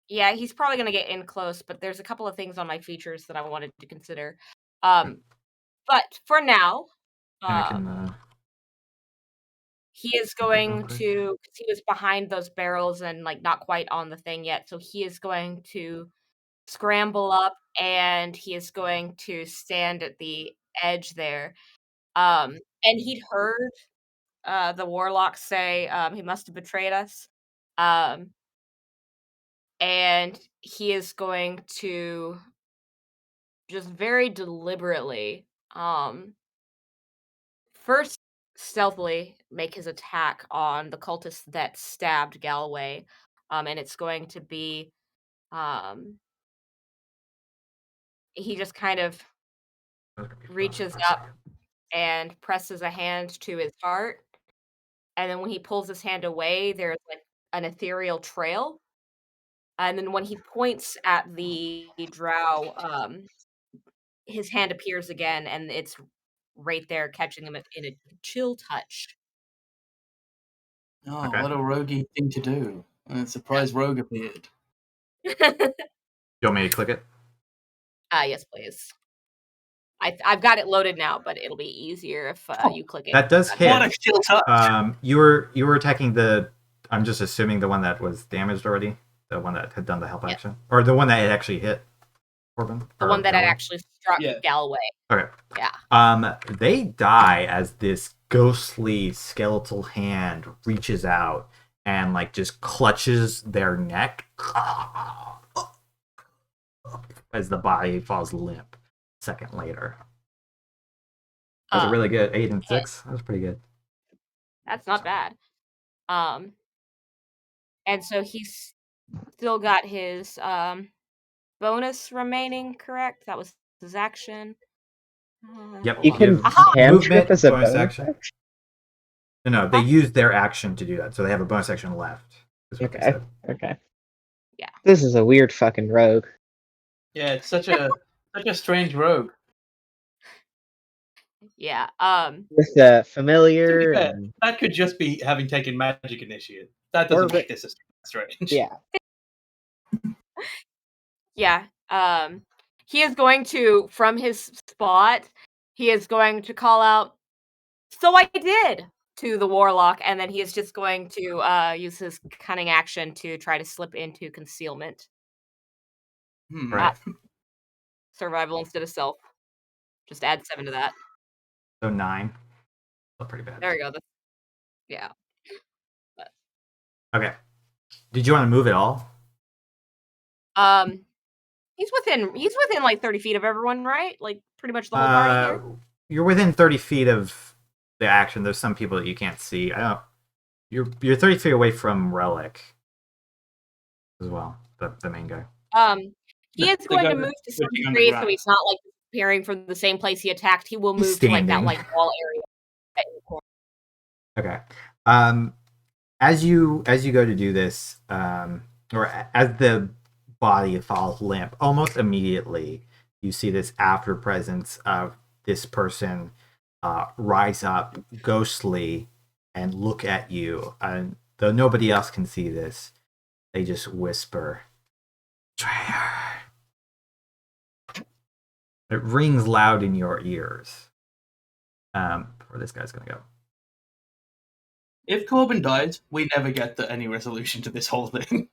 Yeah, he's probably going to get in close, but there's a couple of things on my features that I wanted to consider. But for now, he is going to, because he was behind those barrels and not quite on the thing yet, so he is going to scramble up and he is going to stand at the edge there. And he'd heard the warlock say he must have betrayed us. And he is going to just very deliberately first stealthily make his attack on the cultist that stabbed Galway. And it's going to be he just kind of reaches up and presses a hand to his heart, and then when he pulls his hand away, there's like an ethereal trail, and then when he points at the drow, his hand appears again, and it's right there, catching him in a chill touch. Oh, Okay. what a roguey thing to do! And a surprise rogue appeared. You want me to click it? Yes, please. I've got it loaded now, but it'll be easier if you click it. That does hit. What a chill touch! You were attacking the. I'm just assuming the one that was damaged already, the one that had done the help action, or the one that had actually hit Corbin. The one that had actually struck Galloway. Okay. Yeah. They die as this ghostly skeletal hand reaches out and like just clutches their neck as the body falls limp. A second later. That was a really good 8 and 6. That was pretty good. That's not bad. And so he's still got his bonus remaining, correct? That was his action. Yep. You can hand trip as a bonus action? No, they used their action to do that, so they have a bonus action left. Okay. Okay. Yeah. This is a weird fucking rogue. Yeah, it's such a strange rogue. Yeah. With the familiar. To be fair, that could just be having taken magic initiate. That doesn't make this as strange. Yeah. Yeah. He is going to, from his spot, he is going to call out, "So I did," to the warlock, and then he is just going to use his cunning action to try to slip into concealment. Right. Survival instead of self. Just add 7 to that. So 9. That's pretty bad. There we go. Yeah. But. Okay. Did you want to move at all? He's within like 30 feet of everyone, right? Like pretty much the whole party here. You're within 30 feet of the action. There's some people that you can't see. You're 30 feet away from Relic as well, the main guy. He is going to move to some degree, so he's not like disappearing from the same place he attacked. He will move to like that like wall area. Okay. As you go to do this, or as the body falls limp, almost immediately you see this after presence of this person rise up ghostly and look at you. And though nobody else can see this, they just whisper, "Traitor." It rings loud in your ears. Where this guy's gonna go. If Corbin dies, we never get any resolution to this whole thing.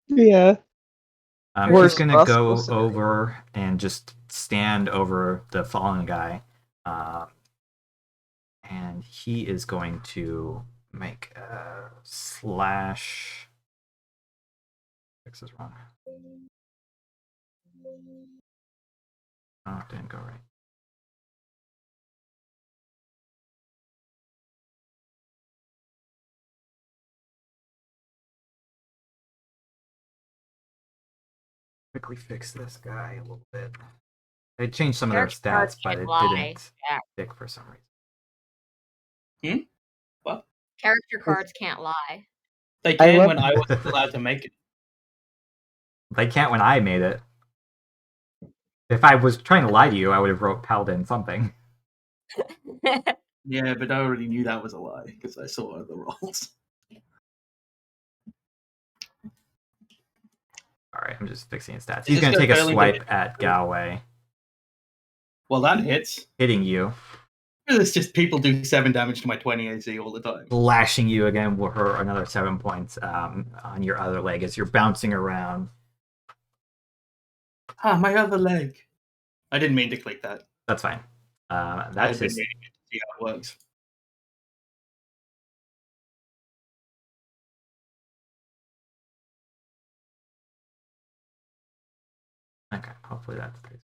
Yeah. He's gonna go over and just stand over the fallen guy. And he is going to make a slash. This is wrong. Oh, it didn't go right. Quickly fix this guy a little bit. They changed some of their stats, but it didn't stick for some reason. What? Character cards can't lie. They can when I wasn't allowed to make it. They can't when I made it. If I was trying to lie to you, I would have wrote Paladin something. Yeah, but I already knew that was a lie because I saw other rolls. Alright, I'm just fixing his stats. He's going to take a swipe at Galway. Well, that hits. Hitting you. It's just people do 7 damage to my 20 AC all the time. Lashing you again with her another 7 points on your other leg as you're bouncing around. Ah, my other leg. I didn't mean to click that. That's fine. I've That's been his. reading it to see how it works. Okay, hopefully that's the case.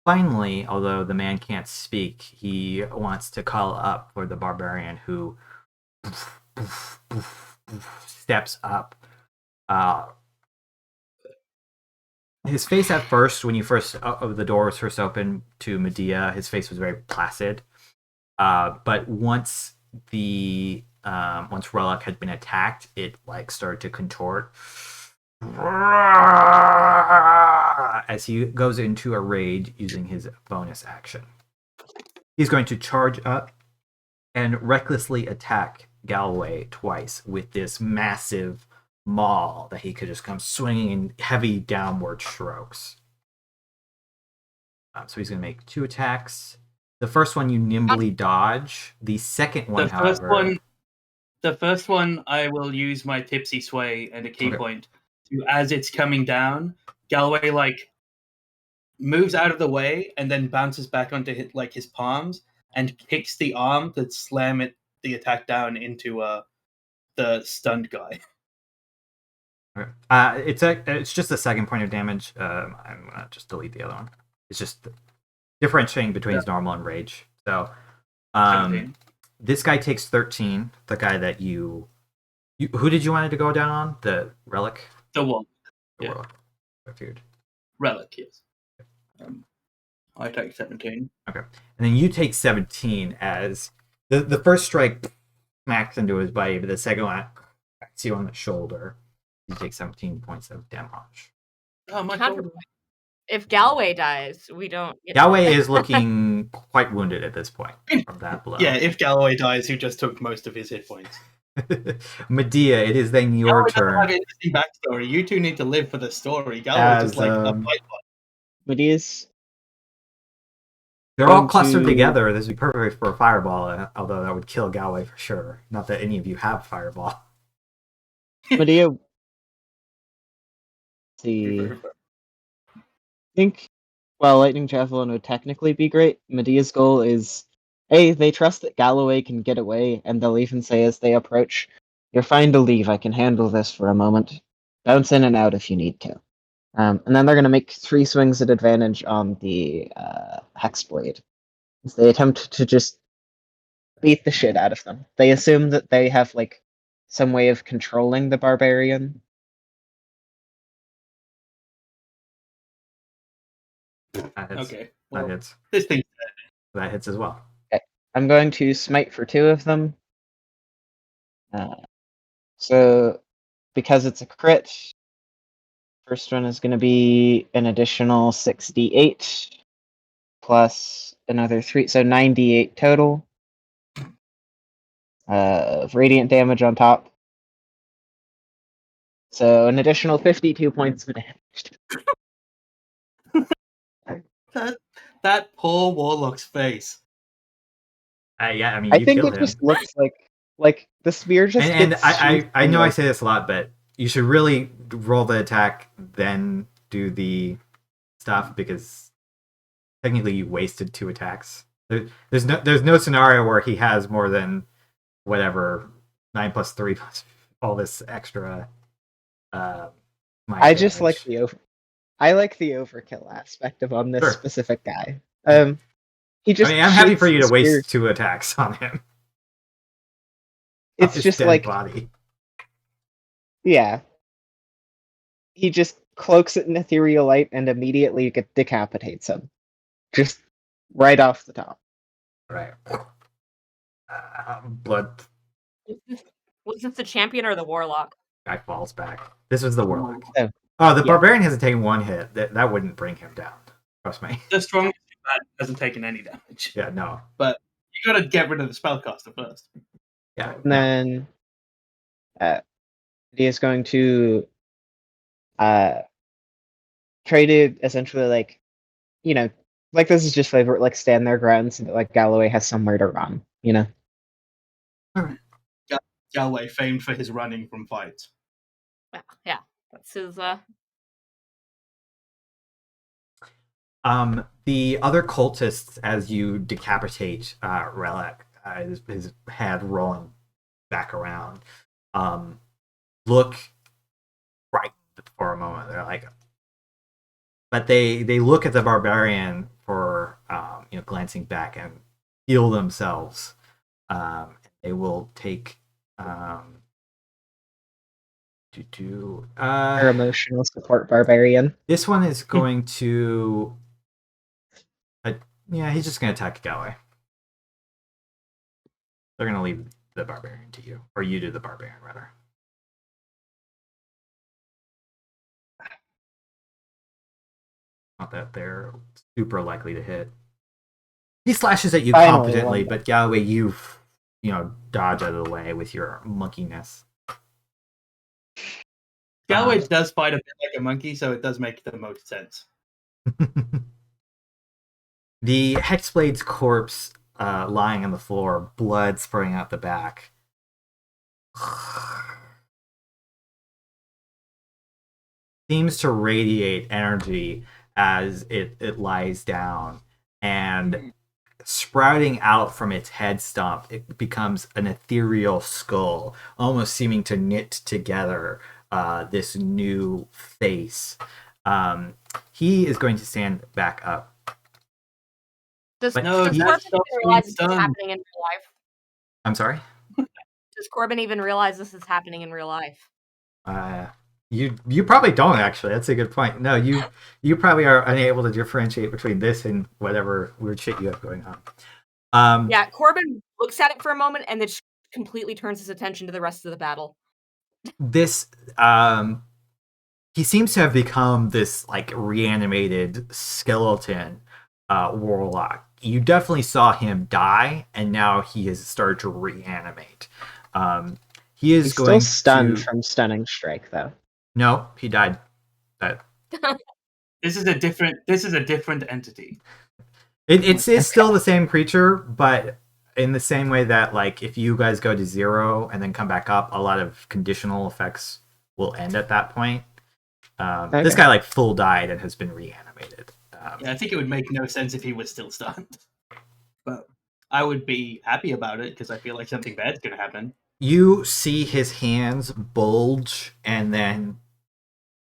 Finally, although the man can't speak, he wants to call up for the barbarian who steps up. His face at first, when you first the door was first opened to Medea, his face was very placid. But once once Relic had been attacked, it like started to contort as he goes into a rage using his bonus action. He's going to charge up and recklessly attack Galloway twice with this massive maul that he could just come swinging in heavy downward strokes. So he's going to make 2 attacks. The first one you nimbly dodge. The second one, The first one, I will use my tipsy sway and a key point to, as it's coming down, Galloway like moves out of the way and then bounces back onto his palms and kicks the arm to slam the attack down into the stunned guy. It's just the second point of damage. I'm gonna just delete the other one. It's just differentiating between his normal and rage. So, this guy takes 13. The guy that you who did you want it to go down on? The relic. The one. The warlock. I figured. Relic, yes. I take 17. Okay, and then you take 17 as the first strike smacks into his body, but the second one hits you on the shoulder. You take 17 points of damage. Oh my god. If Galloway dies, we don't get Galloway is looking quite wounded at this point from that blow. Yeah, if Galloway dies, who just took most of his hit points. Medea, it is then your turn. Have an interesting backstory. You two need to live for the story. Galloway just like a fight. Medea's. They're all clustered together. This would be perfect for a fireball, although that would kill Galloway for sure. Not that any of you have fireball. Medea. I think while Lightning Javelin would technically be great, Medea's goal is they trust that Galloway can get away, and they'll even say as they approach, "You're fine to leave, I can handle this for a moment. Bounce in and out if you need to." And then they're going to make 3 swings at advantage on the Hexblade. As they attempt to just beat the shit out of them. They assume that they have like some way of controlling the barbarian. That hits. Okay. Well, that hits. This thing. That hits as well. Okay. I'm going to smite for 2 of them. So, because it's a crit, first one is going to be an additional 6d8 plus another 3, so 9d8 total of radiant damage on top. So an additional 52 points of damage. That poor warlock's face. Yeah, I mean, I think kill it him. just looks like the spear just. And I know I say this a lot, but you should really roll the attack, then do the stuff, because technically you wasted 2 attacks. There's no scenario where he has more than whatever 9 plus 3 plus all this extra. I just like I like the overkill aspect of on this specific guy. He just. I mean, I'm happy for you to waste 2 attacks on him. It's just like body. Yeah. He just cloaks it in ethereal light and immediately decapitates him. Just right off the top. Right. Blood. Was this the champion or the warlock? Guy falls back. This was the warlock. Oh, the barbarian hasn't taken 1 hit. That wouldn't bring him down. Trust me. The strongest hasn't taken any damage. Yeah, no. But you gotta get rid of the spellcaster first. Yeah. And then he is going to try to essentially like this is just favorite, like stand their ground so that like Galloway has somewhere to run, Alright. Galloway, famed for his running from fights. Yeah, that's his The other cultists, as you decapitate Relic, his head rolling back around, look frightened for a moment. They're like, but they look at the barbarian for glancing back and heal themselves. They will take Our emotional support barbarian. This one is going to he's just going to attack Galway. They're going to leave the barbarian to you, or you to the barbarian rather. Not that they're super likely to hit. He slashes at you competently, but Galway, you dodge out of the way with your monkeyness. Galway does fight a bit like a monkey, so it does make the most sense. The Hexblade's corpse lying on the floor, blood spraying out the back. Seems to radiate energy as it lies down, and sprouting out from its head stump, it becomes an ethereal skull, almost seeming to knit together this new face. He is going to stand back up. Does Corbin even realize this is happening in real life? I'm sorry? Does Corbin even realize this is happening in real life? You probably don't, actually. That's a good point. No, you probably are unable to differentiate between this and whatever weird shit you have going on. Yeah, Corbin looks at it for a moment and then just completely turns his attention to the rest of the battle. This he seems to have become this like reanimated skeleton warlock. You definitely saw him die, and now he has started to reanimate. He's still stunned from stunning strike, though. No, he died. This is a different entity. It's still the same creature, but in the same way that, like, if you guys go to 0 and then come back up, a lot of conditional effects will end at that point. Okay. This guy, like, full died and has been reanimated. I think it would make no sense if he was still stunned. But I would be happy about it, because I feel like something bad's going to happen. You see his hands bulge and then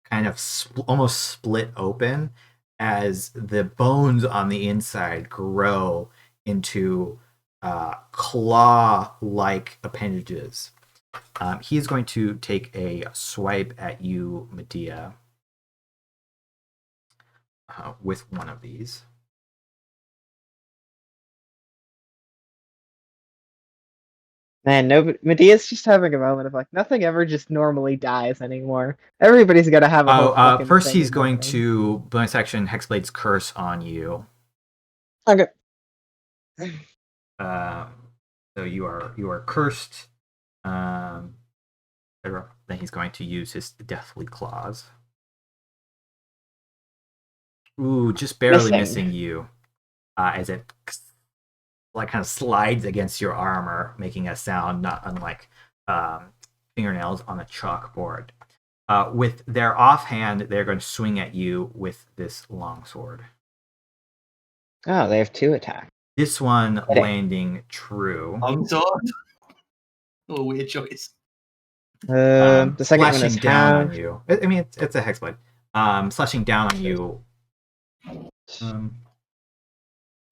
kind of almost split open as the bones on the inside grow into claw-like appendages. He's going to take a swipe at you, Medea, with one of these. Man, no, Medea's just having a moment of like, nothing ever just normally dies anymore. Everybody's gonna have a whole first he's going to bonus action Hexblade's Curse on you. Okay. So you are cursed. Then he's going to use his Deathly Claws. Ooh, just barely missing you. As it like kind of slides against your armor, making a sound not unlike fingernails on a chalkboard. With their offhand, they're going to swing at you with this longsword. Oh, they have 2 attacks. This one landing true. Longsword? What a weird choice. The second one is down on you. I mean, it's a hexblade. Slashing down on you.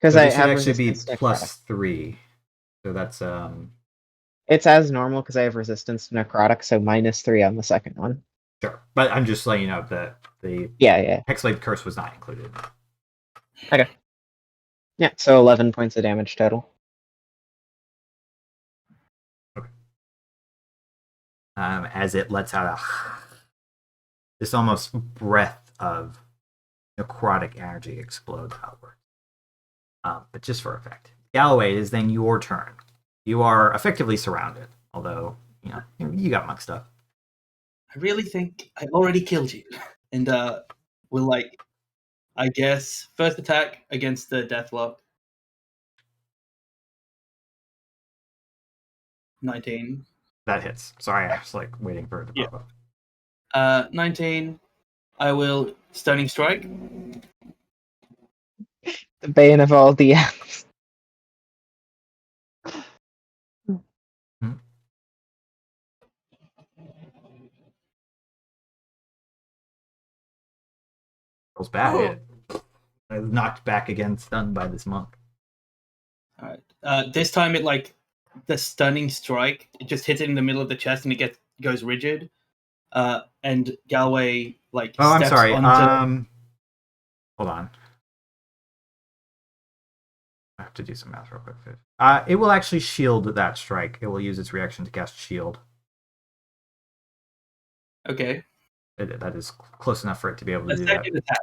Because I have actually be +3, so that's It's as normal because I have resistance to necrotic, so -3 on the second one. Sure, but I'm just letting you know that the Hexblade Curse was not included. Okay. Yeah, so 11 points of damage total. Okay. As it lets out this almost breath of necrotic energy explodes outward. But just for effect. Galloway, it is then your turn. You are effectively surrounded, although, you got monk stuff. I really think I already killed you. And we'll, I guess, first attack against the Deathlock. 19. That hits. Sorry, I was, waiting for it to pop up. 19. I will Stunning Strike. The bane of all DMs. Rolls bad. Ooh. It. I was knocked back again, stunned by this monk. All right. This time it like the stunning strike. It just hits it in the middle of the chest and it goes rigid. And Galway like. Oh, I'm steps sorry. onto... Hold on. I have to do some math real quick. It will actually shield that strike. It will use its reaction to cast shield. Okay. That is close enough for it to be able to A do that. second attack.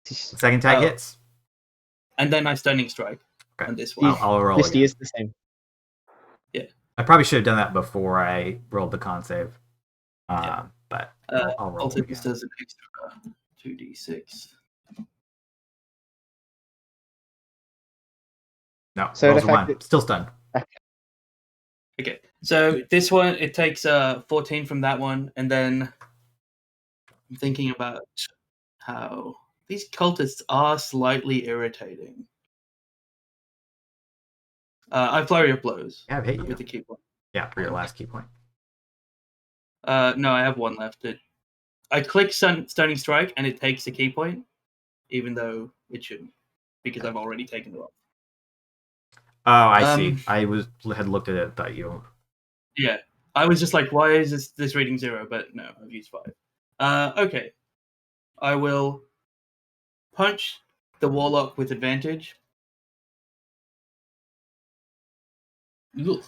Second tag hits. And then I stunning strike on this one. I'll roll Just again. use the same. Yeah. I probably should have done that before I rolled the con save. Yeah. But I'll roll Also, again. this does an extra 2d6. No, So it rolls a 1. affected- Still stunned. Okay, so this one, it takes 14 from that one, and then I'm thinking about how these cultists are slightly irritating. I flurry of blows Yeah, I've hit you. with the key point. Yeah, for your last key point. No, I have one left. I click Stunning Strike, and it takes the key point, even though it shouldn't, because I've already taken it off. Oh, I see. I had looked at it, thought you... Yeah, I was just like, why is this reading 0? But no, I've used 5. Okay. I will punch the Warlock with advantage. Ugh.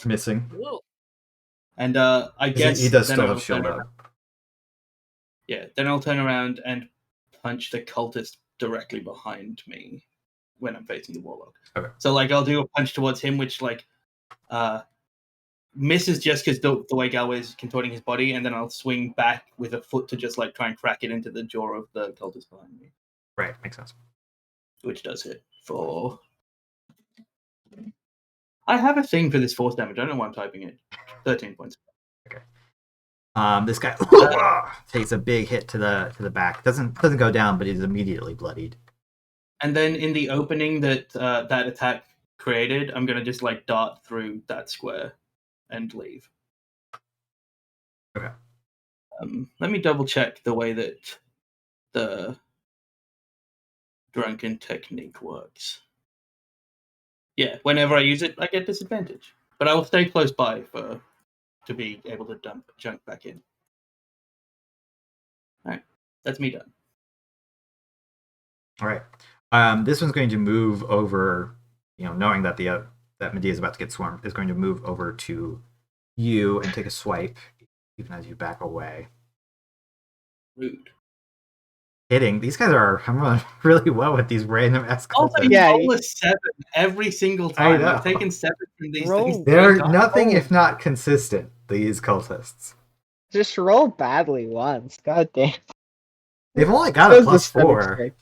Missing. Ooh. And I guess He does then still I'll have shield turn up. around- Yeah, then I'll turn around and punch the cultist directly behind me when I'm facing the Warlock. Okay. So like I'll do a punch towards him, which like misses just because the way Galway is contorting his body, and then I'll swing back with a foot to just like try and crack it into the jaw of the cultist behind me. Right, makes sense. Which does hit for... I have a thing for this force damage. I don't know why I'm typing it. 13 points. Okay. This guy takes a big hit to the back. Doesn't go down, but he's immediately bloodied. And then in the opening that that attack created, I'm gonna just like dart through that square and leave. Okay. Let me double check the way that the drunken technique works. Yeah, whenever I use it, I get disadvantage. But I will stay close by to be able to jump back in. Alright, that's me done. Alright. This one's going to move over, knowing that that Medea is about to get swarmed, is going to move over to you and take a swipe, even as you back away. Rude. Hitting. These guys are rolling really well with these random escalants. Also, you roll a 7 every single time. I've taken 7 from these things. They're nothing if not consistent, these cultists. Just roll badly once. God damn. They've only got a +4.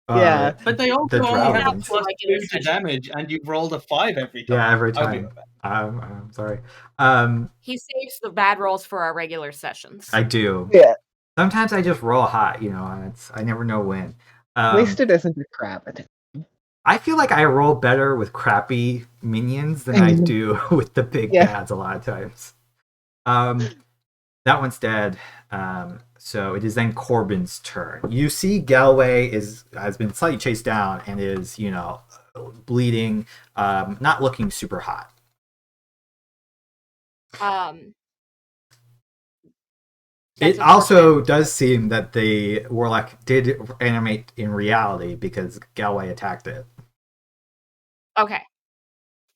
Yeah. But they also only have Drownings. +2 to damage, and you've rolled a 5 every time. Yeah, every I'll be time. right back. I'm sorry. He saves the bad rolls for our regular sessions. I do. Yeah. Sometimes I just roll hot, I never know when. At least it isn't a crap attack. I feel like I roll better with crappy minions than I do with the big bads a lot of times. That one's dead. So it is then Corbin's turn. You see Galway has been slightly chased down and is, bleeding, not looking super hot. It also does seem that the Warlock did animate in reality because Galway attacked it. Okay.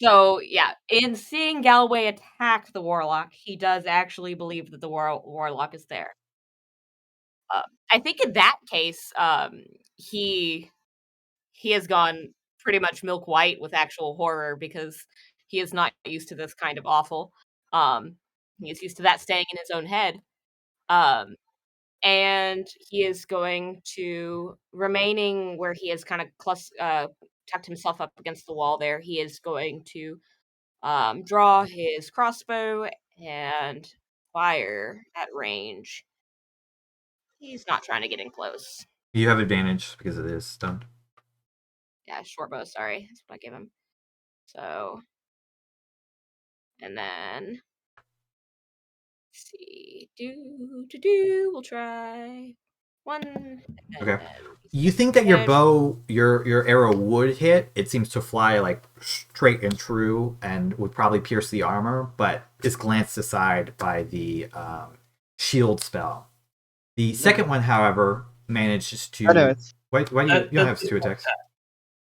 So, yeah, in seeing Galway attack the Warlock, he does actually believe that the Warlock is there. I think in that case, he has gone pretty much milk white with actual horror because he is not used to this kind of awful. He is used to that staying in his own head. And he is going to, remaining where he has kind of tucked himself up against the wall there, he is going to draw his crossbow and fire at range. He's not trying to get in close. You have advantage because it is stunned. Yeah, short bow, sorry. That's what I gave him. So, and then, let's see. We'll try 1. And Okay. then You think that your advantage. bow, your arrow would hit? It seems to fly like straight and true, and would probably pierce the armor, but is glanced aside by the shield spell. The second one, however, manages to. Oh no, it's Why do you don't have 2 attacks?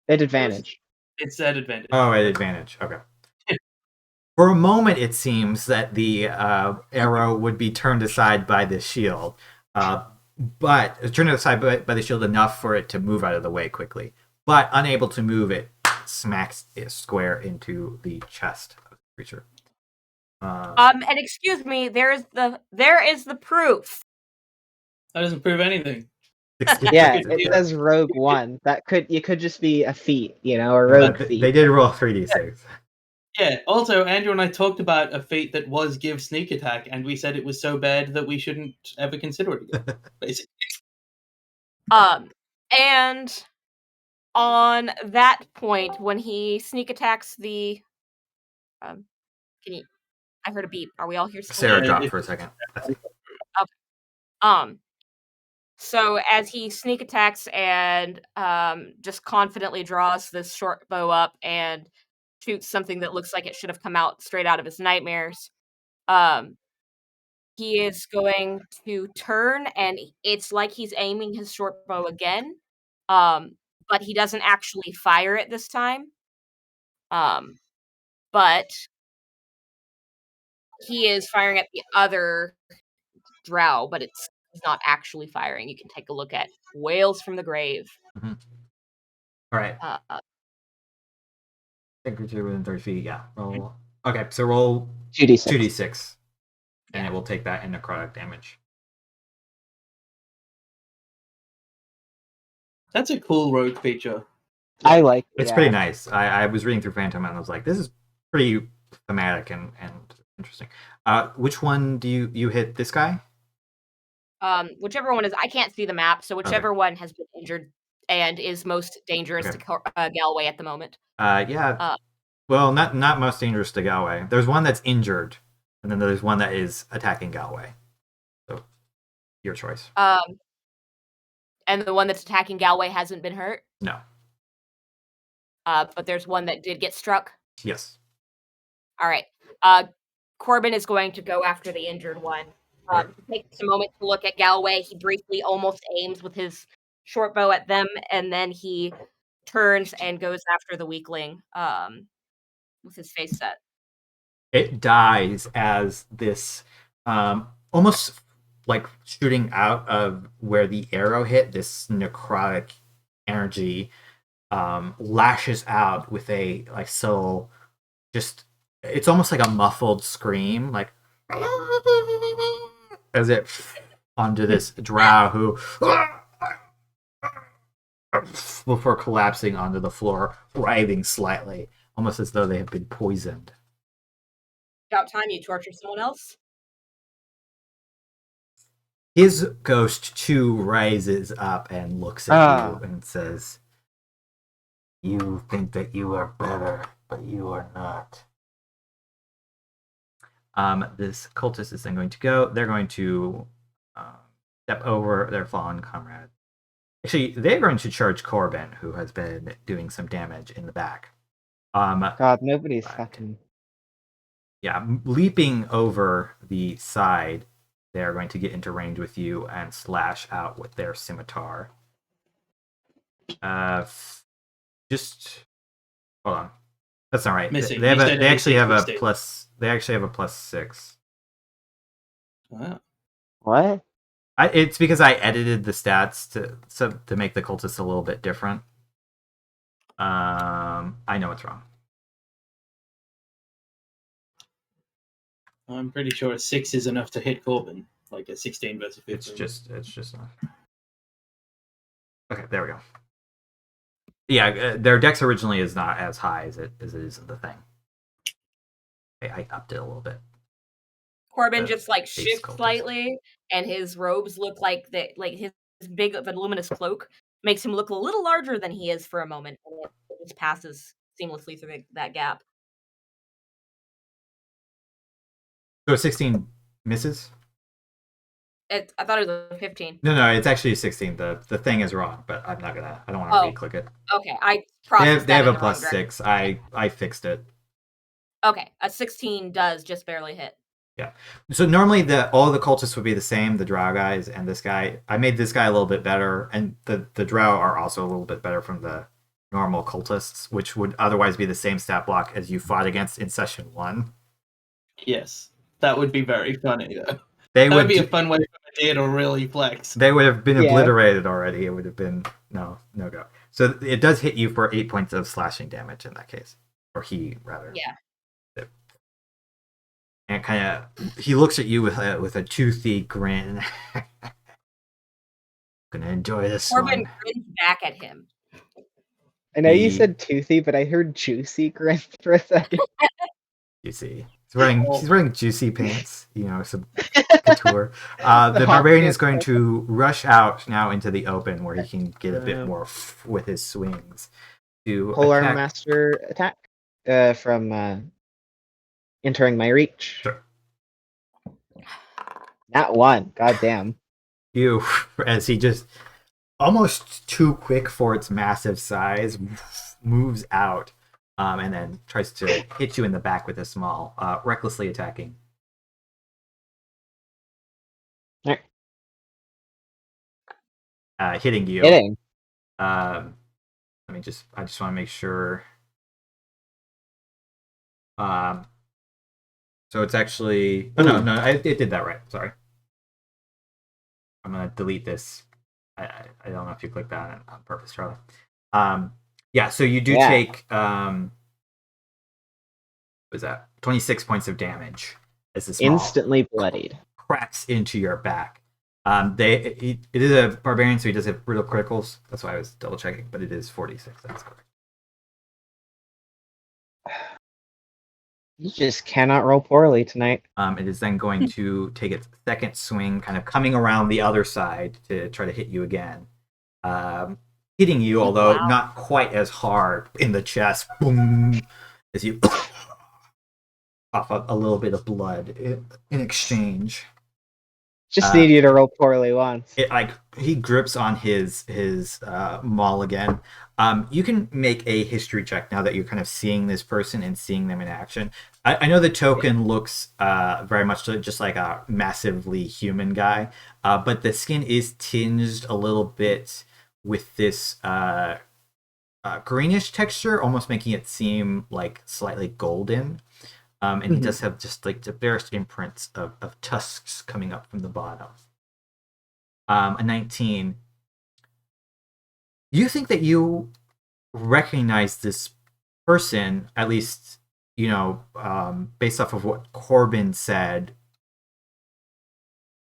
at advantage. It's at advantage. Oh, at advantage. Okay. For a moment, it seems that the arrow would be turned aside by the shield, but turned aside by the shield enough for it to move out of the way quickly. But unable to move, it smacks it square into the chest of the creature. And excuse me, there is the proof. That doesn't prove anything. Yeah, it says rogue 1. You could just be a feat, a rogue feat. They did roll 3d6. Yeah. Also, Andrew and I talked about a feat that was give sneak attack, and we said it was so bad that we shouldn't ever consider it again. Basically. And on that point, when he sneak attacks the, I heard a beep. Are we all here? Sara dropped for a second. Okay. So as he sneak attacks and just confidently draws this short bow up and shoots something that looks like it should have come out straight out of his nightmares, he is going to turn, and it's like he's aiming his short bow again, but he doesn't actually fire it this time. But he is firing at the other drow, but it's not actually firing. You can take a look at Wails from the Grave. Mm-hmm. All right. Creature within 30 feet. Yeah. Roll. Okay, so roll 2d6, and it will take that in necrotic damage. That's a cool rogue feature. I like it. It's pretty nice. I was reading through Phantom and I was like, this is pretty thematic and interesting. Which one do you hit? This guy? Whichever one is. I can't see the map, so whichever one has been injured and is most dangerous to Galway at the moment. Yeah. Well, not most dangerous to Galway. There's one that's injured, and then there's one that is attacking Galway. So, your choice. And the one that's attacking Galway hasn't been hurt? No. But there's one that did get struck? Yes. All right. Corbin is going to go after the injured one. Takes a moment to look at Galway. He briefly almost aims with his short bow at them, and then he turns and goes after the weakling with his face set. It dies as this almost like shooting out of where the arrow hit, this necrotic energy lashes out with a like so just it's almost like a muffled scream, like as it onto this drow who before collapsing onto the floor, writhing slightly, almost as though they have been poisoned. About time you torture someone else. His ghost too rises up and looks at you and says, "You think that you are better, but you are not." This cultist is then going to go. They're going to step over their fallen comrade. Actually, they're going to charge Corbin, who has been doing some damage in the back. God, nobody's fucking... Yeah, leaping over the side, they're going to get into range with you and slash out with their scimitar. Just hold on. That's not right. Missing. They actually have a plus. They actually have a +6. Wow. What? It's because I edited the stats to make the cultists a little bit different. I know it's wrong. I'm pretty sure a 6 is enough to hit Corbin, like a 16 versus 15. It's just enough. Okay, there we go. Yeah, their dex originally is not as high as it is in the thing. I upped it a little bit. Corbin just like shifts slightly, and his robes look like his big voluminous cloak makes him look a little larger than he is for a moment, and it just passes seamlessly through that gap. So 16 misses? I thought it was a 15. No, it's actually 16. The thing is wrong, but I don't want to re-click it. Okay, I processed They have that a in the wrong plus 6. I fixed it. Okay, a 16 does just barely hit. Yeah. So normally all the cultists would be the same, the drow guys and this guy. I made this guy a little bit better, and the drow are also a little bit better from the normal cultists, which would otherwise be the same stat block as you fought against in session 1. Yes. That would be very funny, though. That would be a fun way for Medea to really flex. They would have been obliterated already. It would have been no go. So it does hit you for 8 points of slashing damage in that case. Or he, rather. Yeah. And kind of, he looks at you with a toothy grin. Gonna enjoy this Corbin one. grins back at him. I know you said toothy, but I heard juicy grin for a second. Juicy. He's wearing juicy pants. Some couture. The barbarian is going to rush out now into the open where he can get a bit more with his swings. To Polearm Master attack from entering my reach. Sure. Not one. Goddamn. You, as he just almost too quick for its massive size, moves out, and then tries to hit you in the back with a small, recklessly attacking. Right. Hitting you. I just want to make sure. So it's actually... Oh, no, it did that right. Sorry. I'm going to delete this. I don't know if you clicked that on purpose, Charlie. Yeah, so you do take... what was that? 26 points of damage. As this instantly bloodied. Cracks into your back. It is a barbarian, so he does have brutal criticals. That's why I was double checking, but it is 46. That's correct. You just cannot roll poorly tonight. It is then going to take its second swing, kind of coming around the other side to try to hit you again. Hitting you, although not quite as hard in the chest. Boom! As you cough up a little bit of blood in exchange. Just need you to roll poorly once. He grips on his maul again. You can make a history check now that you're kind of seeing this person and seeing them in action. I know the token looks very much just like a massively human guy, but the skin is tinged a little bit with this greenish texture, almost making it seem like slightly golden. And he does have just like the barest imprints of tusks coming up from the bottom. A 19. You think that you recognize this person, at least, based off of what Corbin said.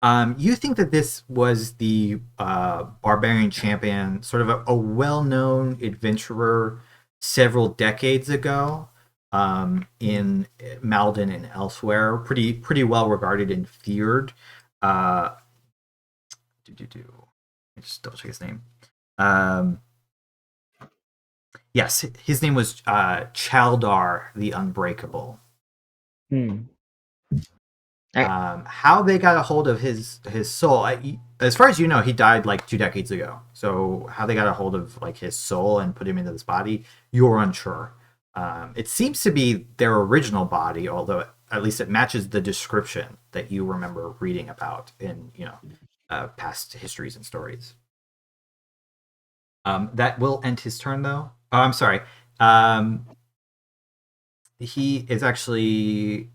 You think that this was the barbarian champion, sort of a well-known adventurer several decades ago. In Malden and elsewhere, pretty well regarded and feared. Let me just double check his name. Yes, his name was Chaldar the Unbreakable. How they got a hold of his soul, as far as you know, he died like 2 decades ago. So how they got a hold of like his soul and put him into this body, you're unsure. It seems to be their original body, although at least it matches the description that you remember reading about in past histories and stories. That will end his turn, though. Oh, I'm sorry. He is actually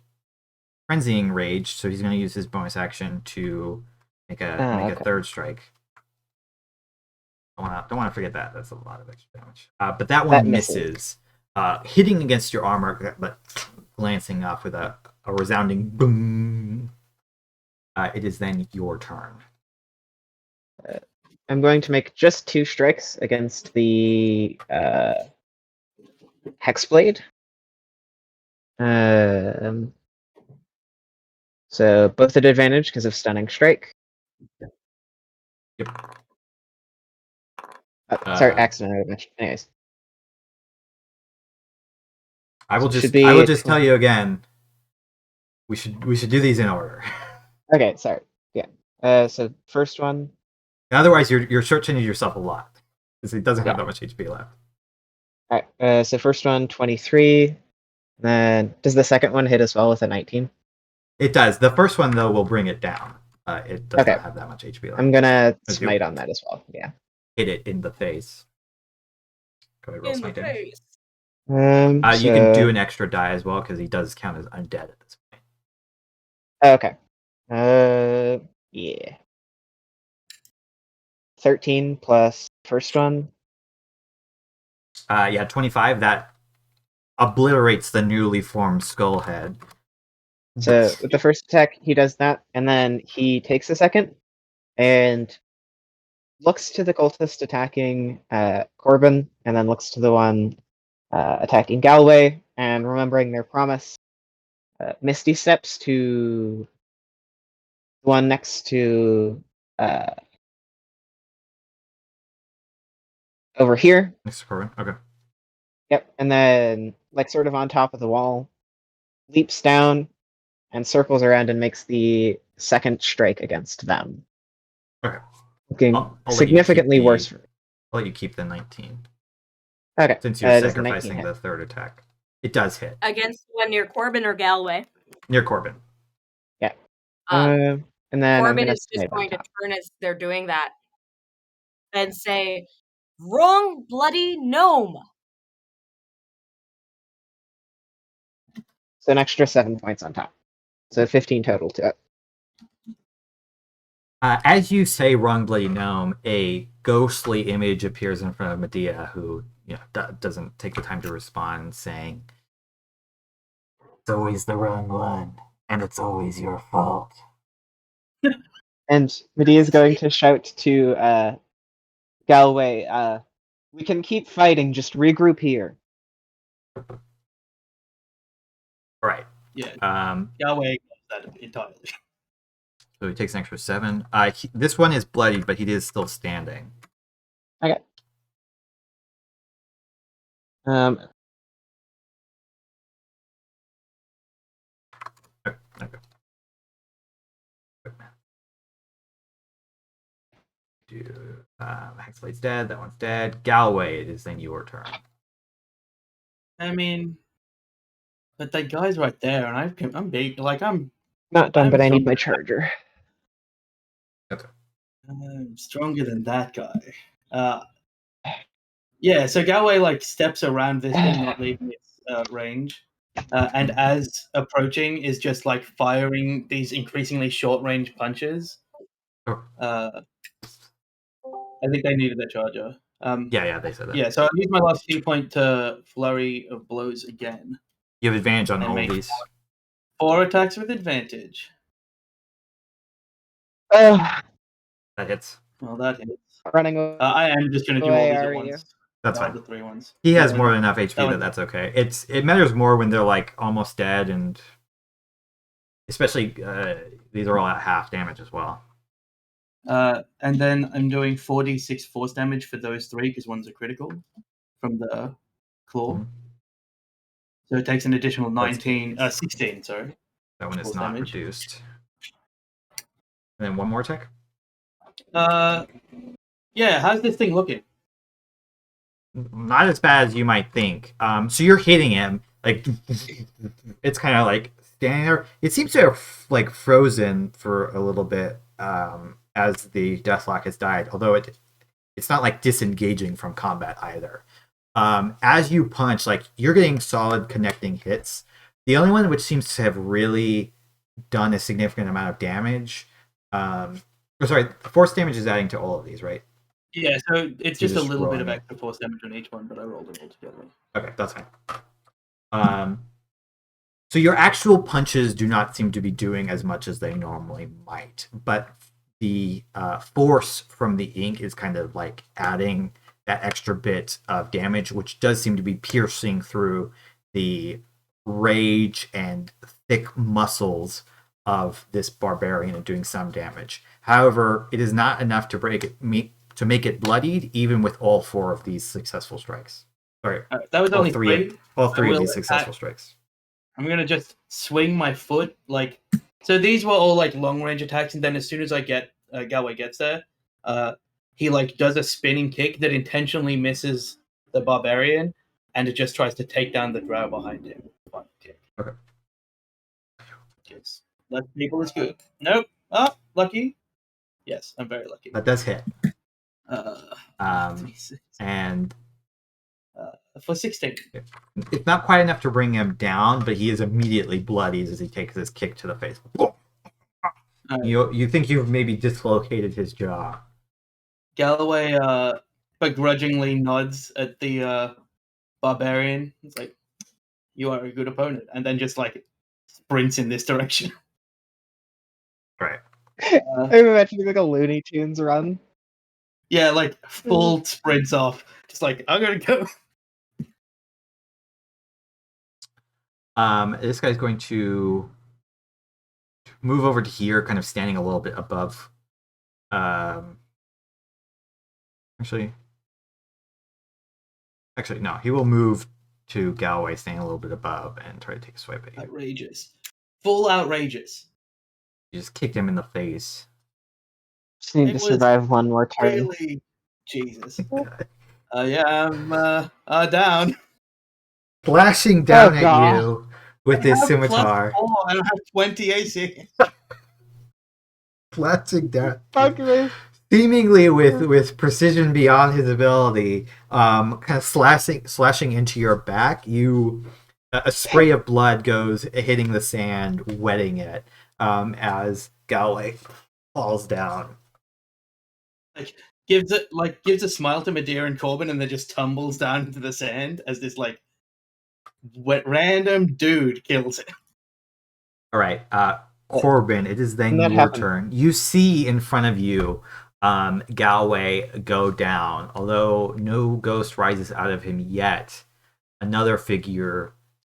frenzying rage, so he's going to use his bonus action to make a third strike. Don't want to forget that. That's a lot of extra damage. But that one misses. Hitting against your armor, but glancing off with a resounding boom. It is then your turn. I'm going to make just 2 strikes against the Hexblade. So both at advantage because of stunning strike. Yep. Sorry, accident. Anyways. I will Should just tell you again. We should do these in order. Okay, sorry. Yeah. So first one. Otherwise, you're searching yourself a lot because it doesn't have Yeah. that much HP left. All right. So first one, 23. Then does the second one hit as well with a 19? It does. The first one though will bring it down. It does Okay. not have that much HP left. I'm gonna As smite you on that as well. Yeah. hit it in the face. Go ahead, roll In the smite damage. face. You can do an extra die as well because he does count as undead at this point. Okay. Yeah. 13 plus first one. Yeah, 25. That obliterates the newly formed skull head. So with the first attack, he does that, and then he takes a second and looks to the cultist attacking Corbin, and then looks to the one attacking Galway, and remembering their promise, Misty steps to the one next to over here. Next to Corbin. Okay. Yep, and then like sort of on top of the wall, leaps down and circles around and makes the second strike against them. Okay. Looking I'll let you significantly keep the- worse. I'll let you keep the 19. Okay. Since you're does the 19 sacrificing hit? the third attack. It does hit. Against the one near Corbin or Galway. Near Corbin. Yeah. Um, And then Corbin I'm is just smite on going to top. turn as they're doing that and say, "Wrong bloody gnome." So an extra 7 points on top. So 15 total to it. As you say wrong bloody gnome, a ghostly image appears in front of Medea, who doesn't take the time to respond, saying, "It's always the wrong one, and it's always your fault." And Medea is going to shout to Galway, we can keep fighting, just regroup here. Right. Yeah, So Yahweh knows that entirely. he takes an extra 7. This one is bloodied, but he is still standing. Okay. Okay. Hexblade's dead. That one's dead. Galway, it is then your turn. I mean, but that guy's right there, and I'm big. Like I'm Not done, I'm but I need stronger my than charger. I'm stronger than that guy. Yeah, so Galway like steps around this thing, not leaving its range, and as approaching is just like firing these increasingly short range punches. Oh. I think they needed a charger. Yeah, they said that. Yeah, so I use my last key point to flurry of blows again. You have advantage on And all make these. 4 attacks with advantage. That hits. Well, that hits. Running away. I am just going to do all these Are at you? once. That's All fine. the 3 ones. He has Yeah, more than enough that HP one- that's okay. It matters more when they're like almost dead, and especially these are all at half damage as well. And then I'm doing 4d6 force damage for those 3 because one's a critical from the claw. Mhm. So it takes an additional That's 16, sorry. That one is Force not damage. reduced. And then one more attack. Yeah, how's this thing looking? Not as bad as you might think. So you're hitting him like it's kind of like standing there. It seems to have like frozen for a little bit as the deathlock has died. Although it's not like disengaging from combat either. As you punch, like you're getting solid connecting hits. The only one which seems to have really done a significant amount of damage. Force damage is adding to all of these, right? Yeah, so it's just a little bit rolling of it. extra force damage on each one, but I rolled it all together. Okay, that's fine. So your actual punches do not seem to be doing as much as they normally might, but the force from the ink is kind of like adding that extra bit of damage, which does seem to be piercing through the rage and thick muscles of this barbarian and doing some damage. However, it is not enough to to make it bloodied, even with all 4 of these successful strikes. Sorry, That was all only 3. three. All 3 of will these successful strikes. I'm gonna just swing my foot like. So these were all like long range attacks, and then as soon as I get Galway gets there, he like does a spinning kick that intentionally misses the barbarian, and it just tries to take down the drow behind him. Okay. Yes. Less people is good. Nope. Oh, lucky. Yes, I'm very lucky. That does hit. And for 16. It's not quite enough to bring him down, but he is immediately bloodied as he takes this kick to the face. You think you've maybe dislocated his jaw. Galloway begrudgingly nods at the barbarian. It's like, you are a good opponent. And then just like sprints in this direction. Right. I'm imagining like a Looney Tunes run. Yeah, like full sprints off. Just like, I'm gonna go. This guy's going to move over to here, kind of standing a little bit above. Actually, no. He will move to Galway, standing a little bit above, and try to take a swipe at you. Outrageous. Full outrageous. You just kicked him in the face. Just need to survive one more turn. Really? Jesus. Yeah, I'm down. Flashing down at you with his scimitar. I don't have 20 AC. Flashing down. Fuck me. Seemingly with precision beyond his ability, kind of slashing into your back. A spray of blood goes hitting the sand, wetting it, as Galway falls down. Like gives a smile to Medea and Corbin, and then just tumbles down into the sand as this like random dude kills him. All right, Corbin, it is then your turn. You see in front of you Galway go down. Although no ghost rises out of him yet,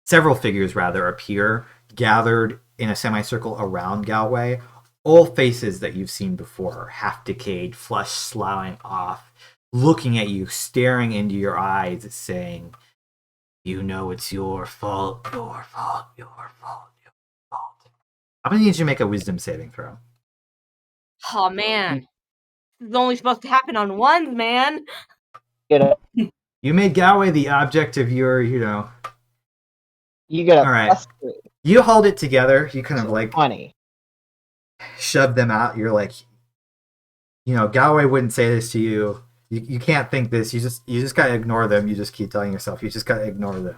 several figures rather, appear, gathered in a semicircle around Galway. All faces that you've seen before, half decayed, flesh sloughing off, looking at you, staring into your eyes, saying, "You know it's your fault, your fault, your fault, your fault." I'm gonna need you to make a wisdom saving throw. Oh man. This is only supposed to happen on ones, man. You made Galway the object of your, You get a all right. +3. You hold it together. You kind of like 20. Shove them out. You're like, Galway wouldn't say this to you. You can't think this. You just gotta ignore them. You just keep telling yourself you just gotta ignore them.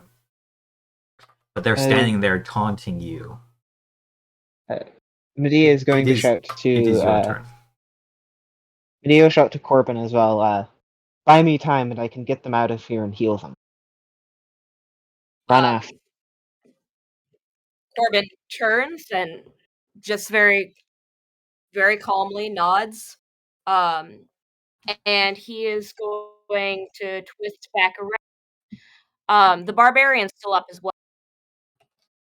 But they're standing there taunting you. Medea is going to shout to. It is your turn. Medea will shout to Corbin as well. Buy me time, and I can get them out of here and heal them. Run after. Corbin turns and just very, very calmly nods. And he is going to twist back around. The barbarian's still up as well.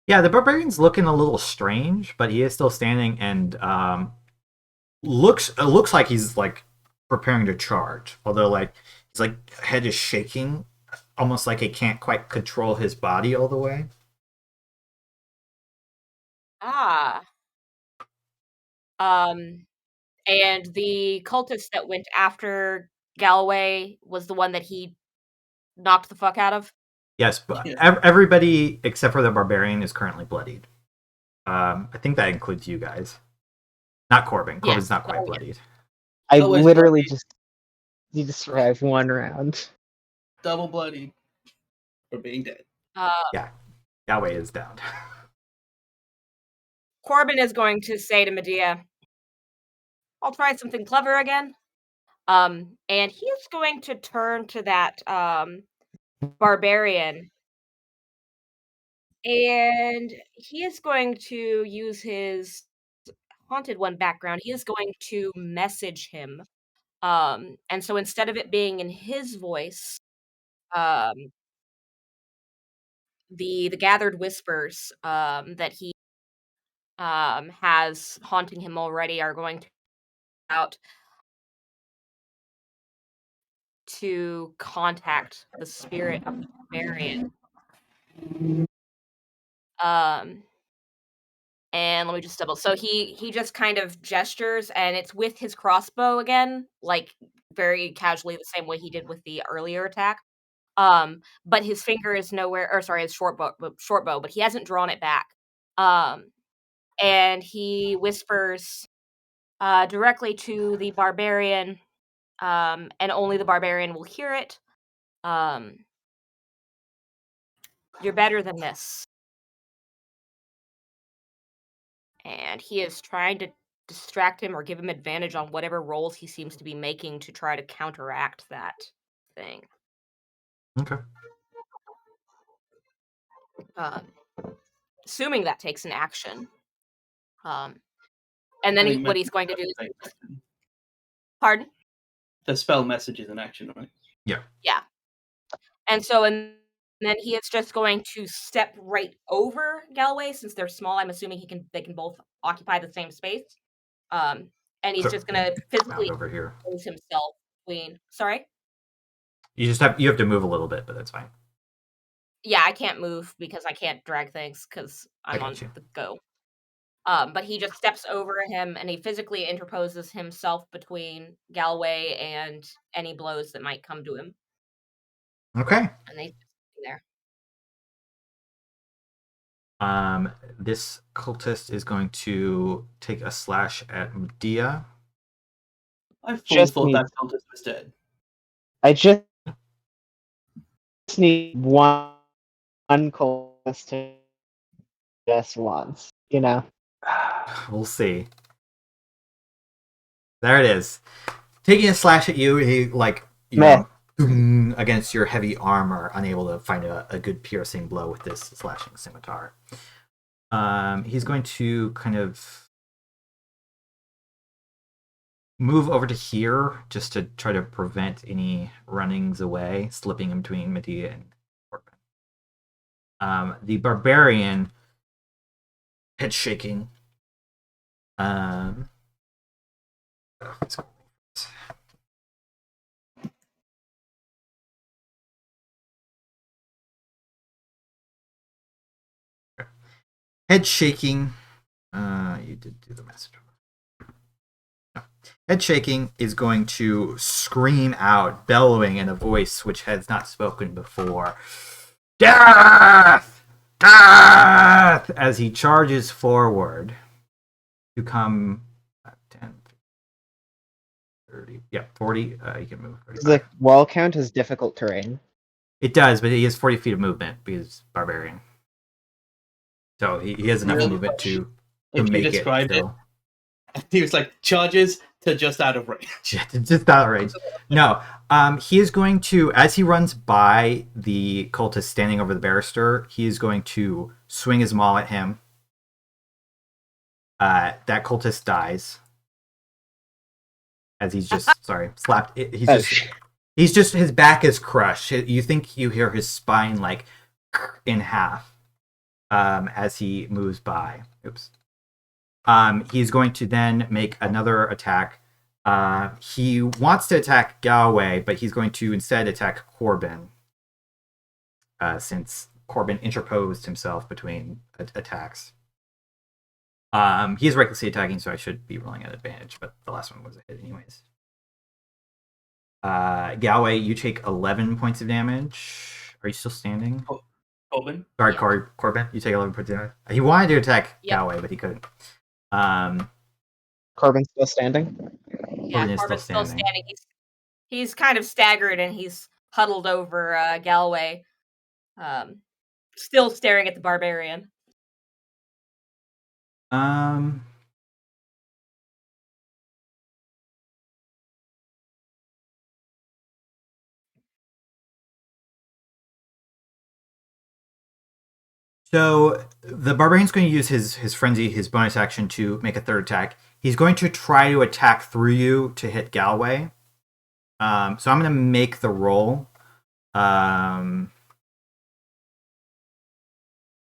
Yeah, the barbarian's looking a little strange, but he is still standing and looks like he's like preparing to charge. Although like his like head is shaking, almost like he can't quite control his body all the way. And the cultist that went after Galloway was the one that he knocked the fuck out of? Yes, but everybody except for the barbarian is currently bloodied. I think that includes you guys. Not Corbin. Corbin's not quite bloodied. I literally just need to survive one round. Double bloodied. For being dead. Yeah. Galway is down. Corbin is going to say to Medea, "I'll try something clever again." And he's going to turn to that barbarian. And he is going to use his Haunted One background. He is going to message him. And so instead of it being in his voice, the gathered whispers that he has haunting him already are going to out. to contact the spirit of the barbarian. And let me just double. So he just kind of gestures, and it's with his crossbow again, like very casually, the same way he did with the earlier attack. But his finger is nowhere, or sorry, his short bow, but he hasn't drawn it back. And he whispers directly to the barbarian, and only the barbarian will hear it. You're better than this. And he is trying to distract him or give him advantage on whatever rolls he seems to be making to try to counteract that thing. Okay. Assuming that takes an action. And then what he's going to do is... Pardon? The spell message is an action, right? Yeah. Yeah. And then he is just going to step right over Galway, since they're small. I'm assuming they can both occupy the same space. And he's just going to physically over here. Pose himself between. Sorry. You have to move a little bit, but that's fine. Yeah, I can't move because I can't drag things because I'm on the go. But he just steps over him and he physically interposes himself between Galway and any blows that might come to him. Okay. And they there. This cultist is going to take a slash at Medea. I thought that cultist was dead. I just need one cultist to just once, you know. We'll see. There it is. Taking a slash at you, he know, against your heavy armor, unable to find a good piercing blow with this slashing scimitar. He's going to kind of move over to here just to try to prevent any runnings away, slipping in between Medea and Corbin. The barbarian, head shaking. Head shaking. You did do the message. No. Head shaking is going to scream out, bellowing in a voice which has not spoken before. Death! Death! As he charges forward to come 10, 30, 40. You can move. The wall count is difficult terrain. It does, but he has 40 feet of movement because barbarian. So he has enough movement to make it. Described it. He was like charges to just out of range. Just out of range. No. He is going to, as he runs by the cultist standing over the barrister, he is going to swing his maul at him. That cultist dies. As he's just slapped. He's just his back is crushed. You think you hear his spine in half. As he moves by. Oops. He's going to then make another attack. He wants to attack Galway, but he's going to instead attack Corbin. Since Corbin interposed himself between attacks. He is recklessly attacking, so I should be rolling at advantage, but the last one was a hit anyways. Galway, you take 11 points of damage. Are you still standing? Corbin? Sorry, yeah. Corbin, you take 11 points of damage. He wanted to attack Galway, but he couldn't. Corbin's still standing? Yeah, Corbin's still standing. He's kind of staggered and he's huddled over Galway, still staring at the barbarian. So the barbarian's going to use his frenzy, his bonus action, to make a third attack. He's going to try to attack through you to hit Galway. So I'm going to make the roll. I'll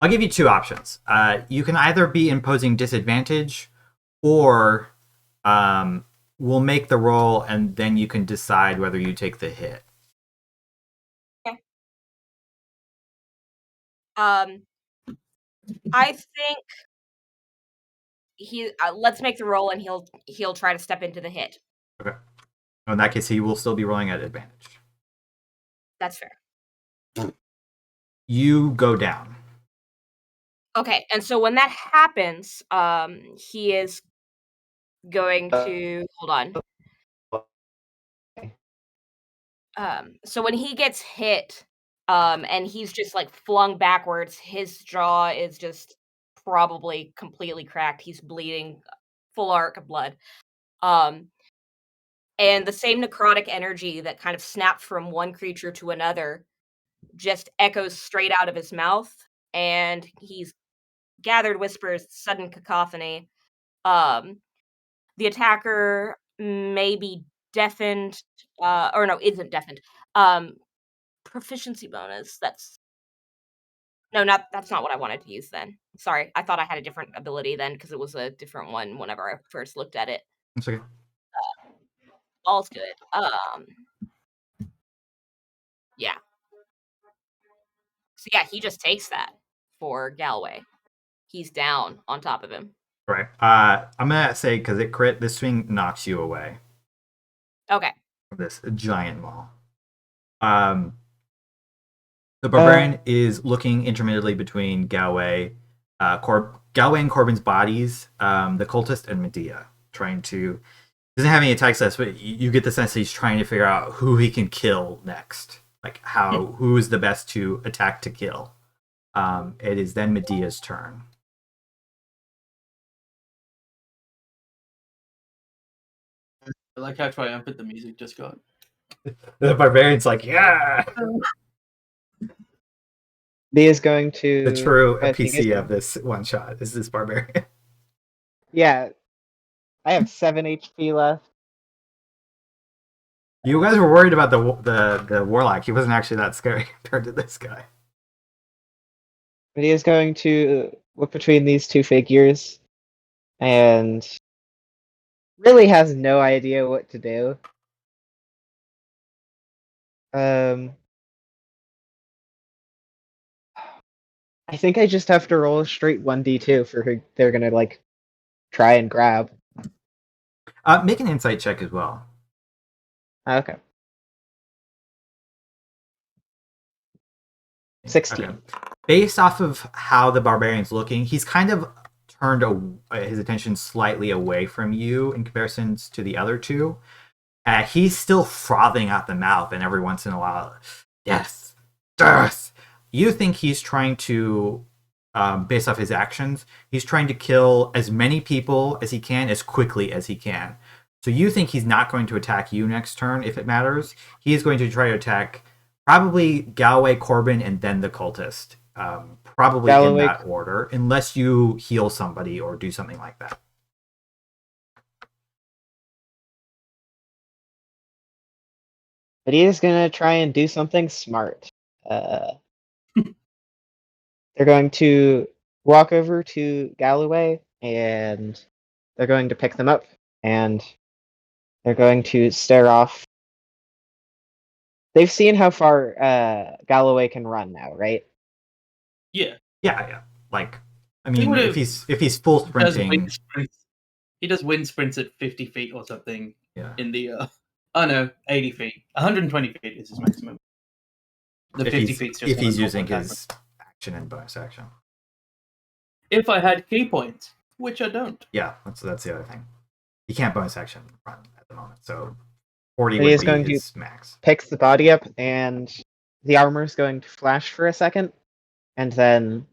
give you two options. You can either be imposing disadvantage, or we'll make the roll and then you can decide whether you take the hit. I think let's make the roll, and he'll try to step into the hit. Okay. In that case, he will still be rolling at advantage. That's fair. You go down. Okay, and so when that happens, he is going to hold on. So when he gets hit, and he's just like flung backwards, his jaw is just probably completely cracked. He's bleeding, full arc of blood. And the same necrotic energy that kind of snapped from one creature to another just echoes straight out of his mouth, and he's gathered whispers, sudden cacophony. The attacker may be deafened, or no, isn't deafened. Proficiency bonus. That's not what I wanted to use then. Sorry, I thought I had a different ability then because it was a different one whenever I first looked at it. It's okay. All's good. Yeah. So yeah, he just takes that for Galway. He's down on top of him. Right. I'm gonna say because it crit, this swing knocks you away. Okay. From this giant maul. The barbarian is looking intermittently between Galway and Corbin's bodies, the cultist and Medea, trying to. Doesn't have any attack stats, but you get the sense that he's trying to figure out who he can kill next. Like who is the best to attack to kill. It is then Medea's turn. I like how triumphant the music just got. The barbarian's like, yeah! B is going to... The true NPC of this one shot is this barbarian. Yeah. I have 7 HP left. You guys were worried about the warlock. He wasn't actually that scary compared to this guy. But he is going to look between these two figures and really has no idea what to do. I think I just have to roll a straight 1d2 for who they're gonna like try and grab. Make an insight check as well. Okay. 16. Okay. Based off of how the barbarian's looking, he's kind of turned his attention slightly away from you in comparison to the other two. He's still frothing at the mouth, and every once in a while, death, death. You think he's trying to, based off his actions, he's trying to kill as many people as he can, as quickly as he can. So you think he's not going to attack you next turn, if it matters. He is going to try to attack probably Galway, Corbin, and then the cultist. Probably Galway, in that order, unless you heal somebody or do something like that. But he is going to try and do something smart. They're going to walk over to Galloway, and they're going to pick them up, and they're going to stare off. They've seen how far Galloway can run now, right? Yeah. Yeah. Like, I mean, if he's full sprinting, he does wind sprints at 50 feet or something. Yeah. In the 80 feet, 120 feet is his maximum. The 50 feet. If he's using his action and bonus action. If I had key points, which I don't. Yeah, that's the other thing. He can't bonus action run at the moment, so 40 would be his max. Picks the body up, and the armor is going to flash for a second, and then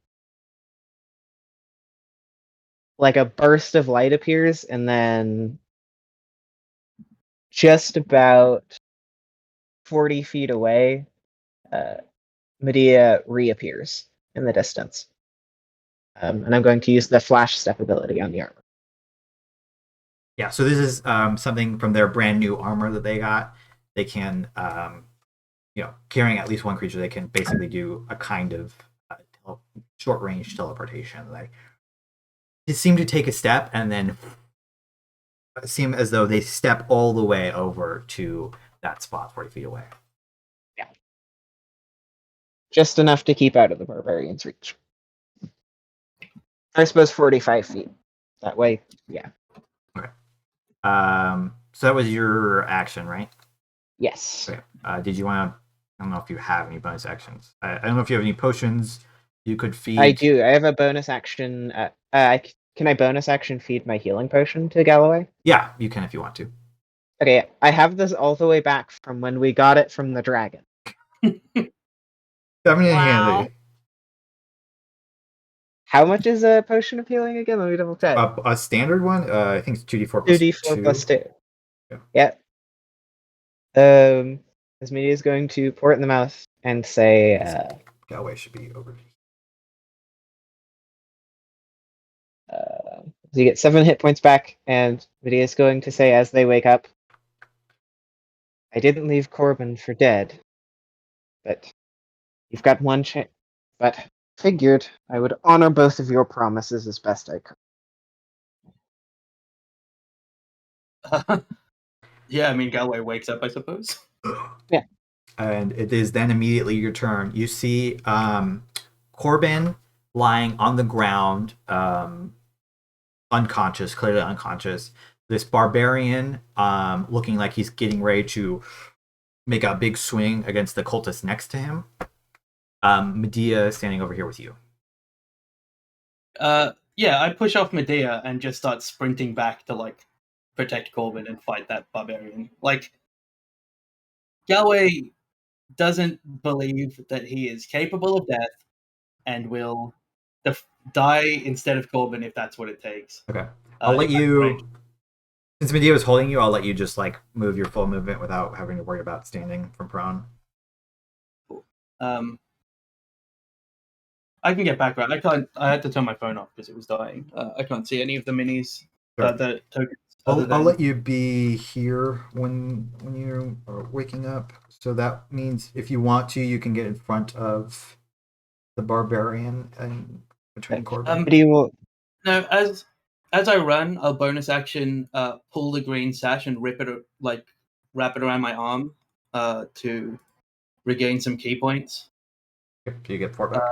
like a burst of light appears, and then just about 40 feet away, Medea reappears in the distance. And I'm going to use the flash step ability on the armor. Yeah, so this is something from their brand new armor that they got. They can, carrying at least one creature, they can basically do a kind of short range teleportation. They seem to take a step and then seem as though they step all the way over to that spot 40 feet away. Yeah. just enough to keep out of the barbarian's reach. I suppose 45 feet. That way, yeah. Okay. So that was your action, right? Yes. Okay. Did you want to? I don't know if you have any bonus actions. I don't know if you have any potions you could feed. I do. I have a bonus action. Can I bonus action feed my healing potion to Galloway? Yeah, you can if you want to. Okay, I have this all the way back from when we got it from the dragon. Come in Wow. handy. How much is a potion of healing again? Let me double check. A standard one? I think it's 2d4 plus 2d4 plus 2. Yeah. As media is going to pour it in the mouth and say, Galway should be over. so you get 7 hit points back, and Media is going to say as they wake up, I didn't leave Corbin for dead, but you've got one chance. But figured I would honor both of your promises as best I could. Yeah, I mean, Galway wakes up, I suppose. Yeah. And it is then immediately your turn. You see Corbin lying on the ground, unconscious, clearly unconscious. This barbarian looking like he's getting ready to make a big swing against the cultist next to him. Medea standing over here with you. Yeah, I push off Medea and just start sprinting back to, like, protect Corbin and fight that barbarian. Like, Galway doesn't believe that he is capable of death and will die instead of Corbin if that's what it takes. Okay. I'll let you... Right. Since Medea was holding you, I'll let you just, like, move your full movement without having to worry about standing from prone. I can get back right. I had to turn my phone off because it was dying. I can't see any of the minis. Sure. The tokens. I'll let you be here when you are waking up. So that means if you want to, you can get in front of the barbarian and between Corbin. No, as I run, I'll bonus action pull the green sash and wrap it around my arm to regain some key points. Do you get 4 back?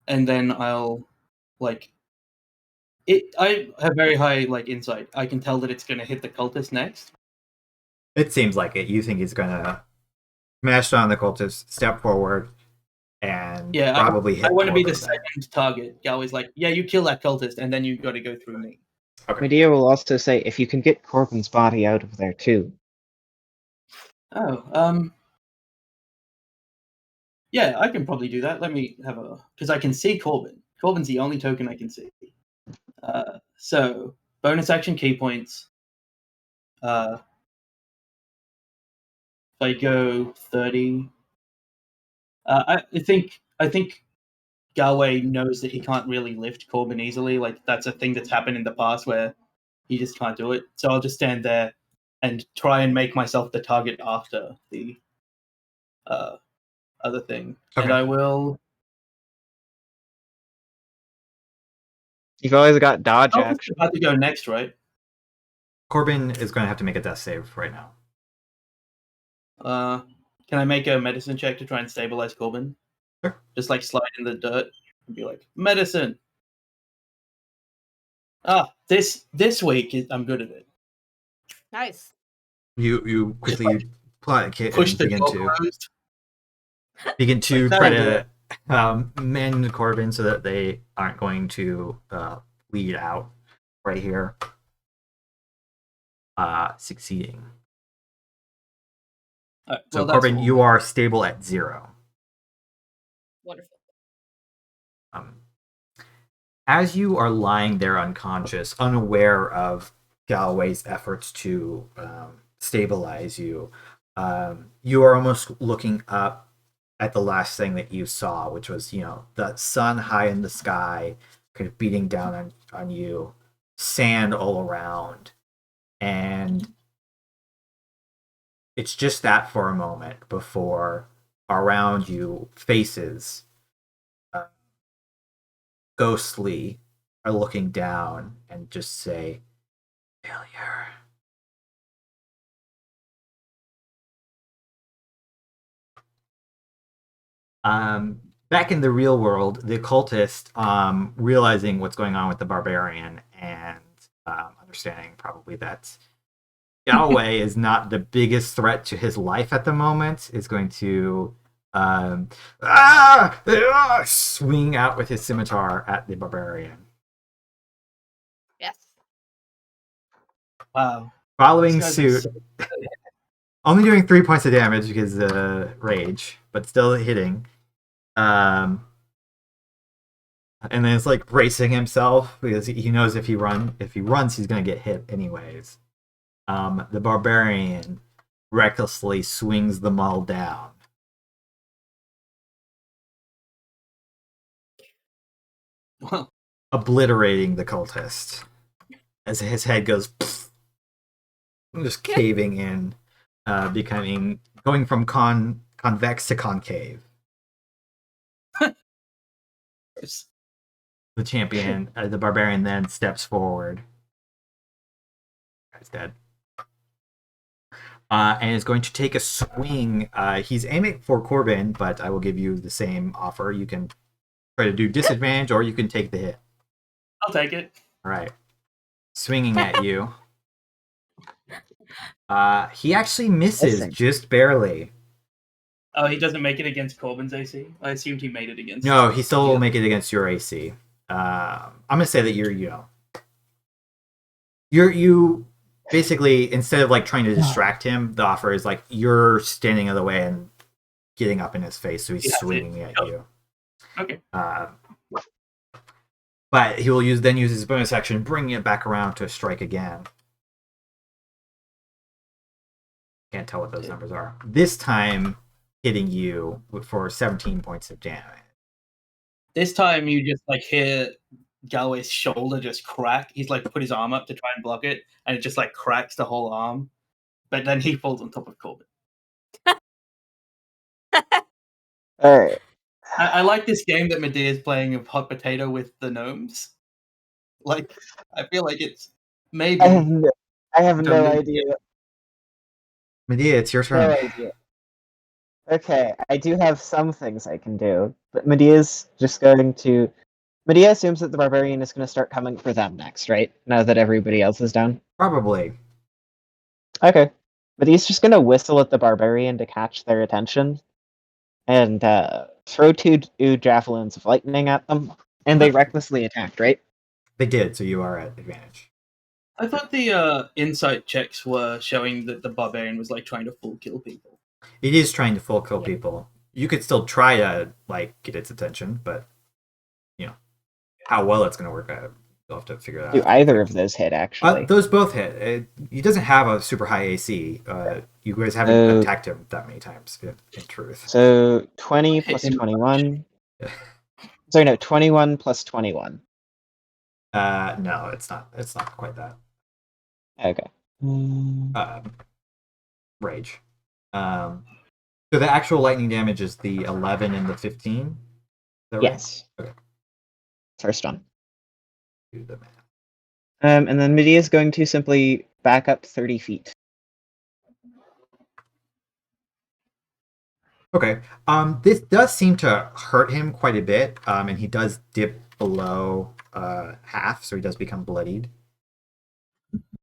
And then I'll I have very high insight. I can tell that it's going to hit the cultist next. It seems like it. You think he's going to smash on the cultist, step forward, and probably hit. I want to be the second target. Galway's like, yeah, you kill that cultist, and then you got to go through me. Okay. Medea will also say, if you can get Corbin's body out of there too. Oh, yeah, I can probably do that. Let me have because I can see Corbin. Corbin's the only token I can see. So bonus action key points. If I go 30, I think Galway knows that he can't really lift Corbin easily. Like, that's a thing that's happened in the past where he just can't do it. So I'll just stand there and try and make myself the target after the other thing. Okay. And I will... You've always got dodge action. I have to go next, right? Corbin is going to have to make a death save right now. Can I make a medicine check to try and stabilize Corbin? Sure. Just slide in the dirt and be like, medicine. This week I'm good at it. Nice. You quickly push the door closed. Begin to try to mend Corbin so that they aren't going to bleed out right here. Succeeding. So Corbin, you are stable at 0. Wonderful. As you are lying there unconscious, unaware of Galloway's efforts to stabilize you, you are almost looking up at the last thing that you saw, which was, the sun high in the sky, kind of beating down on you, sand all around, and it's just that for a moment before around you faces ghostly are looking down and just say, failure. Back in the real world, the cultist, realizing what's going on with the barbarian and understanding probably that Galway is not the biggest threat to his life at the moment, is going to swing out with his scimitar at the barbarian. Yes. Wow. Following These guys are suit, only doing 3 points of damage because rage, but still hitting. And then it's like bracing himself because he knows if he runs, he's gonna get hit anyways. The barbarian recklessly swings the maul down, Well, obliterating the cultist as his head goes just caving in, going from convex to concave. The champion, the barbarian, then steps forward. Guy's dead. And is going to take a swing. He's aiming for Corbin, but I will give you the same offer. You can try to do disadvantage, or you can take the hit. I'll take it. All right. Swinging at you. He actually misses just barely. Oh, he doesn't make it against Corbin's AC? I assumed he made it against... No, he still will make it against your AC. I'm going to say that you basically, instead of like trying to distract him, the offer is like you're standing in the way and getting up in his face, so he's swinging at you. Okay. But he will use his bonus action, bringing it back around to strike again. Can't tell what those numbers are. This time, hitting you for 17 points of damage. This time, you just like hear Galway's shoulder just crack. He's like put his arm up to try and block it, and it just like cracks the whole arm. But then he falls on top of Corbin. All right. I like this game that Medea is playing of hot potato with the gnomes. Like, I feel like it's maybe. I have no idea. Medea, it's your turn. No idea. Okay, I do have some things I can do, but Medea's just going to. Medea assumes that the barbarian is going to start coming for them next, right? Now that everybody else is down? Probably. Okay. Medea's just going to whistle at the barbarian to catch their attention, and throw two javelins of lightning at them, and they recklessly attacked, right? They did, so you are at advantage. I thought the insight checks were showing that the barbarian was like trying to full kill people. It is trying to full kill people. You could still try to like get its attention, but how well it's going to work out, you'll have to figure that out. Do either of those hit, actually? Those both hit. He doesn't have a super high AC. You guys haven't attacked him that many times, in truth. So 20 plus 21. Sorry, no, 21 plus 21. No, it's not. It's not quite that. Okay. Rage. So the actual lightning damage is the 11 and the 15? Is that yes. Right? Okay. First one. Do the math. And then Medea is going to simply back up 30 feet. Okay. This does seem to hurt him quite a bit, and he does dip below half, so he does become bloodied.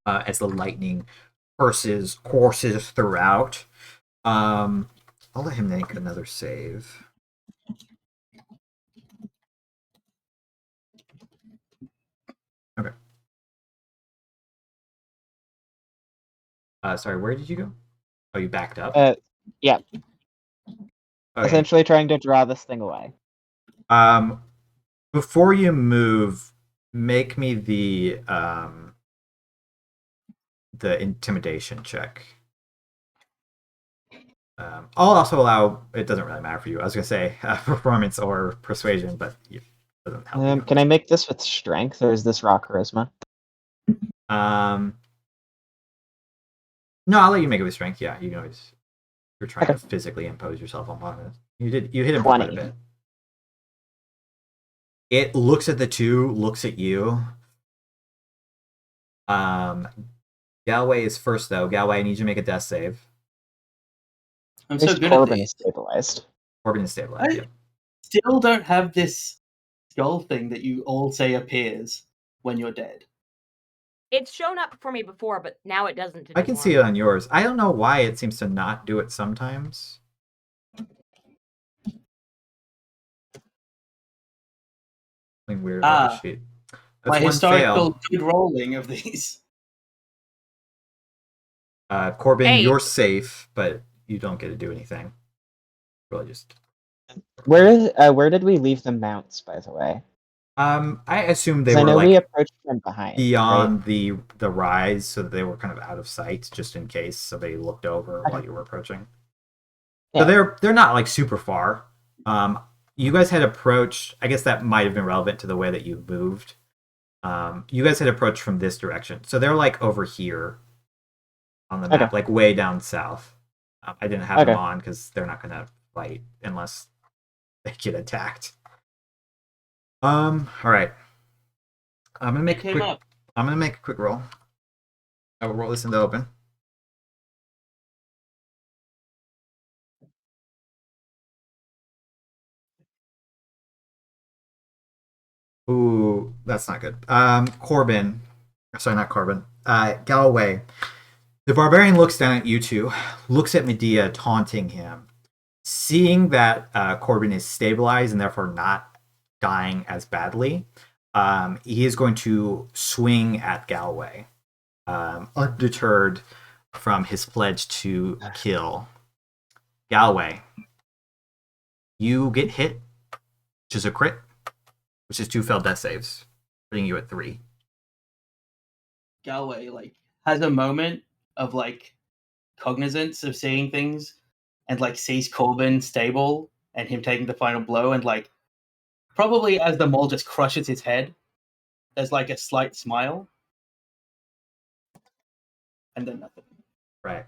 As the lightning courses throughout. I'll let him make another save. Okay. Sorry, where did you go? Oh, you backed up? Yeah. Okay. Essentially trying to draw this thing away. Before you move, make me the intimidation check. I'll also allow, it doesn't really matter for you. I was going to say performance or persuasion, but it doesn't help. Can I make this with strength, or is this raw charisma? No, I'll let you make it with strength. Yeah, you can always. You're trying to physically impose yourself on it. You hit him quite a bit. It looks at the two, looks at you. Galway is first though. Galway, I need you to make a death save. I'm so good Corbin at is stabilized. Corbin is stabilized. I Yep. still don't have this skull thing that you all say appears when you're dead. It's shown up for me before, but now it doesn't anymore. I can see it on yours. I don't know why it seems to not do it sometimes. Something weird about the sheet. That's My one historical fail. good rolling of these. Corbin, Hey. you're safe, but you don't get to do anything. Really just. Where did we leave the mounts, by the way? I assume they 'Cause I were know like we approached from behind. beyond right? the rise, so that they were kind of out of sight, just in case somebody looked over while you were approaching. Yeah. So they're not like super far. You guys had approached. I guess that might have been relevant to the way that you moved. You guys had approached from this direction, so they're like over here on the map, Okay. like way down south. I didn't have them Okay. on because they're not gonna fight unless they get attacked. All right. I'm gonna make a quick. Up. I'm gonna make a quick roll. I will roll this into open. Ooh, that's not good. Corbin. Sorry, not Corbin. Galloway. The barbarian looks down at you two, looks at Medea, taunting him. Seeing that Corbin is stabilized and therefore not dying as badly, he is going to swing at Galloway, undeterred from his pledge to kill. Galloway, you get hit, which is a crit, which is 2 failed death saves, putting you at 3. Galway like has a moment of like cognizance of seeing things, and like sees Corbin stable and him taking the final blow, and like probably as the mole just crushes his head, there's like a slight smile, and then nothing. Right.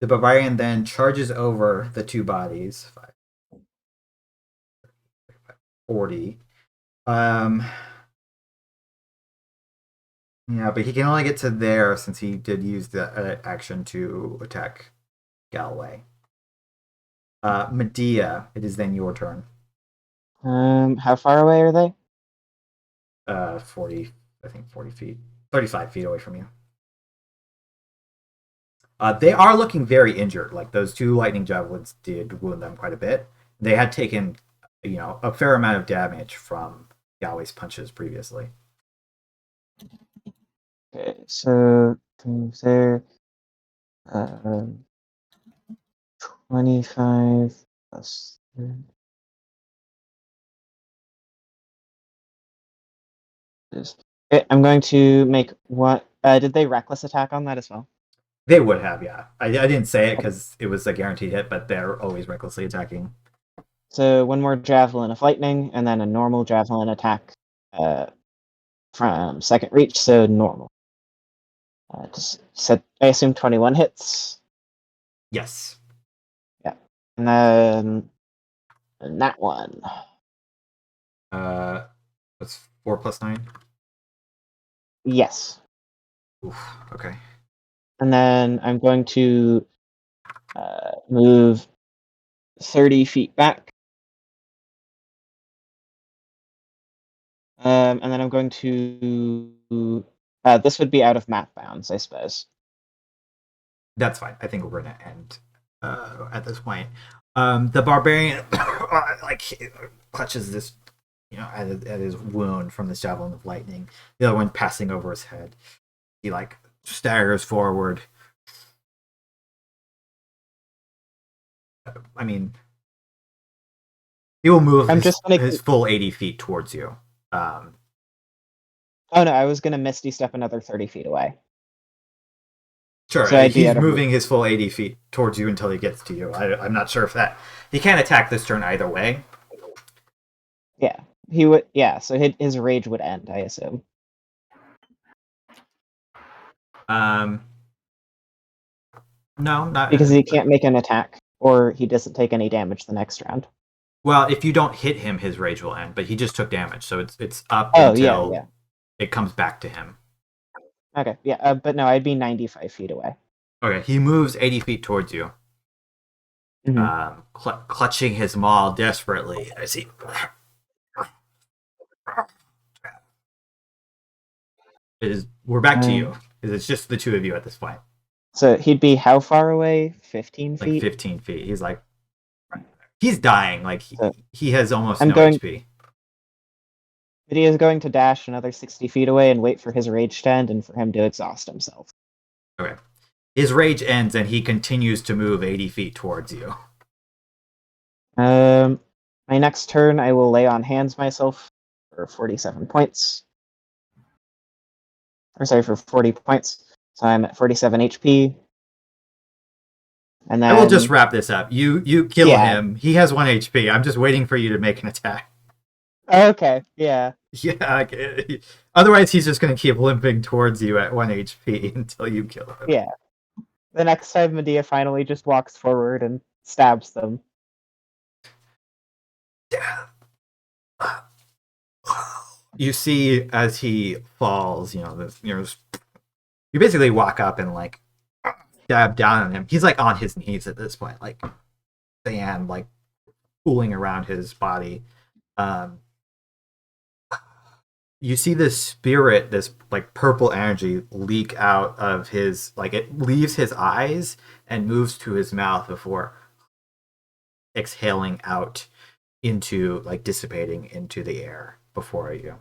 The barbarian then charges over the 2 bodies. 40. Yeah, but he can only get to there since he did use the action to attack Galloway. Medea, it is then your turn. How far away are they? 40, I think 40 feet, 35 feet away from you. They are looking very injured. Like those 2 lightning javelins did wound them quite a bit. They had taken, a fair amount of damage from Galloway's punches previously. Okay, so there. 25 plus 3. Okay, I'm going to make what? Did they reckless attack on that as well? They would have, yeah. I didn't say it because it was a guaranteed hit, but they're always recklessly attacking. So one more javelin of lightning, and then a normal javelin attack from second reach, so normal. Just set, I assume 21 hits. Yes. Yeah, and then that one. What's 4 plus 9? Yes. Oof, okay. And then I'm going to move 30 feet back. And then I'm going to... this would be out of map bounds, I suppose. That's fine. I think we're going to end at this point. The barbarian clutches this, at his wound from this javelin of lightning. The other one passing over his head. He staggers forward. I mean, he will move his full 80 feet towards you. Oh no, I was going to Misty Step another 30 feet away. Sure, so he's moving his full 80 feet towards you until he gets to you. I'm not sure if that... He can't attack this turn either way. Yeah, he would. Yeah, so his rage would end, I assume. No, not... Because he can't make an attack, or he doesn't take any damage the next round. Well, if you don't hit him, his rage will end, but he just took damage, so it's up until it comes back to him. Okay, yeah, but no, I'd be 95 feet away. Okay, he moves 80 feet towards you. clutching his maul desperately as he. We're back to you. It's just the two of you at this point. So he'd be how far away? 15 feet? Like 15 feet. He's like, he's dying. Like he has almost I'm no going, HP. Midia's going to dash another 60 feet away and wait for his rage to end and for him to exhaust himself. Okay. His rage ends and he continues to move 80 feet towards you. My next turn, I will lay on hands myself for 47 points. For 40 points. So I'm at 47 HP. And then I will just wrap this up. You kill him. He has 1 HP. I'm just waiting for you to make an attack. Okay, yeah. Yeah. Otherwise, he's just going to keep limping towards you at 1 HP until you kill him. Yeah. The next time, Medea finally just walks forward and stabs them. You see as he falls, you basically walk up and like stab down on him. He's like on his knees at this point, like sand like pooling around his body. You see this spirit, this like purple energy leak out of his, like it leaves his eyes and moves to his mouth before exhaling out into, like dissipating into the air before you.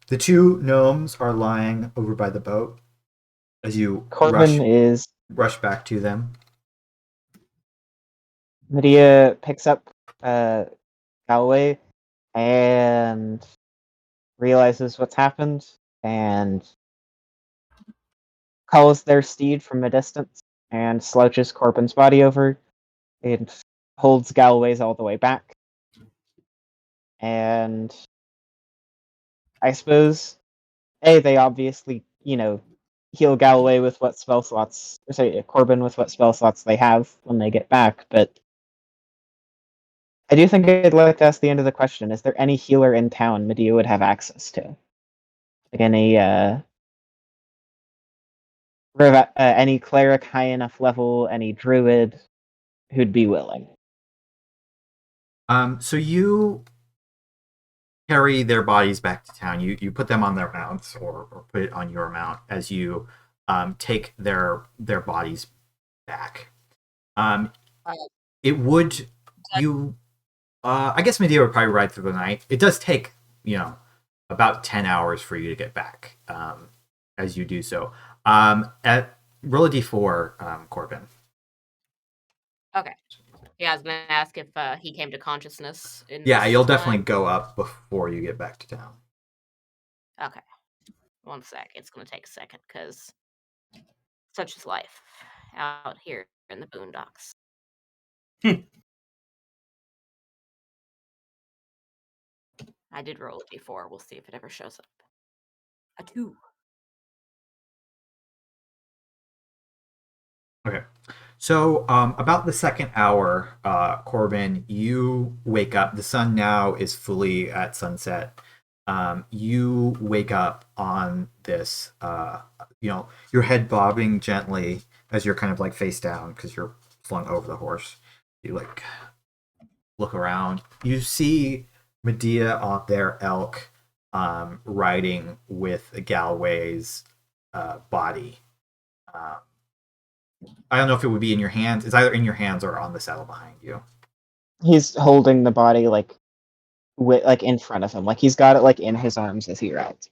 The two gnomes are lying over by the boat as you rush back to them. Medea picks up Galloway and realizes what's happened and calls their steed from a distance and slouches Corbin's body over and holds Galloway's all the way back. And I suppose, they obviously, heal Galloway with what spell slots, Corbin with what spell slots they have when they get back, but I do think I'd like to ask the end of the question, is there any healer in town Medea would have access to? Like any cleric high enough level, any druid who'd be willing? So you carry their bodies back to town. You put them on their mounts or put it on your mount as you take their bodies back. It would you. I guess Medea would probably ride through the night. It does take about 10 hours for you to get back as you do so. Roll a d4, Corbin. Okay. Yeah, I was going to ask if he came to consciousness. You'll definitely go up before you get back to town. Okay. 1 sec. It's going to take a second, because such is life out here in the boondocks. I did roll a d4. We'll see if it ever shows up. A 2. Okay. So about the second hour, Corbin, you wake up. The sun now is fully at sunset. You wake up on this, your head bobbing gently as you're kind of like face down because you're flung over the horse. You like look around. You see Medea on their elk riding with Galloway's body. I don't know if it would be in your hands. It's either in your hands or on the saddle behind you. He's holding the body like in front of him, like he's got it like in his arms as he rides.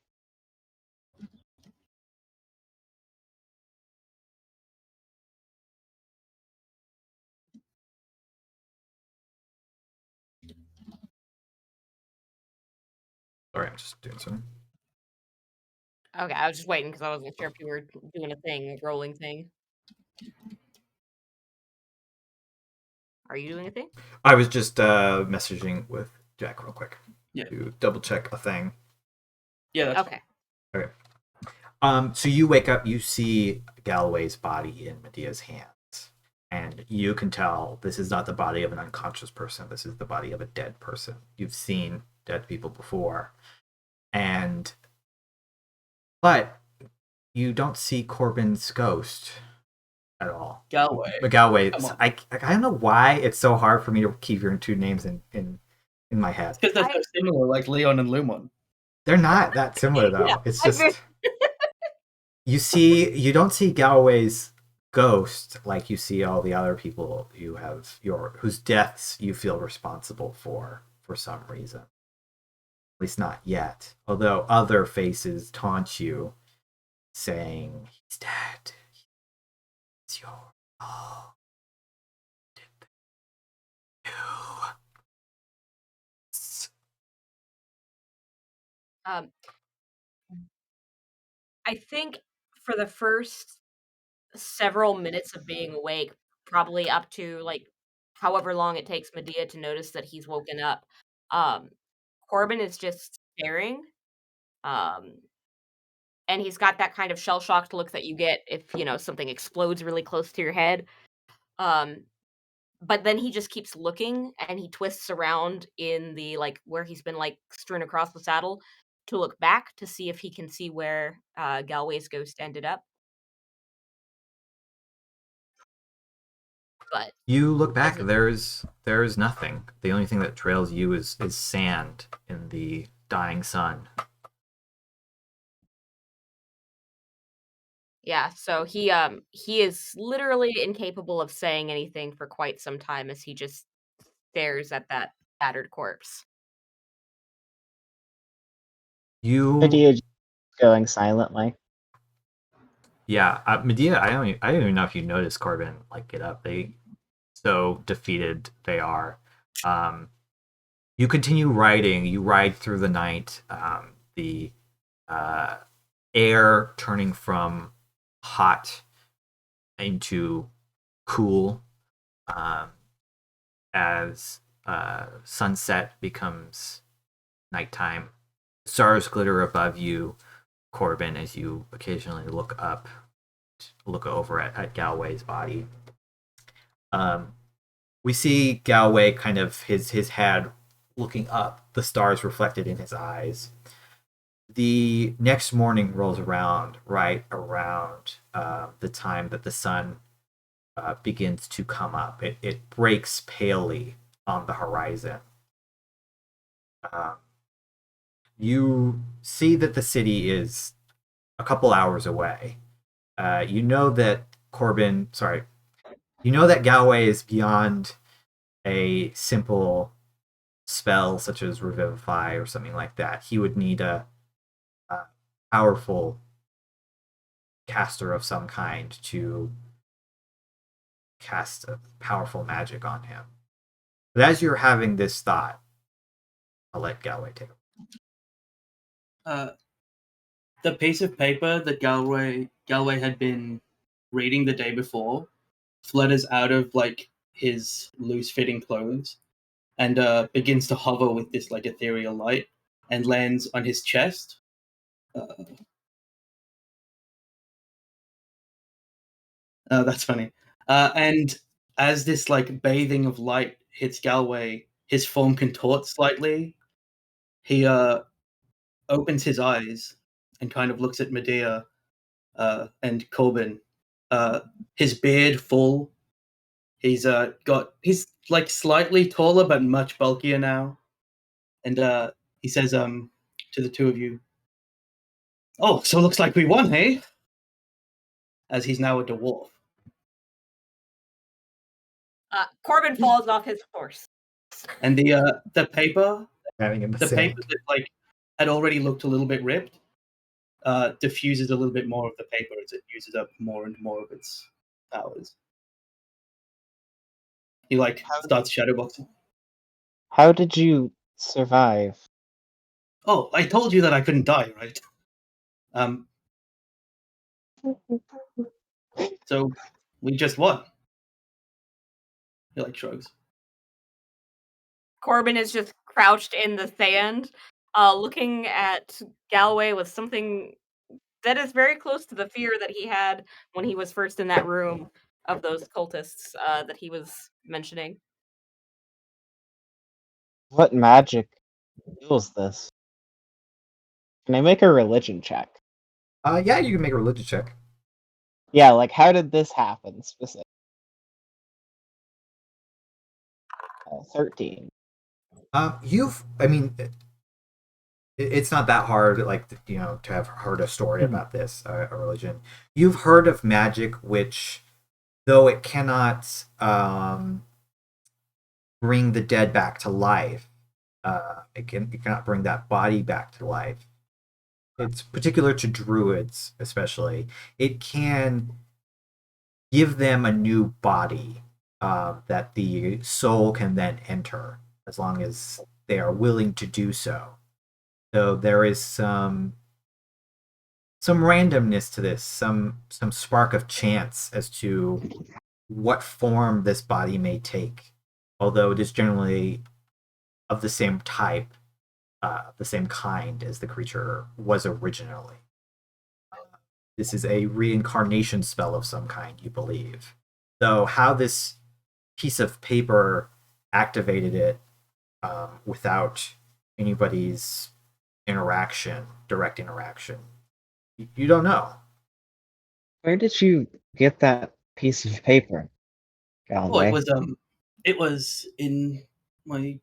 Sorry, I'm just doing something. Okay, I was just waiting because I wasn't sure if you were doing a rolling thing. Are you doing a thing? I was just messaging with Jack real quick to double check a thing. Yeah, that's okay. Fine. Okay. So you wake up, you see Galloway's body in Medea's hands, and you can tell this is not the body of an unconscious person. This is the body of a dead person. You've seen dead people before, but you don't see Corbin's ghost. at all. Galway. But Galway, Come on. I don't know why it's so hard for me to keep your two names in my head. Because they're so similar, like Leon and Lumon. They're not that similar though. Yeah, It's just you don't see Galway's ghost like you see all the other people you have whose deaths you feel responsible for some reason. At least not yet. Although other faces taunt you, saying he's dead. It's your fault. I think for the first several minutes of being awake, probably up to like however long it takes Medea to notice that he's woken up, Corbin is just staring. And he's got that kind of shell-shocked look that you get if, something explodes really close to your head. But then he just keeps looking, and he twists around in the, where he's been, strewn across the saddle to look back to see if he can see where Galway's ghost ended up. But you look back, there's nothing. The only thing that trails you is sand in the dying sun. Yeah, so he is literally incapable of saying anything for quite some time as he just stares at that battered corpse. Medea just going silently. Yeah, Medea. I don't even know if you noticed Corbin get up. They so defeated they are. You continue riding. You ride through the night. The air turning from hot into cool as sunset becomes nighttime. Stars glitter above you, Corbin, as you occasionally look over at Galway's body. We see Galway kind of his head looking up, the stars reflected in his eyes. The next morning rolls around, right around the time that the sun begins to come up. It breaks palely on the horizon. You see that the city is a couple hours away. You know that Galway is beyond a simple spell such as Revivify or something like that. He would need a powerful caster of some kind to cast a powerful magic on him. But as you're having this thought, I'll let Galway take it. The piece of paper that Galway had been reading the day before flutters out of his loose-fitting clothes and begins to hover with this ethereal light and lands on his chest. That's funny. And as this bathing of light hits Galway, his form contorts slightly. He opens his eyes and kind of looks at Medea and Corbin. His beard full. He's slightly taller but much bulkier now. And he says to the two of you, "Oh, so it looks like we won, hey?" As he's now a dwarf. Corbin falls off his horse. And the paper, paper that had already looked a little bit ripped, diffuses a little bit more of the paper as it uses up more and more of its powers. He starts shadowboxing. How did you survive? Oh, I told you that I couldn't die, right? So we just won. He shrugs. Corbin is just crouched in the sand, looking at Galway with something that is very close to the fear that he had when he was first in that room of those cultists that he was mentioning. What magic fuels this? Can I make a religion check? Yeah, you can make a religion check. Yeah, like how did this happen specifically? 13. It's not that hard, like, to have heard a story about this, a religion. You've heard of magic, which, though it cannot bring the dead back to life, it cannot bring that body back to life. It's particular to druids, especially. It can give them a new body that the soul can then enter, as long as they are willing to do so. So there is some randomness to this, some spark of chance as to what form this body may take, although it is generally of the same type, the same kind as the creature was originally. This is a reincarnation spell of some kind, you believe. Though how this piece of paper activated it without anybody's direct interaction, you don't know. Where did you get that piece of paper, Galway? Oh, it was in my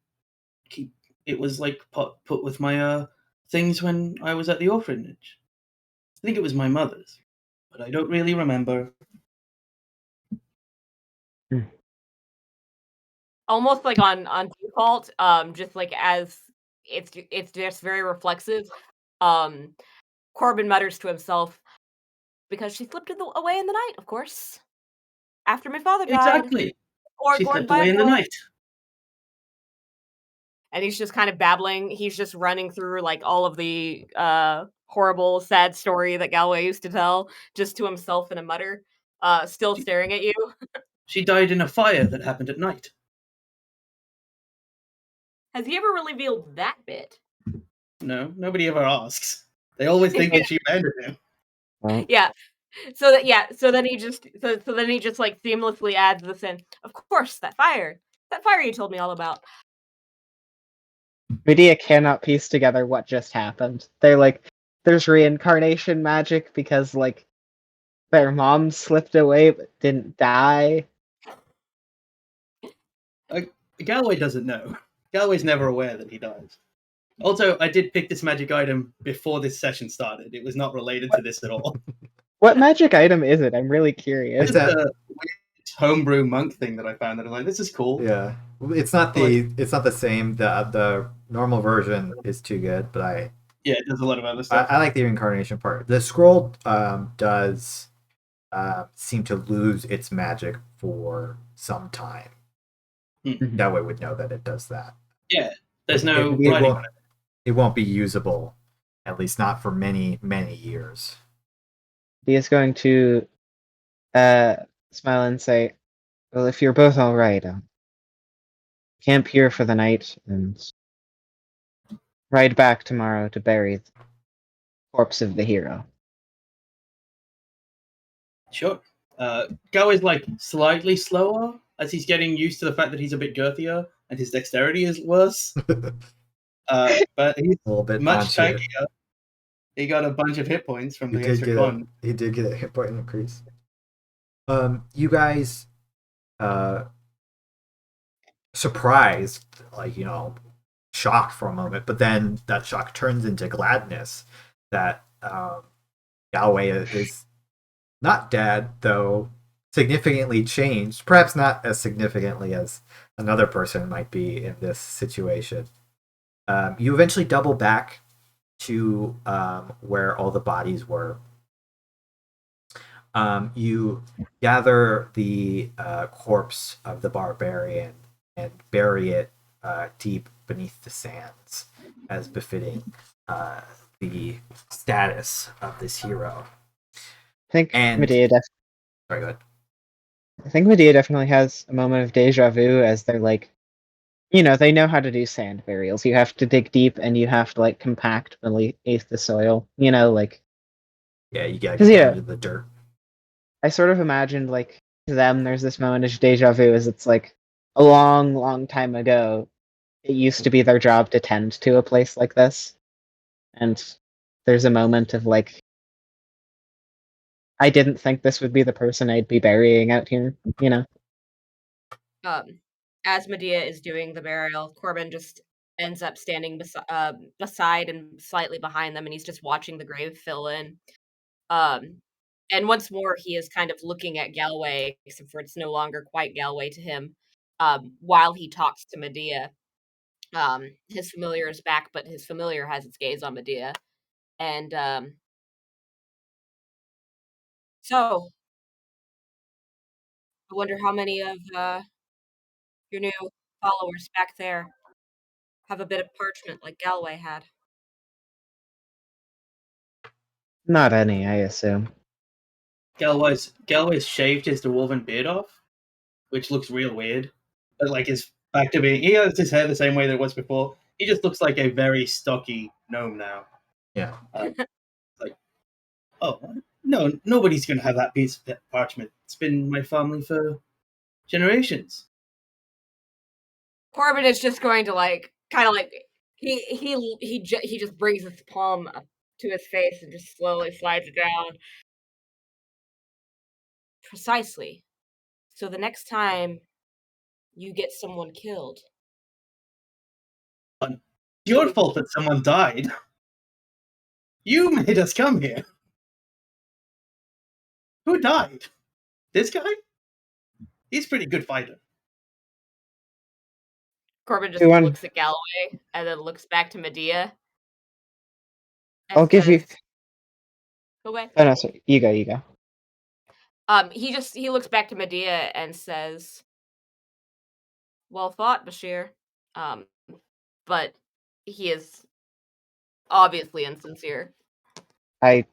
keep. It was like put with my things when I was at the orphanage. I think it was my mother's, but I don't really remember. Almost like on default, just like as it's just very reflexive. Corbin mutters to himself, because she slipped away in the night, of course. After my father died. Exactly. Or She gored slipped by away a in the bullet. night. And he's just kind of babbling. He's just running through like all of the horrible, sad story that Galway used to tell, just to himself in a mutter, still staring at you. She died in a fire that happened at night. Has he ever revealed that bit? No, nobody ever asks. They always think that she abandoned him. Well, Yeah. So then he just like seamlessly adds this in. Of course, that fire you told me all about. Medea cannot piece together what just happened. They're like, there's reincarnation magic because like their mom slipped away but didn't die. Galway doesn't know. Galway's never aware that he dies. Also, I did pick this magic item before this session started. It was not related to this at all. What magic item is it? I'm really curious. It's a weird homebrew monk thing that I found that I was like, this is cool. Yeah, it's not the same. The normal version is too good, but it does a lot of other stuff. I like the reincarnation part. The scroll does seem to lose its magic for some time. That way would know that it does that. Yeah, there's no writing on it. It won't be usable, at least not for many, many years. He is going to smile and say, well, if you're both all right, camp here for the night and ride back tomorrow to bury the corpse of the hero. Sure. Go is like slightly slower as he's getting used to the fact that he's a bit girthier and his dexterity is worse. But he's a little bit much tankier. He got a bunch of hit points from the extra con. He did get a hit point increase. You guys surprised, like, shocked for a moment, but then that shock turns into gladness that Galway is not dead, though significantly changed, perhaps not as significantly as another person might be in this situation. You eventually double back to where all the bodies were. You gather the corpse of the barbarian and bury it deep beneath the sands, as befitting the status of this hero. I think Medea Sorry, go ahead. I think Medea definitely has a moment of deja vu as they're like, they know how to do sand burials. You have to dig deep and you have to like compact beneath the soil. Like. Yeah, you gotta get into the dirt. I sort of imagined like to them there's this moment of deja vu as it's like a long, long time ago. It used to be their job to tend to a place like this. And there's a moment of like I didn't think this would be the person I'd be burying out here, you know? As Medea is doing the burial, Corbin just ends up standing beside and slightly behind them, and he's just watching the grave fill in. And once more, he is kind of looking at Galway, except for it's no longer quite Galway to him, while he talks to Medea. His familiar is back, but his familiar has its gaze on Medea. And so, I wonder how many of your new followers back there have a bit of parchment like Galway had. Not any, I assume. Galway's shaved his dwarven beard off, which looks real weird. But like his back to being, he has his hair the same way that it was before. He just looks like a very stocky gnome now. Yeah. Like, oh no, nobody's gonna have that piece of parchment. It's been in my family for generations. Corbin is just going to kind of he just brings his palm up to his face and just slowly slides it down. Precisely. So the next time you get someone killed, It's your fault that someone died. You made us come here. Who died? This guy? He's a pretty good fighter. Corbin just looks at Galloway and then looks back to Medea. I'll give you. Go away. Oh no, sorry. You go. He looks back to Medea and says, "Well fought, Bashir." But he is obviously insincere. I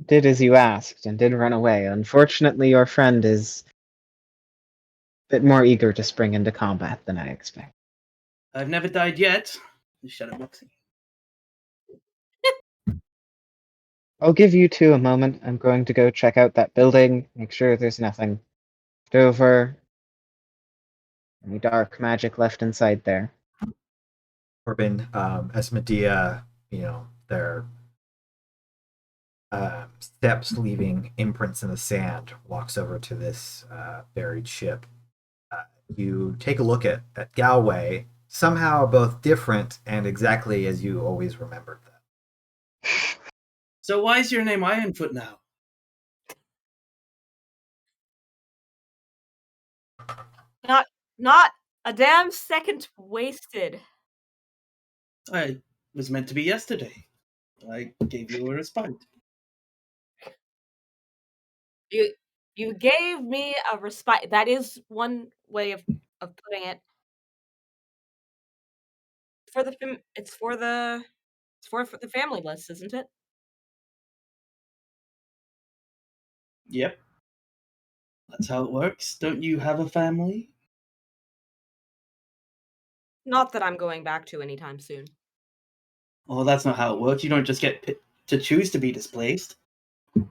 did as you asked and did run away. Unfortunately, your friend is a bit more eager to spring into combat than I expect. I've never died yet. Shut up, Moxie. I'll give you two a moment. I'm going to go check out that building, make sure there's nothing left over, any dark magic left inside there. Corbin, as Medea, their steps leaving imprints in the sand, walks over to this buried ship. You take a look at Galway, somehow both different and exactly as you always remembered them. So why is your name Ironfoot now? Not a damn second wasted. I was meant to be yesterday. I gave you a respite. You gave me a respite. That is one way of putting it. It's for the family list, isn't it? Yep. That's how it works. Don't you have a family? Not that I'm going back to anytime soon. Oh, that's not how it works. You don't just get to choose to be displaced.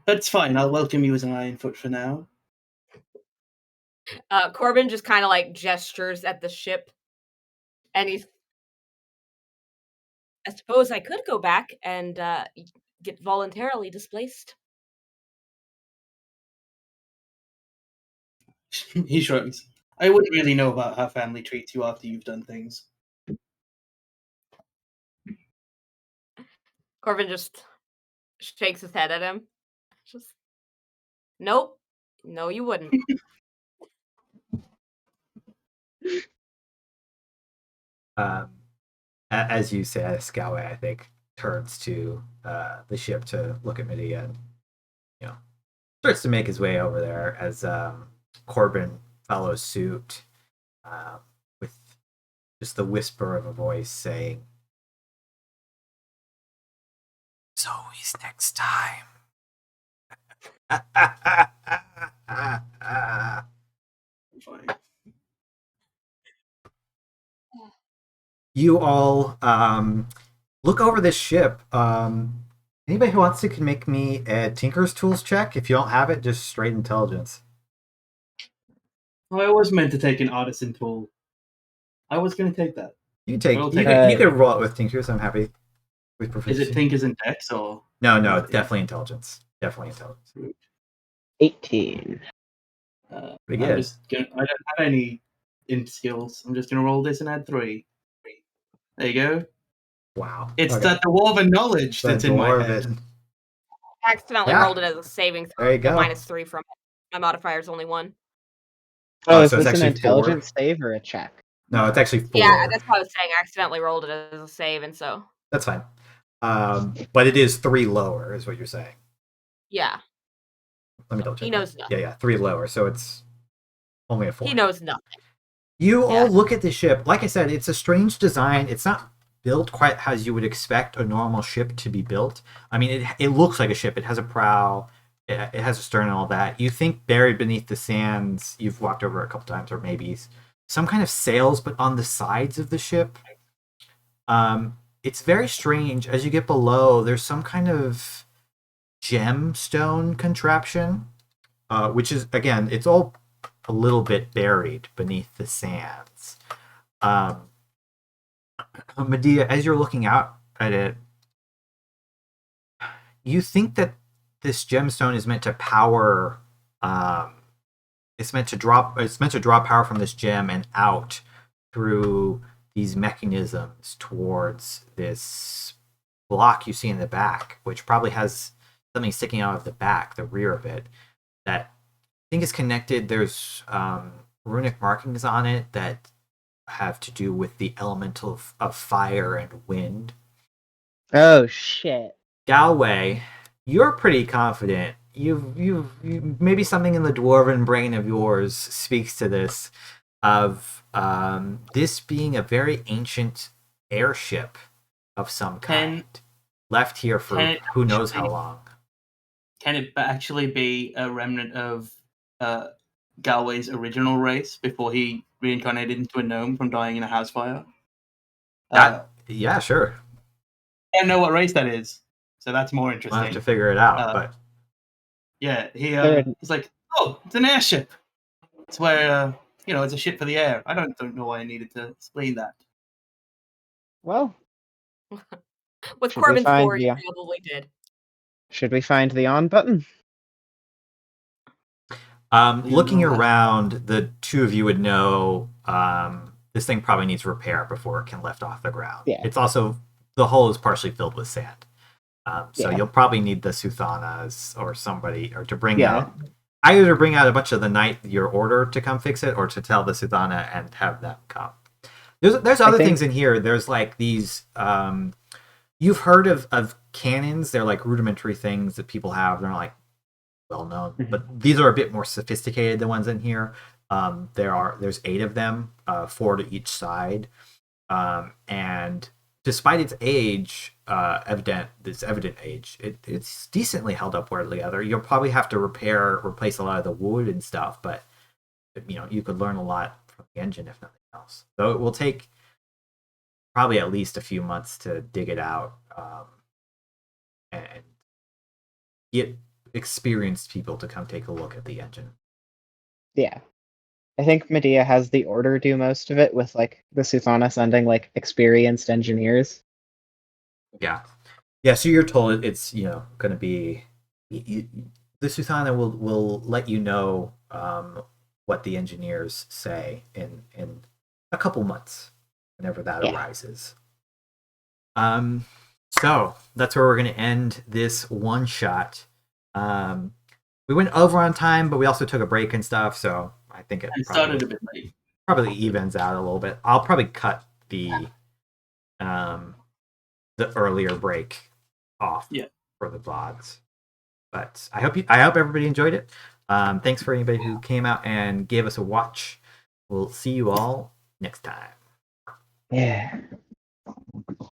But it's fine. I'll welcome you as an Ironfoot for now. Corbin just kind of gestures at the ship, and I suppose I could go back and get voluntarily displaced. He shrugs. I wouldn't really know about how family treats you after you've done things. Corbin just shakes his head at him. Nope. No, you wouldn't. As you say, Galway, I think, turns to the ship to look at Medea and, starts to make his way over there as Corbin follows suit with just the whisper of a voice saying, "It's always next time." Fine. You all look over this ship. Anybody who wants to can make me a Tinker's Tools check. If you don't have it, just straight intelligence. I was meant to take an artisan tool. I was going to take that. You can roll it with Tinker's. I'm happy with proficiency. Is it Tinkers and Dex or? No, definitely intelligence. Definitely intelligence. 18. Pretty I'm good. just gonna. I don't have any in skills. I'm just gonna roll this and add 3. There you go. Wow. It's Okay. that dwarven knowledge The that's in my head. dwarven. I accidentally Yeah. rolled it as a saving throw. There you go. -3 from it. My modifier's only 1. Oh, is so it's this an actually 4? intelligence save or a check? No, it's actually 4. Yeah, that's what I was saying. I accidentally rolled it as a save, and so That's fine. But it is 3 lower, is what you're saying. yeah, Let me double check. he knows nothing. Yeah, 3 lower, so it's only a 4. He knows nothing. You all Yeah. look at the ship. Like I said, it's a strange design. It's not built quite as you would expect a normal ship to be built. I mean, it looks like a ship. It has a prow. It has a stern and all that. You think buried beneath the sands, you've walked over a couple times, or maybe some kind of sails, but on the sides of the ship. It's very strange. As you get below, there's some kind of gemstone contraption, which is, again, it's all a little bit buried beneath the sands. Medea, as you're looking out at it, you think that this gemstone is meant to power. It's meant to draw power from this gem and out through these mechanisms towards this block you see in the back, which probably has something sticking out of the back, the rear of it, that I think is connected. There's runic markings on it that have to do with the elemental of fire and wind. Oh shit. Galway, you're pretty confident. You maybe something in the dwarven brain of yours speaks to this, of this being a very ancient airship of some kind, left here for who knows how long. Can it actually be a remnant of Galway's original race before he reincarnated into a gnome from dying in a house fire? Yeah, sure. I don't know what race that is, so that's more interesting. We'll have to figure it out, but yeah, he's like, oh, it's an airship. It's where it's a ship for the air. I don't know why I needed to explain that. Well, with should we Corbin's find 4, the- you probably did. should we find the on button? Looking around, the two of you would know this thing probably needs repair before it can lift off the ground. Yeah. It's also, the hull is partially filled with sand. So Yeah. you'll probably need the Suthanas or somebody, or to bring Yeah. out, either to bring out a bunch of the knight your order to come fix it, or to tell the Suthana and have them come. There's other things in here. There's like these, you've heard of cannons. They're like rudimentary things that people have. They're not like well known, but these are a bit more sophisticated than ones in here. There's 8 of them, 4 to each side, and despite its age, evident age, it's decently held up one or the other. You'll probably have to replace a lot of the wood and stuff, but you could learn a lot from the engine if nothing else. So it will take probably at least a few months to dig it out, and get experienced people to come take a look at the engine. Yeah. I think Medea has the order do most of it, with like the Suthana sending like experienced engineers. Yeah. So you're told it's going to be, the Suthana will let you know what the engineers say in a couple months, whenever that arises. So that's where we're going to end this one shot. We went over on time, but we also took a break and stuff, so I think it started a bit late. Probably evens out a little bit. I'll probably cut the earlier break off for the VODs. But I hope everybody enjoyed it. Thanks for anybody who came out and gave us a watch. We'll see you all next time. Yeah.